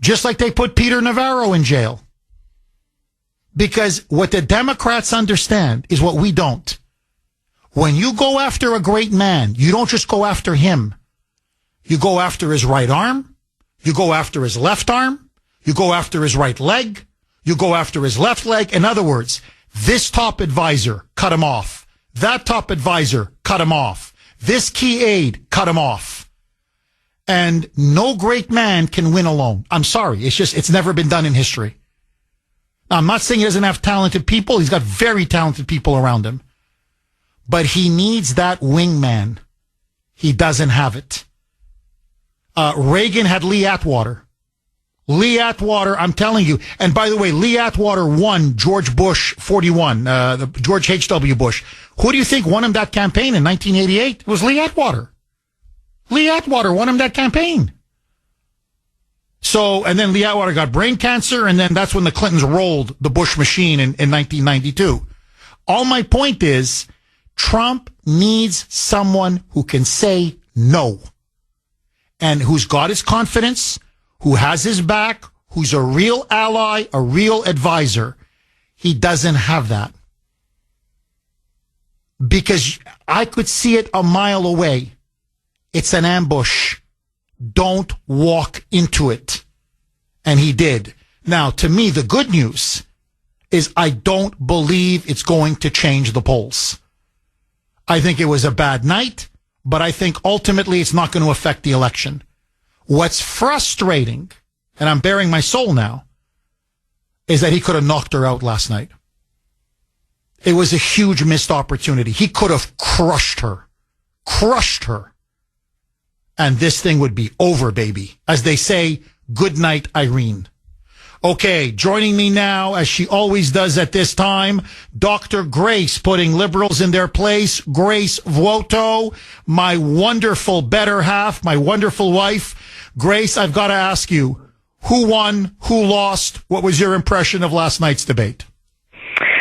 Just like they put Peter Navarro in jail. Because what the Democrats understand is what we don't. When you go after a great man, you don't just go after him. You go after his right arm. You go after his left arm. You go after his right leg. You go after his left leg. In other words, this top advisor, cut him off. That top advisor, cut him off. This key aide, cut him off. And no great man can win alone. I'm sorry. It's never been done in history. Now, I'm not saying he doesn't have talented people. He's got very talented people around him. But he needs that wingman. He doesn't have it. Reagan had Lee Atwater. Lee Atwater, I'm telling you. And by the way, Lee Atwater won George Bush 41, George H.W. Bush. Who do you think won him that campaign in 1988? It was Lee Atwater. Lee Atwater won him that campaign. So, and then Lee Atwater got brain cancer, and then that's when the Clintons rolled the Bush machine in 1992. All my point is, Trump needs someone who can say no. And who's got his confidence, who has his back, who's a real ally, a real advisor. He doesn't have that. Because I could see it a mile away. It's an ambush. Don't walk into it. And he did. Now, to me, the good news is I don't believe it's going to change the polls. I think it was a bad night, but I think ultimately it's not going to affect the election. What's frustrating, and I'm bearing my soul now, is that he could have knocked her out last night. It was a huge missed opportunity. He could have crushed her. And this thing would be over, baby. As they say, good night, Irene. Okay, joining me now, as she always does at this time, Dr. Grace, putting liberals in their place. Grace Vuoto, my wonderful better half, my wonderful wife. Grace, I've got to ask you, who won, who lost? What was your impression of last night's debate?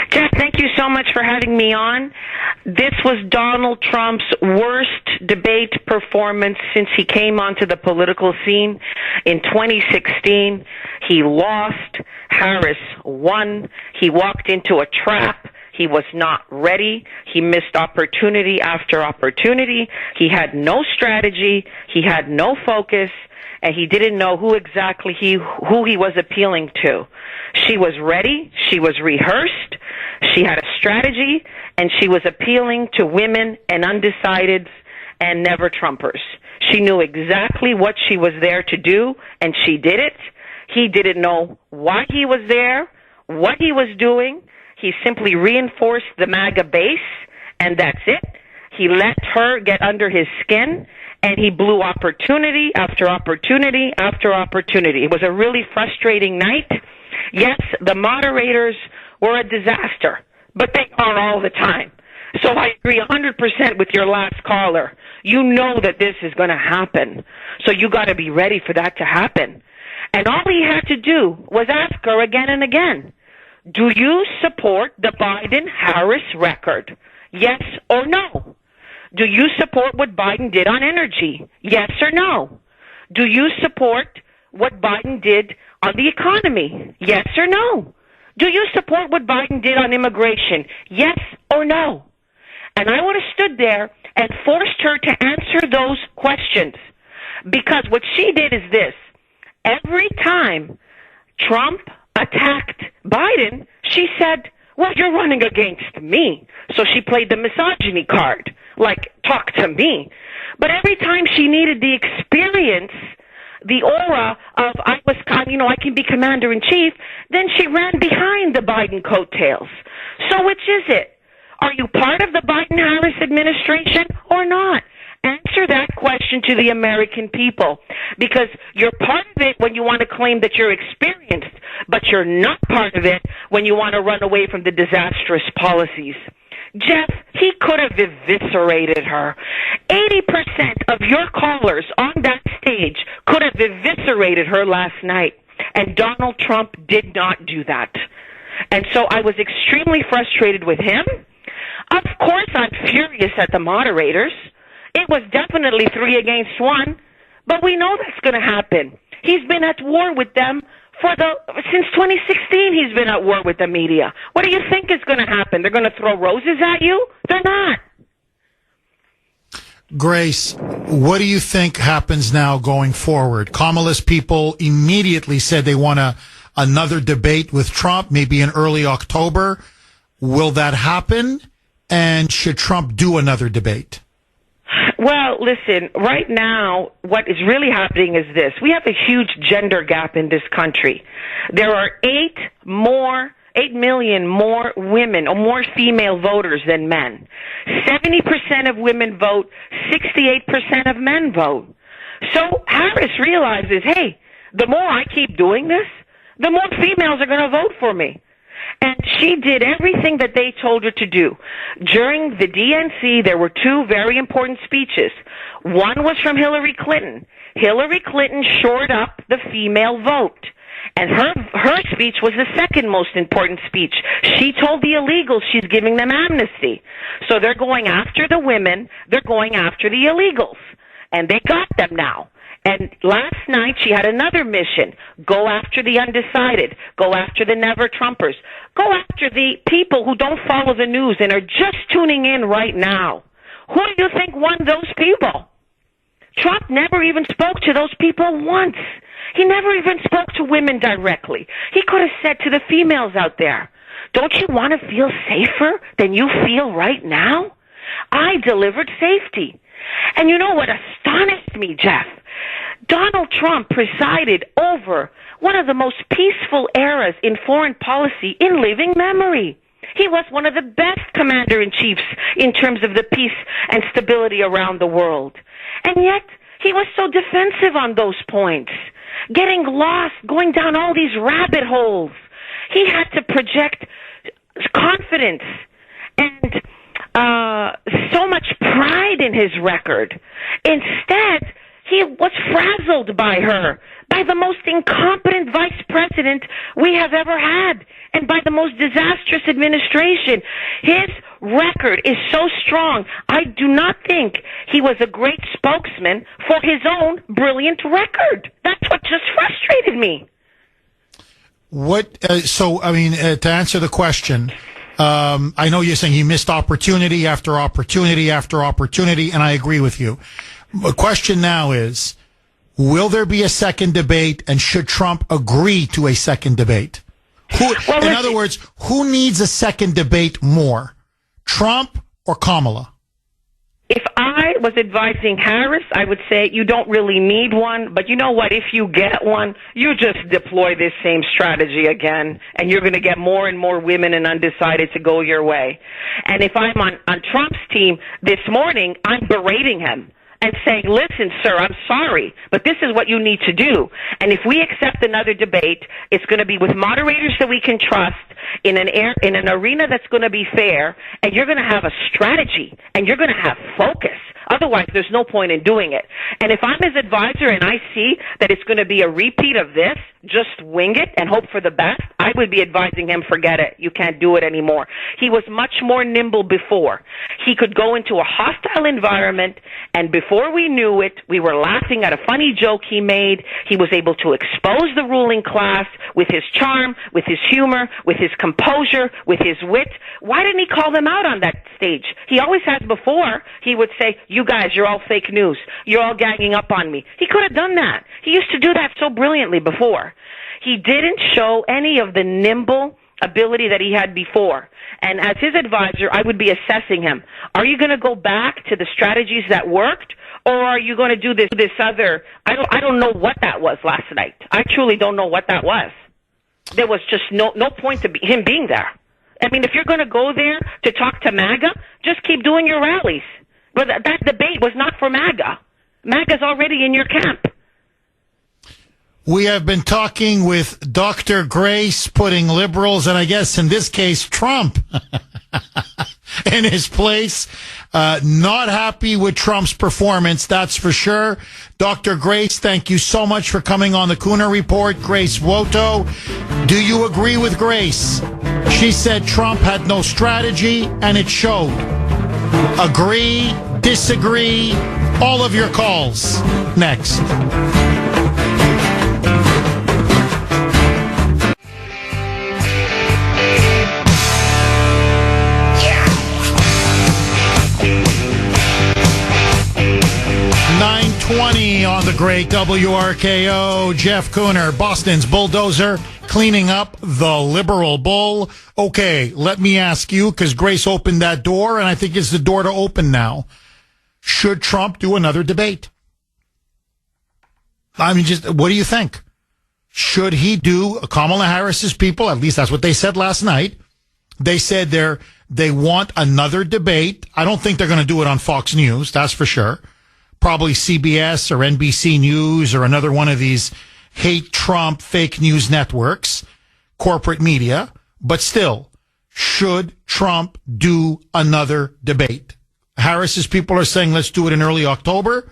Jeff, thank you so much for having me on. This was Donald Trump's worst debate performance since he came onto the political scene in 2016. He lost. Harris won. He walked into a trap. He was not ready. He missed opportunity after opportunity. He had no strategy. He had no focus. And he didn't know who he was appealing to. She was ready. She was rehearsed. She had a strategy, and she was appealing to women and undecideds and never Trumpers. She knew exactly what she was there to do, and she did it. He didn't know why he was there, what he was doing. He simply reinforced the MAGA base, and that's it. He let her get under his skin, and he blew opportunity after opportunity after opportunity. It was a really frustrating night. Yes, the moderators were a disaster, but they are all the time. So I agree 100% with your last caller. You know that this is going to happen, so you got to be ready for that to happen. And all he had to do was ask her again and again, do you support the Biden-Harris record? Yes or no? Do you support what Biden did on energy? Yes or no? Do you support what Biden did on the economy? Yes or no? Do you support what Biden did on immigration? Yes or no? And I would have stood there and forced her to answer those questions. Because what she did is this. Every time Trump attacked Biden, she said, well, you're running against me. So she played the misogyny card, like, talk to me. But every time she needed the experience, the aura of, I can be commander-in-chief, then she ran behind the Biden coattails. So which is it? Are you part of the Biden-Harris administration or not? Answer that question to the American people, because you're part of it when you want to claim that you're experienced, but you're not part of it when you want to run away from the disastrous policies. Jeff, he could have eviscerated her. 80% of your callers on that stage could have eviscerated her last night, and Donald Trump did not do that. And so I was extremely frustrated with him. Of course, I'm furious at the moderators. It was definitely 3 against 1, but we know that's going to happen. He's been at war with them since 2016. He's been at war with the media. What do you think is going to happen? They're going to throw roses at you? They're not. Grace, what do you think happens now going forward? Kamala's people immediately said they want another debate with Trump, maybe in early October. Will that happen? And should Trump do another debate? Well, listen, right now, what is really happening is this. We have a huge gender gap in this country. There are 8 million more women or more female voters than men. 70% of women vote, 68% of men vote. So Harris realizes, hey, the more I keep doing this, the more females are going to vote for me. And she did everything that they told her to do. During the DNC, there were 2 very important speeches. One was from Hillary Clinton. Hillary Clinton shored up the female vote. And her speech was the second most important speech. She told the illegals she's giving them amnesty. So they're going after the women. They're going after the illegals. And they got them now. And last night she had another mission. Go after the undecided. Go after the never Trumpers. Go after the people who don't follow the news and are just tuning in right now. Who do you think won those people? Trump never even spoke to those people once. He never even spoke to women directly. He could have said to the females out there, don't you want to feel safer than you feel right now? I delivered safety. And you know what astonished me, Jeff? Donald Trump presided over one of the most peaceful eras in foreign policy in living memory. He was one of the best commander-in-chiefs in terms of the peace and stability around the world. And yet, he was so defensive on those points, getting lost, going down all these rabbit holes. He had to project confidence and so much pride in his record. Instead, he was frazzled by her, by the most incompetent vice president we have ever had, and by the most disastrous administration. His record is so strong. I do not think he was a great spokesman for his own brilliant record. That's what just frustrated me. To answer the question, I know you're saying he missed opportunity after opportunity after opportunity, and I agree with you. The question now is, will there be a second debate, and should Trump agree to a second debate? In other words, who needs a second debate more, Trump or Kamala? If I was advising Harris, I would say you don't really need one, but you know what? If you get one, you just deploy this same strategy again, and you're going to get more and more women and undecided to go your way. And if I'm on Trump's team this morning, I'm berating him and saying, listen, sir, I'm sorry, but this is what you need to do. And if we accept another debate, it's going to be with moderators that we can trust in an arena that's going to be fair, and you're going to have a strategy, and you're going to have focus. Otherwise, there's no point in doing it. And if I'm his advisor and I see that it's going to be a repeat of this, just wing it and hope for the best, I would be advising him, forget it. You can't do it anymore. He was much more nimble before. He could go into a hostile environment, and before we knew it, we were laughing at a funny joke he made. He was able to expose the ruling class with his charm, with his humor, with his composure, with his wit. Why didn't he call them out on that stage? He always has before. He would say, you guys, you're all fake news. You're all ganging up on me. He could have done that. He used to do that so brilliantly before. He didn't show any of the nimble ability that he had before. And as his advisor, I would be assessing him. Are you going to go back to the strategies that worked, or are you going to do this other? I don't know what that was last night. I truly don't know what that was. There was just no point to him being there. I mean, if you're going to go there to talk to MAGA, just keep doing your rallies. But that debate was not for MAGA. MAGA's already in your camp. We have been talking with Dr. Grace, putting liberals, and I guess in this case, Trump, in his place. Not happy with Trump's performance, that's for sure. Dr. Grace, thank you so much for coming on the Kuhner Report. Grace Woto, do you agree with Grace? She said Trump had no strategy, and it showed. Agree, disagree, all of your calls. Next. On the great WRKO, Jeff Kuhner, Boston's bulldozer, cleaning up the liberal bull. Okay, let me ask you, because Grace opened that door, and I think it's the door to open now. Should Trump do another debate? I mean, just what do you think? Should he do Kamala Harris's people? At least that's what they said last night. They said they want another debate. I don't think they're going to do it on Fox News, that's for sure. Probably CBS or NBC News or another one of these hate Trump fake news networks, corporate media. But still, should Trump do another debate? Harris's people are saying let's do it in early October.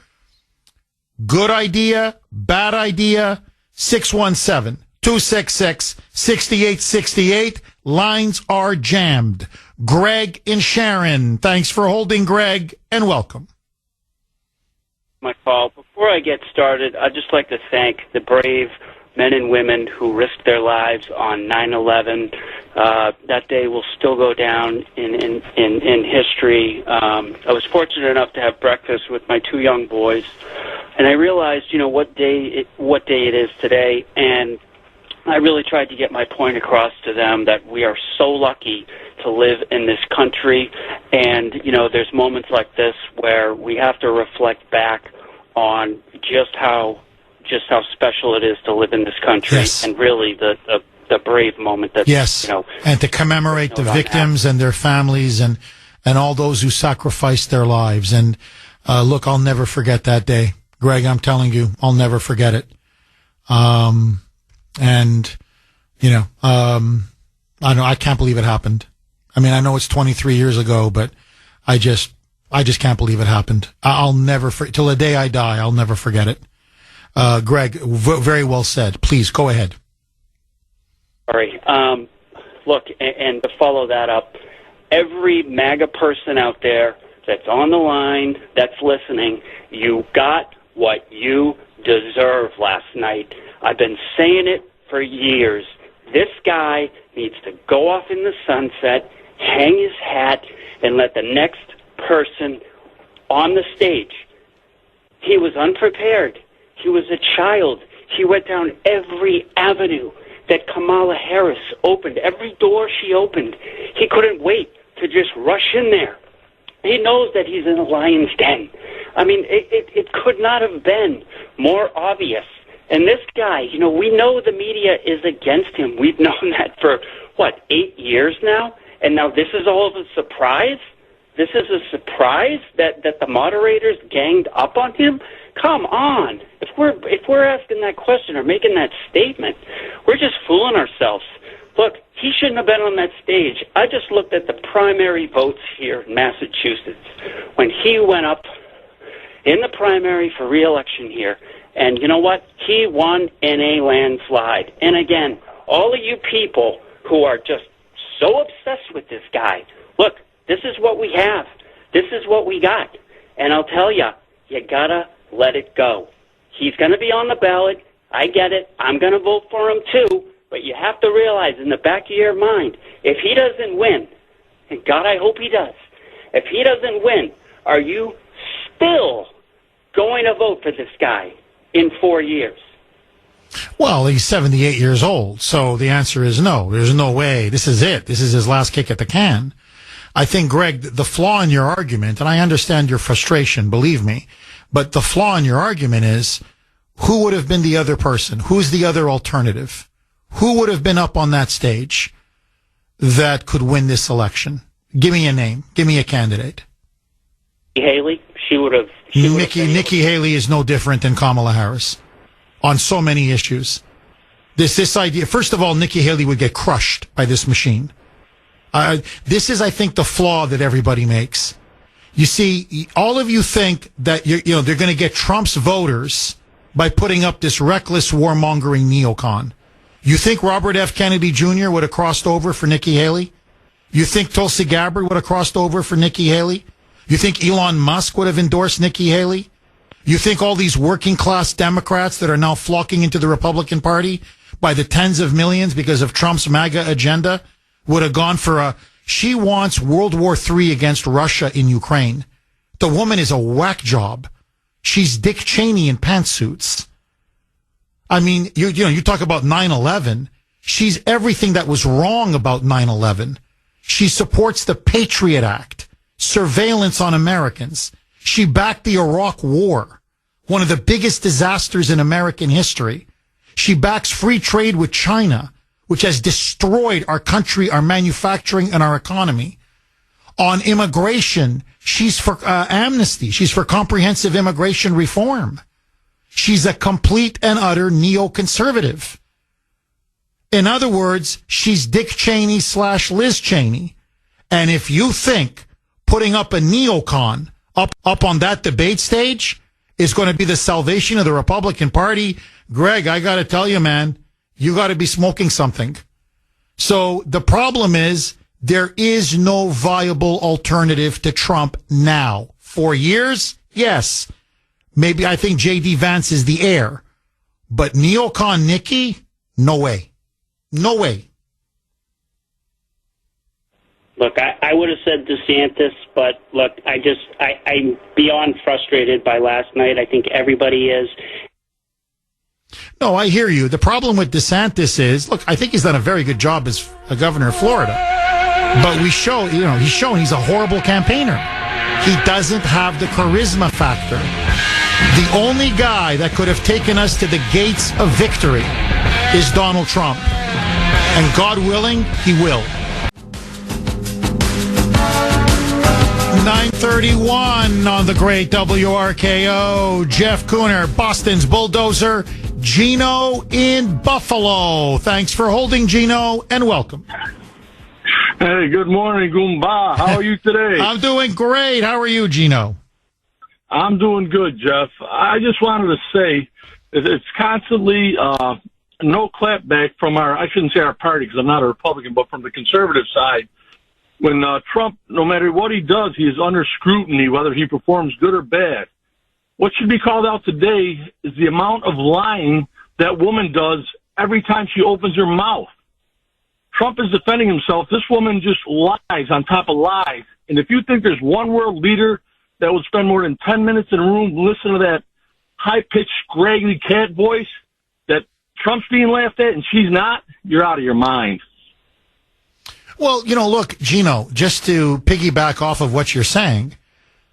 Good idea, bad idea. 617-266-6868. Lines are jammed. Greg in Sharon. Thanks for holding, Greg, and welcome. My call. Before I get started, I'd just like to thank the brave men and women who risked their lives on 9/11. That day will still go down in history. I was fortunate enough to have breakfast with my two young boys, and I realized, what day it is today, and I really tried to get my point across to them that we are so lucky to live in this country. And, you know, there's moments like this where we have to reflect back on just how special it is to live in this country, yes. and really the brave moment that, yes, you know, and to commemorate the victims and their families and all those who sacrificed their lives. And look, I'll never forget that day, Greg. I'm telling you, I'll never forget it. And you know, I can't believe it happened. I mean, I know it's 23 years ago, but I just can't believe it happened. I'll never till the day I die. I'll never forget it. Greg, very well said. Please go ahead. Sorry. Look, and to follow that up, every MAGA person out there that's on the line, that's listening, you got what you deserve last night. I've been saying it for years. This guy needs to go off in the sunset, hang his hat, and let the next person on the stage. He was unprepared. He was a child. He went down every avenue that Kamala Harris opened, every door she opened. He couldn't wait to just rush in there. He knows that he's in a lion's den. I mean, it could not have been more obvious. And this guy, you know, we know the media is against him. We've known that for, 8 years now? And now this is all of a surprise? This is a surprise that the moderators ganged up on him? Come on. If we're asking that question or making that statement, we're just fooling ourselves. Look, he shouldn't have been on that stage. I just looked at the primary votes here in Massachusetts when he went up in the primary for re-election here. And you know what? He won in a landslide. And again, all of you people who are just so obsessed with this guy, look, this is what we have. This is what we got. And I'll tell you, you gotta let it go. He's gonna be on the ballot. I get it. I'm gonna vote for him too. But you have to realize in the back of your mind, if he doesn't win, and God, I hope he does, if he doesn't win, are you still going to vote for this guy in 4 years? Well, he's 78 years old, so the answer is no. There's no way. This is it. This is his last kick at the can. I think, Greg, the flaw in your argument, and I understand your frustration, believe me, but the flaw in your argument is, who would have been the other person? Who's the other alternative? Who would have been up on that stage that could win this election? Give me a name. Give me a candidate. Haley, she would have. Nikki Haley is no different than Kamala Harris on so many issues. This idea, first of all, Nikki Haley would get crushed by this machine. This is, I think, the flaw that everybody makes. You see, all of you think that they're going to get Trump's voters by putting up this reckless warmongering neocon. You think Robert F. Kennedy Jr. would have crossed over for Nikki Haley? You think Tulsi Gabbard would have crossed over for Nikki Haley? You think Elon Musk would have endorsed Nikki Haley? You think all these working class Democrats that are now flocking into the Republican Party by the tens of millions because of Trump's MAGA agenda would have gone for she wants World War III against Russia in Ukraine. The woman is a whack job. She's Dick Cheney in pantsuits. I mean, you talk about 9/11. She's everything that was wrong about 9/11. She supports the Patriot Act, surveillance on Americans. She backed the Iraq War, one of the biggest disasters in American history. She backs free trade with China, which has destroyed our country, our manufacturing, and our economy. On immigration, she's for amnesty. She's for comprehensive immigration reform. She's a complete and utter neoconservative. In other words, she's Dick Cheney / Liz Cheney. And if you think putting up a neocon up on that debate stage is going to be the salvation of the Republican Party, Greg, I got to tell you, man, you got to be smoking something. So the problem is there is no viable alternative to Trump now. 4 years? Yes. Maybe I think J.D. Vance is the heir. But neocon Nikki? No way. No way. Look, I would have said DeSantis, but look, I'm beyond frustrated by last night. I think everybody is. No, I hear you. The problem with DeSantis is, look, I think he's done a very good job as a governor of Florida. But he's showing he's a horrible campaigner. He doesn't have the charisma factor. The only guy that could have taken us to the gates of victory is Donald Trump. And God willing, he will. 9:31 on the great WRKO. Jeff Kuhner, Boston's bulldozer. Gino in Buffalo. Thanks for holding, Gino, and welcome. Hey, good morning, Goomba. How are you today? I'm doing great. How are you, Gino? I'm doing good, Jeff. I just wanted to say it's constantly no clapback from I shouldn't say our party because I'm not a Republican, but from the conservative side. When Trump, no matter what he does, he is under scrutiny, whether he performs good or bad. What should be called out today is the amount of lying that woman does every time she opens her mouth. Trump is defending himself. This woman just lies on top of lies. And if you think there's one world leader that would spend more than 10 minutes in a room listening to that high-pitched, scraggly cat voice that Trump's being laughed at and she's not, you're out of your mind. Well, look, Gino, just to piggyback off of what you're saying,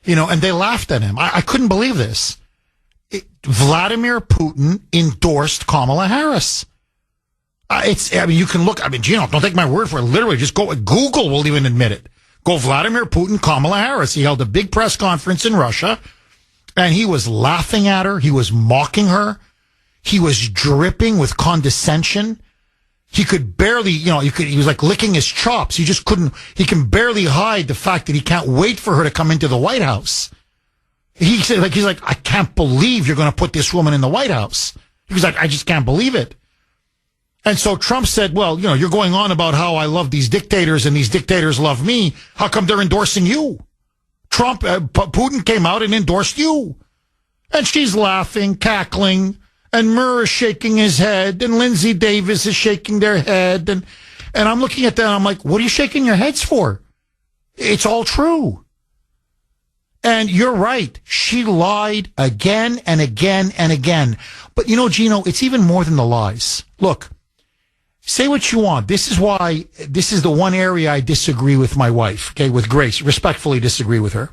and they laughed at him. I couldn't believe this. Vladimir Putin endorsed Kamala Harris. You can look, Gino, don't take my word for it. Literally, just go, Google will even admit it. Go Vladimir Putin, Kamala Harris. He held a big press conference in Russia, and he was laughing at her. He was mocking her. He was dripping with condescension. He could barely, he was like licking his chops. He can barely hide the fact that he can't wait for her to come into the White House. He's like, I can't believe you're going to put this woman in the White House. He was like, I just can't believe it. And so Trump said, well, you're going on about how I love these dictators and these dictators love me. How come they're endorsing you? Putin came out and endorsed you. And she's laughing, cackling. And Murr is shaking his head, and Lindsey Davis is shaking their head, and I'm looking at that, and I'm like, what are you shaking your heads for? It's all true. And you're right. She lied again and again and again. But Gino, it's even more than the lies. Look, say what you want. This is the one area I disagree with my wife, okay, with Grace, respectfully disagree with her.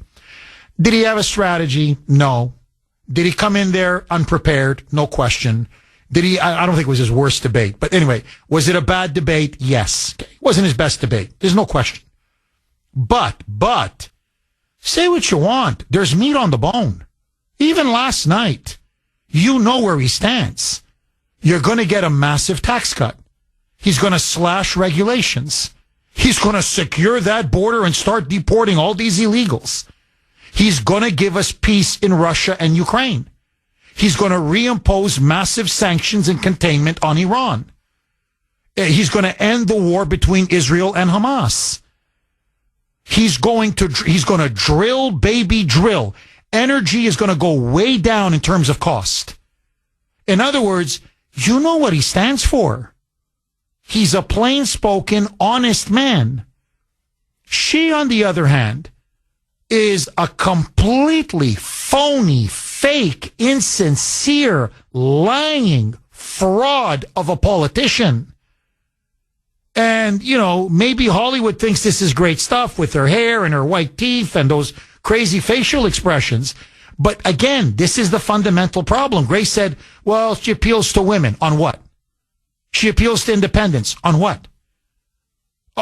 Did he have a strategy? No. Did he come in there unprepared? No question. Did he? I don't think it was his worst debate. But anyway, was it a bad debate? Yes. Okay. It wasn't his best debate. There's no question. But, say what you want. There's meat on the bone. Even last night, you know where he stands. You're going to get a massive tax cut. He's going to slash regulations. He's going to secure that border and start deporting all these illegals. He's going to give us peace in Russia and Ukraine. He's going to reimpose massive sanctions and containment on Iran. He's going to end the war between Israel and Hamas. He's going to drill, baby, drill. Energy is going to go way down in terms of cost. In other words, you know what he stands for. He's a plain-spoken, honest man. She, on the other hand, is a completely phony, fake, insincere, lying fraud of a politician. And, maybe Hollywood thinks this is great stuff with her hair and her white teeth and those crazy facial expressions. But again, this is the fundamental problem. Grace said, well, she appeals to women. On what? She appeals to independence. On what?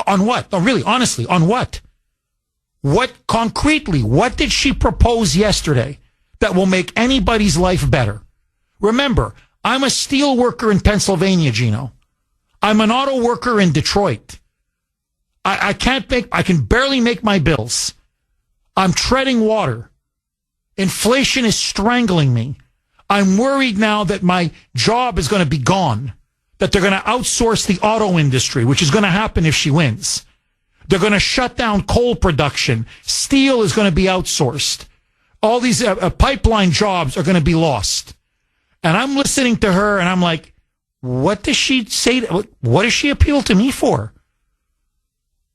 On what? No, really, honestly, on what? What concretely, what did she propose yesterday that will make anybody's life better? Remember, I'm a steel worker in Pennsylvania, Gino. I'm an auto worker in Detroit. I can barely make my bills. I'm treading water. Inflation is strangling me. I'm worried now that my job is going to be gone, that they're going to outsource the auto industry, which is going to happen if she wins. They're going to shut down coal production. Steel is going to be outsourced. All these pipeline jobs are going to be lost. And I'm listening to her and I'm like, what does she say? What does she appeal to me for?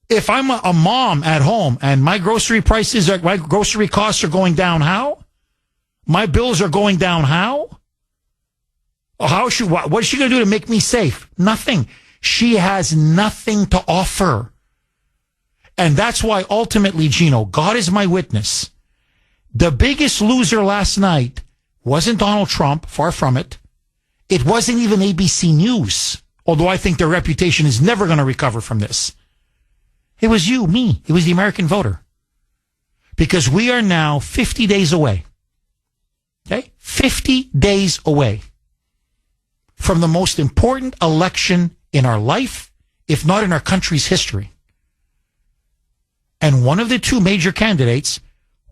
If I'm a mom at home and my grocery costs are going down, how? My bills are going down, how? What is she going to do to make me safe? Nothing. She has nothing to offer. And that's why ultimately, Gino, God is my witness. The biggest loser last night wasn't Donald Trump, far from it. It wasn't even ABC News, although I think their reputation is never going to recover from this. It was you, me. It was the American voter. Because we are now 50 days away. Okay? 50 days away from the most important election in our life, if not in our country's history. And one of the two major candidates,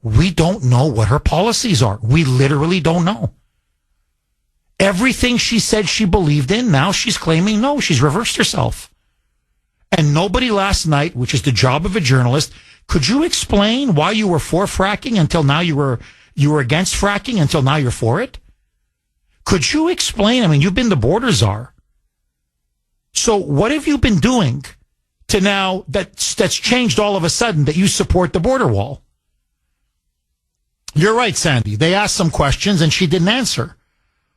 we don't know what her policies are. We literally don't know. Everything she said she believed in, now she's claiming no, she's reversed herself. And nobody last night, which is the job of a journalist, could you explain why you were for fracking until now you were against fracking until now you're for it? Could you explain? I mean, you've been the border czar. So what have you been doing to now that's changed all of a sudden that you support the border wall? You're right, Sandy. They asked some questions and she didn't answer.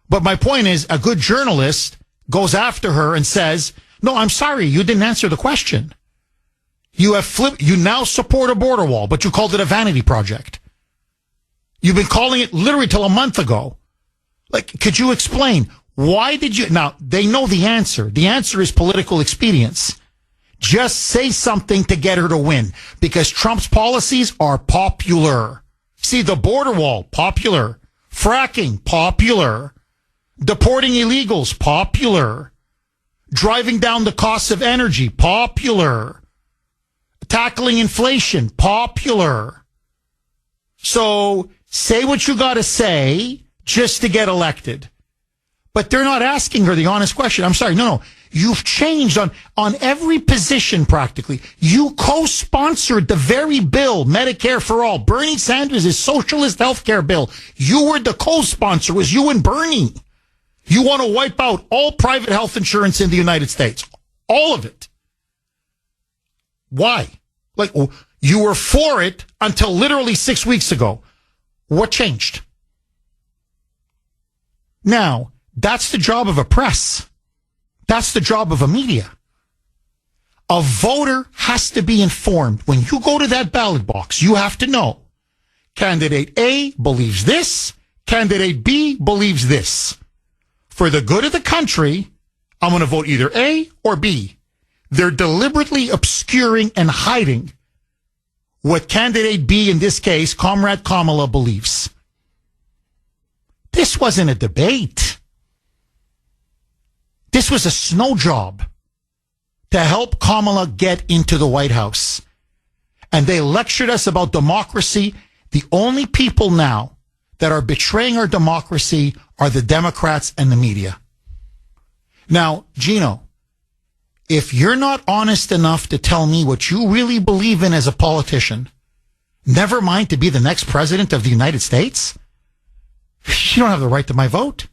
But my point is, a good journalist goes after her and says, no, I'm sorry, you didn't answer the question. You now support a border wall, but you called it a vanity project. You've been calling it literally till a month ago. Like, could you explain why did you? Now, they know the answer. The answer is political expedience. Just say something to get her to win because Trump's policies are popular. See, the border wall, popular. Fracking, popular. Deporting illegals, popular. Driving down the costs of energy, popular. Tackling inflation, popular. So say what you got to say just to get elected. But they're not asking her the honest question. I'm sorry. No. You've changed on every position practically. You co-sponsored the very bill, Medicare for All. Bernie Sanders' socialist health care bill. You were the co-sponsor. It was you and Bernie. You want to wipe out all private health insurance in the United States. All of it. Why? Like, you were for it until literally 6 weeks ago. What changed? Now, that's the job of a press. That's the job of a media. A voter has to be informed. When you go to that ballot box, you have to know. Candidate A believes this. Candidate B believes this. For the good of the country, I'm going to vote either A or B. They're deliberately obscuring and hiding what candidate B, in this case, Comrade Kamala, believes. This wasn't a debate. This was a snow job to help Kamala get into the White House. And they lectured us about democracy. The only people now that are betraying our democracy are the Democrats and the media. Now, Gino, if you're not honest enough to tell me what you really believe in as a politician, never mind to be the next president of the United States, you don't have the right to my vote.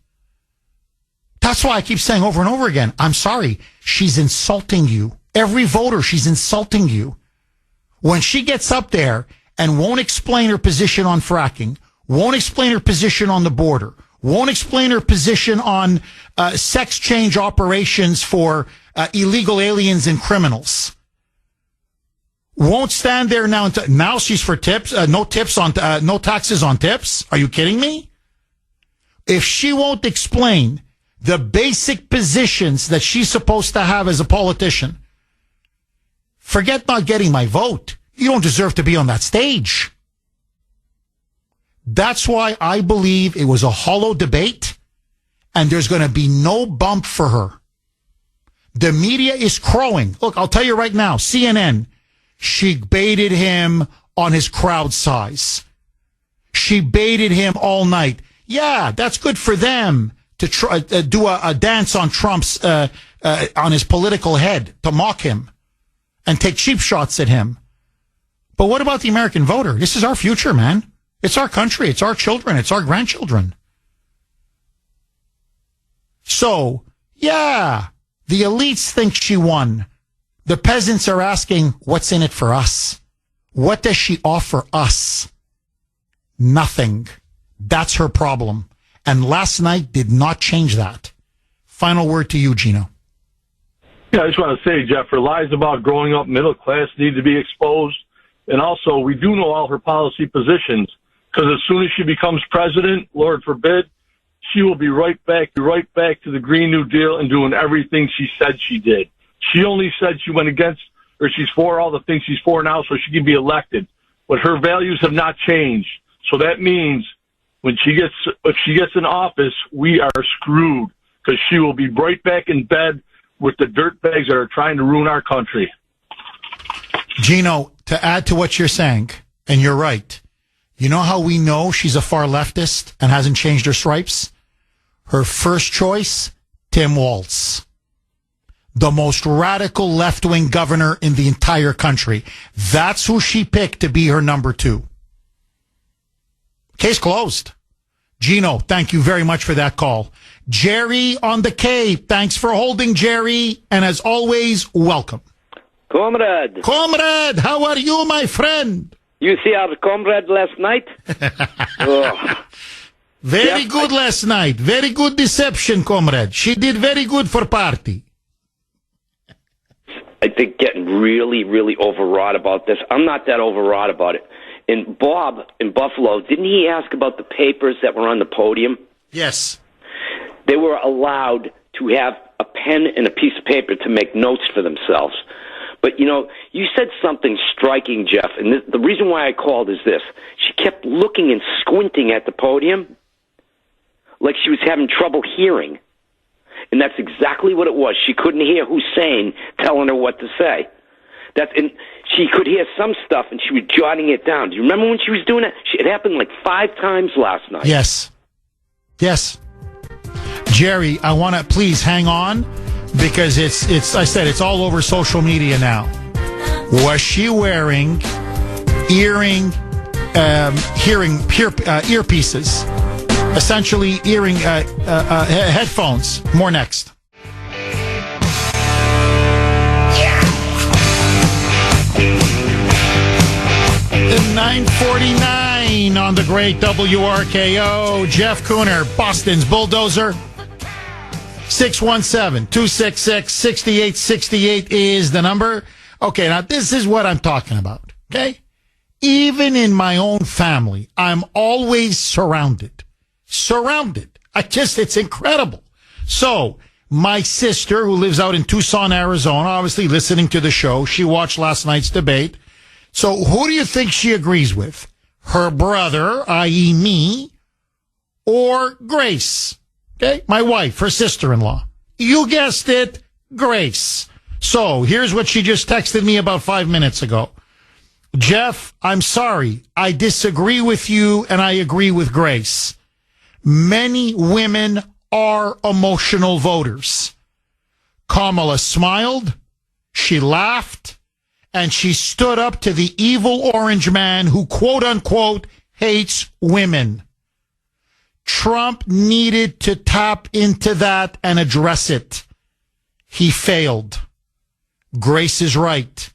That's why I keep saying over and over again, I'm sorry, she's insulting you. Every voter, she's insulting you. When she gets up there and won't explain her position on fracking, won't explain her position on the border, won't explain her position on sex change operations for illegal aliens and criminals, won't stand there now. Now she's for tips, no taxes on tips. Are you kidding me? If she won't explain the basic positions that she's supposed to have as a politician, forget not getting my vote. You don't deserve to be on that stage. That's why I believe it was a hollow debate and there's going to be no bump for her. The media is crowing. Look, I'll tell you right now, CNN, she baited him on his crowd size. She baited him all night. Yeah, that's good for them to try do a dance on Trump's on his political head to mock him and take cheap shots at him. But what about the American voter? This is our future, man. It's our country. It's our children. It's our grandchildren. So, yeah, the elites think she won. The peasants are asking, what's in it for us? What does she offer us? Nothing. That's her problem. And last night did not change that. Final word to you, Gino. Yeah, I just want to say, Jeff, her lies about growing up middle class need to be exposed. And also, we do know all her policy positions, because as soon as she becomes president, Lord forbid, she will be right back to the Green New Deal and doing everything she said she did. She only said she went against, or she's for all the things she's for now so she can be elected. But her values have not changed. So that means if she gets in office, we are screwed, because she will be right back in bed with the dirtbags that are trying to ruin our country. Gino, to add to what you're saying, and you're right, you know how we know she's a far leftist and hasn't changed her stripes? Her first choice, Tim Walz. The most radical left-wing governor in the entire country. That's who she picked to be her number 2. Case closed. Gino, thank you very much for that call. Jerry on the Cape, thanks for holding, Jerry. And as always, welcome. Comrade. Comrade, how are you, my friend? You see our comrade last night? Oh. Very good last night. Very good deception, comrade. She did very good for party. I think getting really, really overwrought about this. I'm not that overwrought about it. And Bob in Buffalo, didn't he ask about the papers that were on the podium? Yes. They were allowed to have a pen and a piece of paper to make notes for themselves. But, you said something striking, Jeff, and the reason why I called is this. She kept looking and squinting at the podium like she was having trouble hearing. And that's exactly what it was. She couldn't hear Hussein telling her what to say. And she could hear some stuff, and she was jotting it down. Do you remember when she was doing it? It happened like 5 times last night. Yes. Jerry, I want to please hang on, because I said it's all over social media now. Was she wearing hearing earpieces? Essentially headphones. More next. 9:49 on the great WRKO. Jeff Kuhner, Boston's Bulldozer. 617-266-6868 is the number. Okay, now this is what I'm talking about, okay? Even in my own family, I'm always surrounded. It's incredible. So, my sister, who lives out in Tucson, Arizona, obviously listening to the show, she watched last night's debate. So, who do you think she agrees with? Her brother, i.e. me, or Grace? Okay, my wife, her sister-in-law. You guessed it, Grace. So, here's what she just texted me about 5 minutes ago. Jeff, I'm sorry. I disagree with you, and I agree with Grace. Many women are emotional voters. Kamala smiled, she laughed, and she stood up to the evil orange man who, quote-unquote, hates women. Trump needed to tap into that and address it. He failed. Grace is right.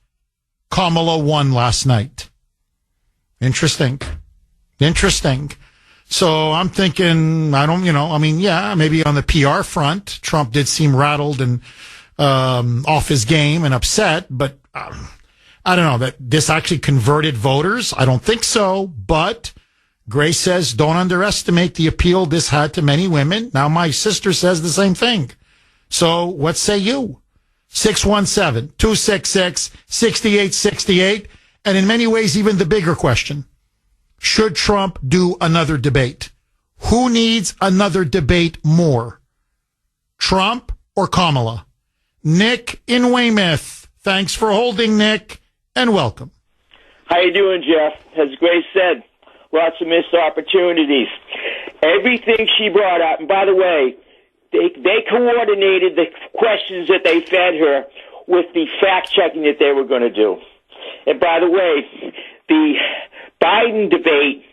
Kamala won last night. Interesting. So I'm thinking, maybe on the PR front, Trump did seem rattled and off his game and upset, but I don't know that this actually converted voters. I don't think so, but Grace says don't underestimate the appeal this had to many women. Now my sister says the same thing. So what say you? 617-266-6868. And in many ways, even the bigger question, should Trump do another debate? Who needs another debate more? Trump or Kamala? Nick in Weymouth. Thanks for holding, Nick, and welcome. How you doing, Jeff? As Grace said, lots of missed opportunities. Everything she brought up, and by the way, they coordinated the questions that they fed her with the fact-checking that they were going to do. And by the way, the Biden debate,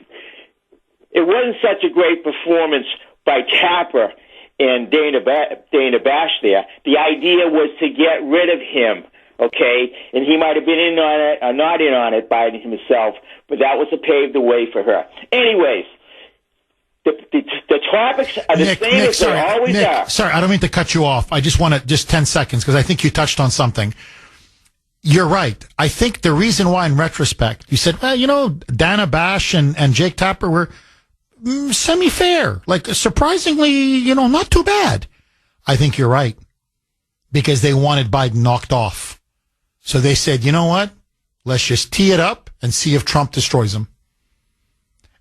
it wasn't such a great performance by Tapper and Dana Bash there. The idea was to get rid of him, okay? And he might have been in on it or not in on it, Biden himself, but that was to pave the way for her. Anyways, The topics are the same as they always are. Sorry, I don't mean to cut you off. I just want to, just 10 seconds, because I think you touched on something. You're right. I think the reason why, in retrospect, you said, well, Dana Bash and Jake Tapper were semi-fair. Like, surprisingly, not too bad. I think you're right. Because they wanted Biden knocked off. So they said, you know what? Let's just tee it up and see if Trump destroys him.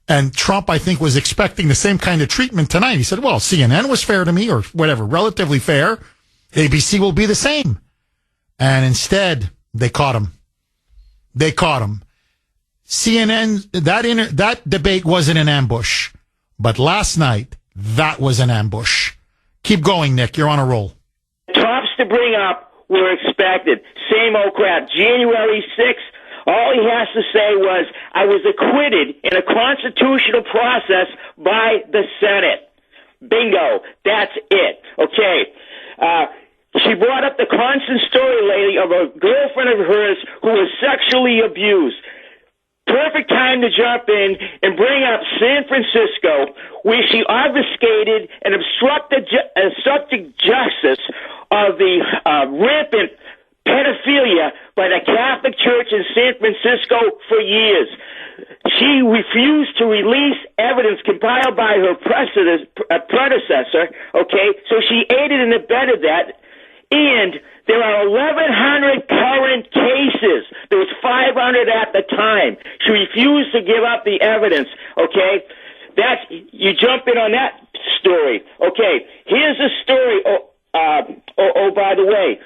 And Trump, I think, was expecting the same kind of treatment tonight. He said, well, CNN was fair to me, or whatever, relatively fair. ABC will be the same. And instead, they caught him. They caught him. CNN, that debate wasn't an ambush. But last night, that was an ambush. Keep going, Nick. You're on a roll. Tops to bring up were expected. Same old crap. January 6th. All he has to say was, I was acquitted in a constitutional process by the Senate. Bingo. That's it. Okay. She brought up the constant story lately of a girlfriend of hers who was sexually abused. Perfect time to jump in and bring up San Francisco, where she obfuscated and obstructed justice of the rampant pedophilia by the Catholic Church in San Francisco for years. She refused to release evidence compiled by her predecessor, okay? So she aided and abetted that, and there are 1,100 current cases. There was 500 at the time. She refused to give up the evidence, okay? You jump in on that story. Okay, here's a story. By the way,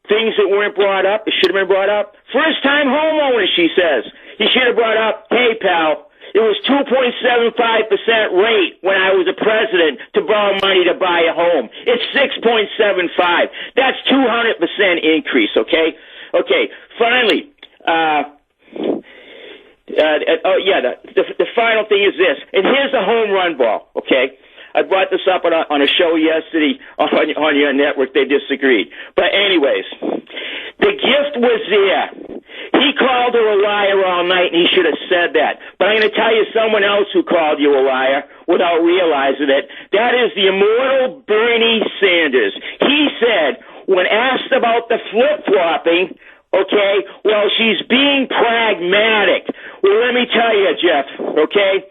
things that weren't brought up, it should have been brought up. First-time homeowner, she says. He should have brought up, hey, pal, it was 2.75% rate when I was a president to borrow money to buy a home. It's 6.75. That's 200% increase, okay? Okay, finally, the final thing is this, and here's the home run ball, okay? I brought this up on a show yesterday on your network. They disagreed. But anyways, the gift was there. He called her a liar all night, and he should have said that. But I'm going to tell you someone else who called you a liar without realizing it. That is the immortal Bernie Sanders. He said, when asked about the flip-flopping, okay, well, she's being pragmatic. Well, let me tell you, Jeff, okay?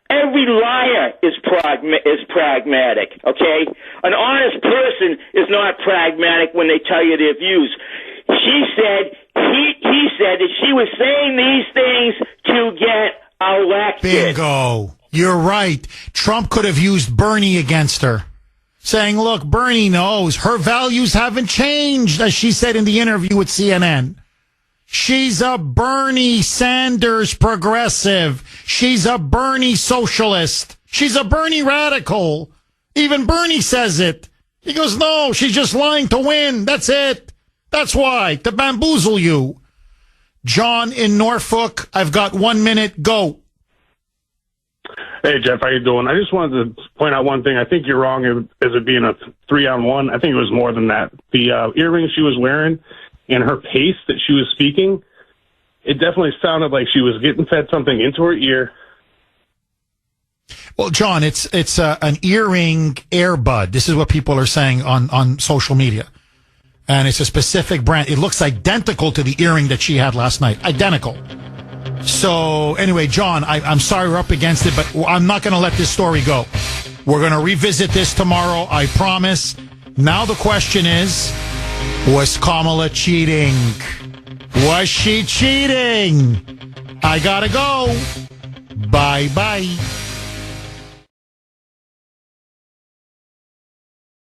Every liar is pragmatic, okay? An honest person is not pragmatic when they tell you their views. He said that she was saying these things to get elected. Bingo. You're right. Trump could have used Bernie against her, saying, look, Bernie knows her values haven't changed, as she said in the interview with CNN. She's a Bernie Sanders progressive. She's a Bernie socialist. She's a Bernie radical. Even Bernie says it. He goes, no, she's just lying to win. That's it. That's why, to bamboozle you. John in Norfolk, I've got 1 minute. Go. Hey, Jeff, how you doing? I just wanted to point out one thing. I think you're wrong as it being a 3-on-1. I think it was more than that. The earrings she was wearing and her pace that she was speaking, it definitely sounded like she was getting fed something into her ear. Well, John, it's an earring earbud. This is what people are saying on social media. And it's a specific brand. It looks identical to the earring that she had last night. Identical. So, anyway, John, I'm sorry we're up against it, but I'm not going to let this story go. We're going to revisit this tomorrow, I promise. Now the question is, was Kamala cheating? Was she cheating? I gotta go. Bye-bye.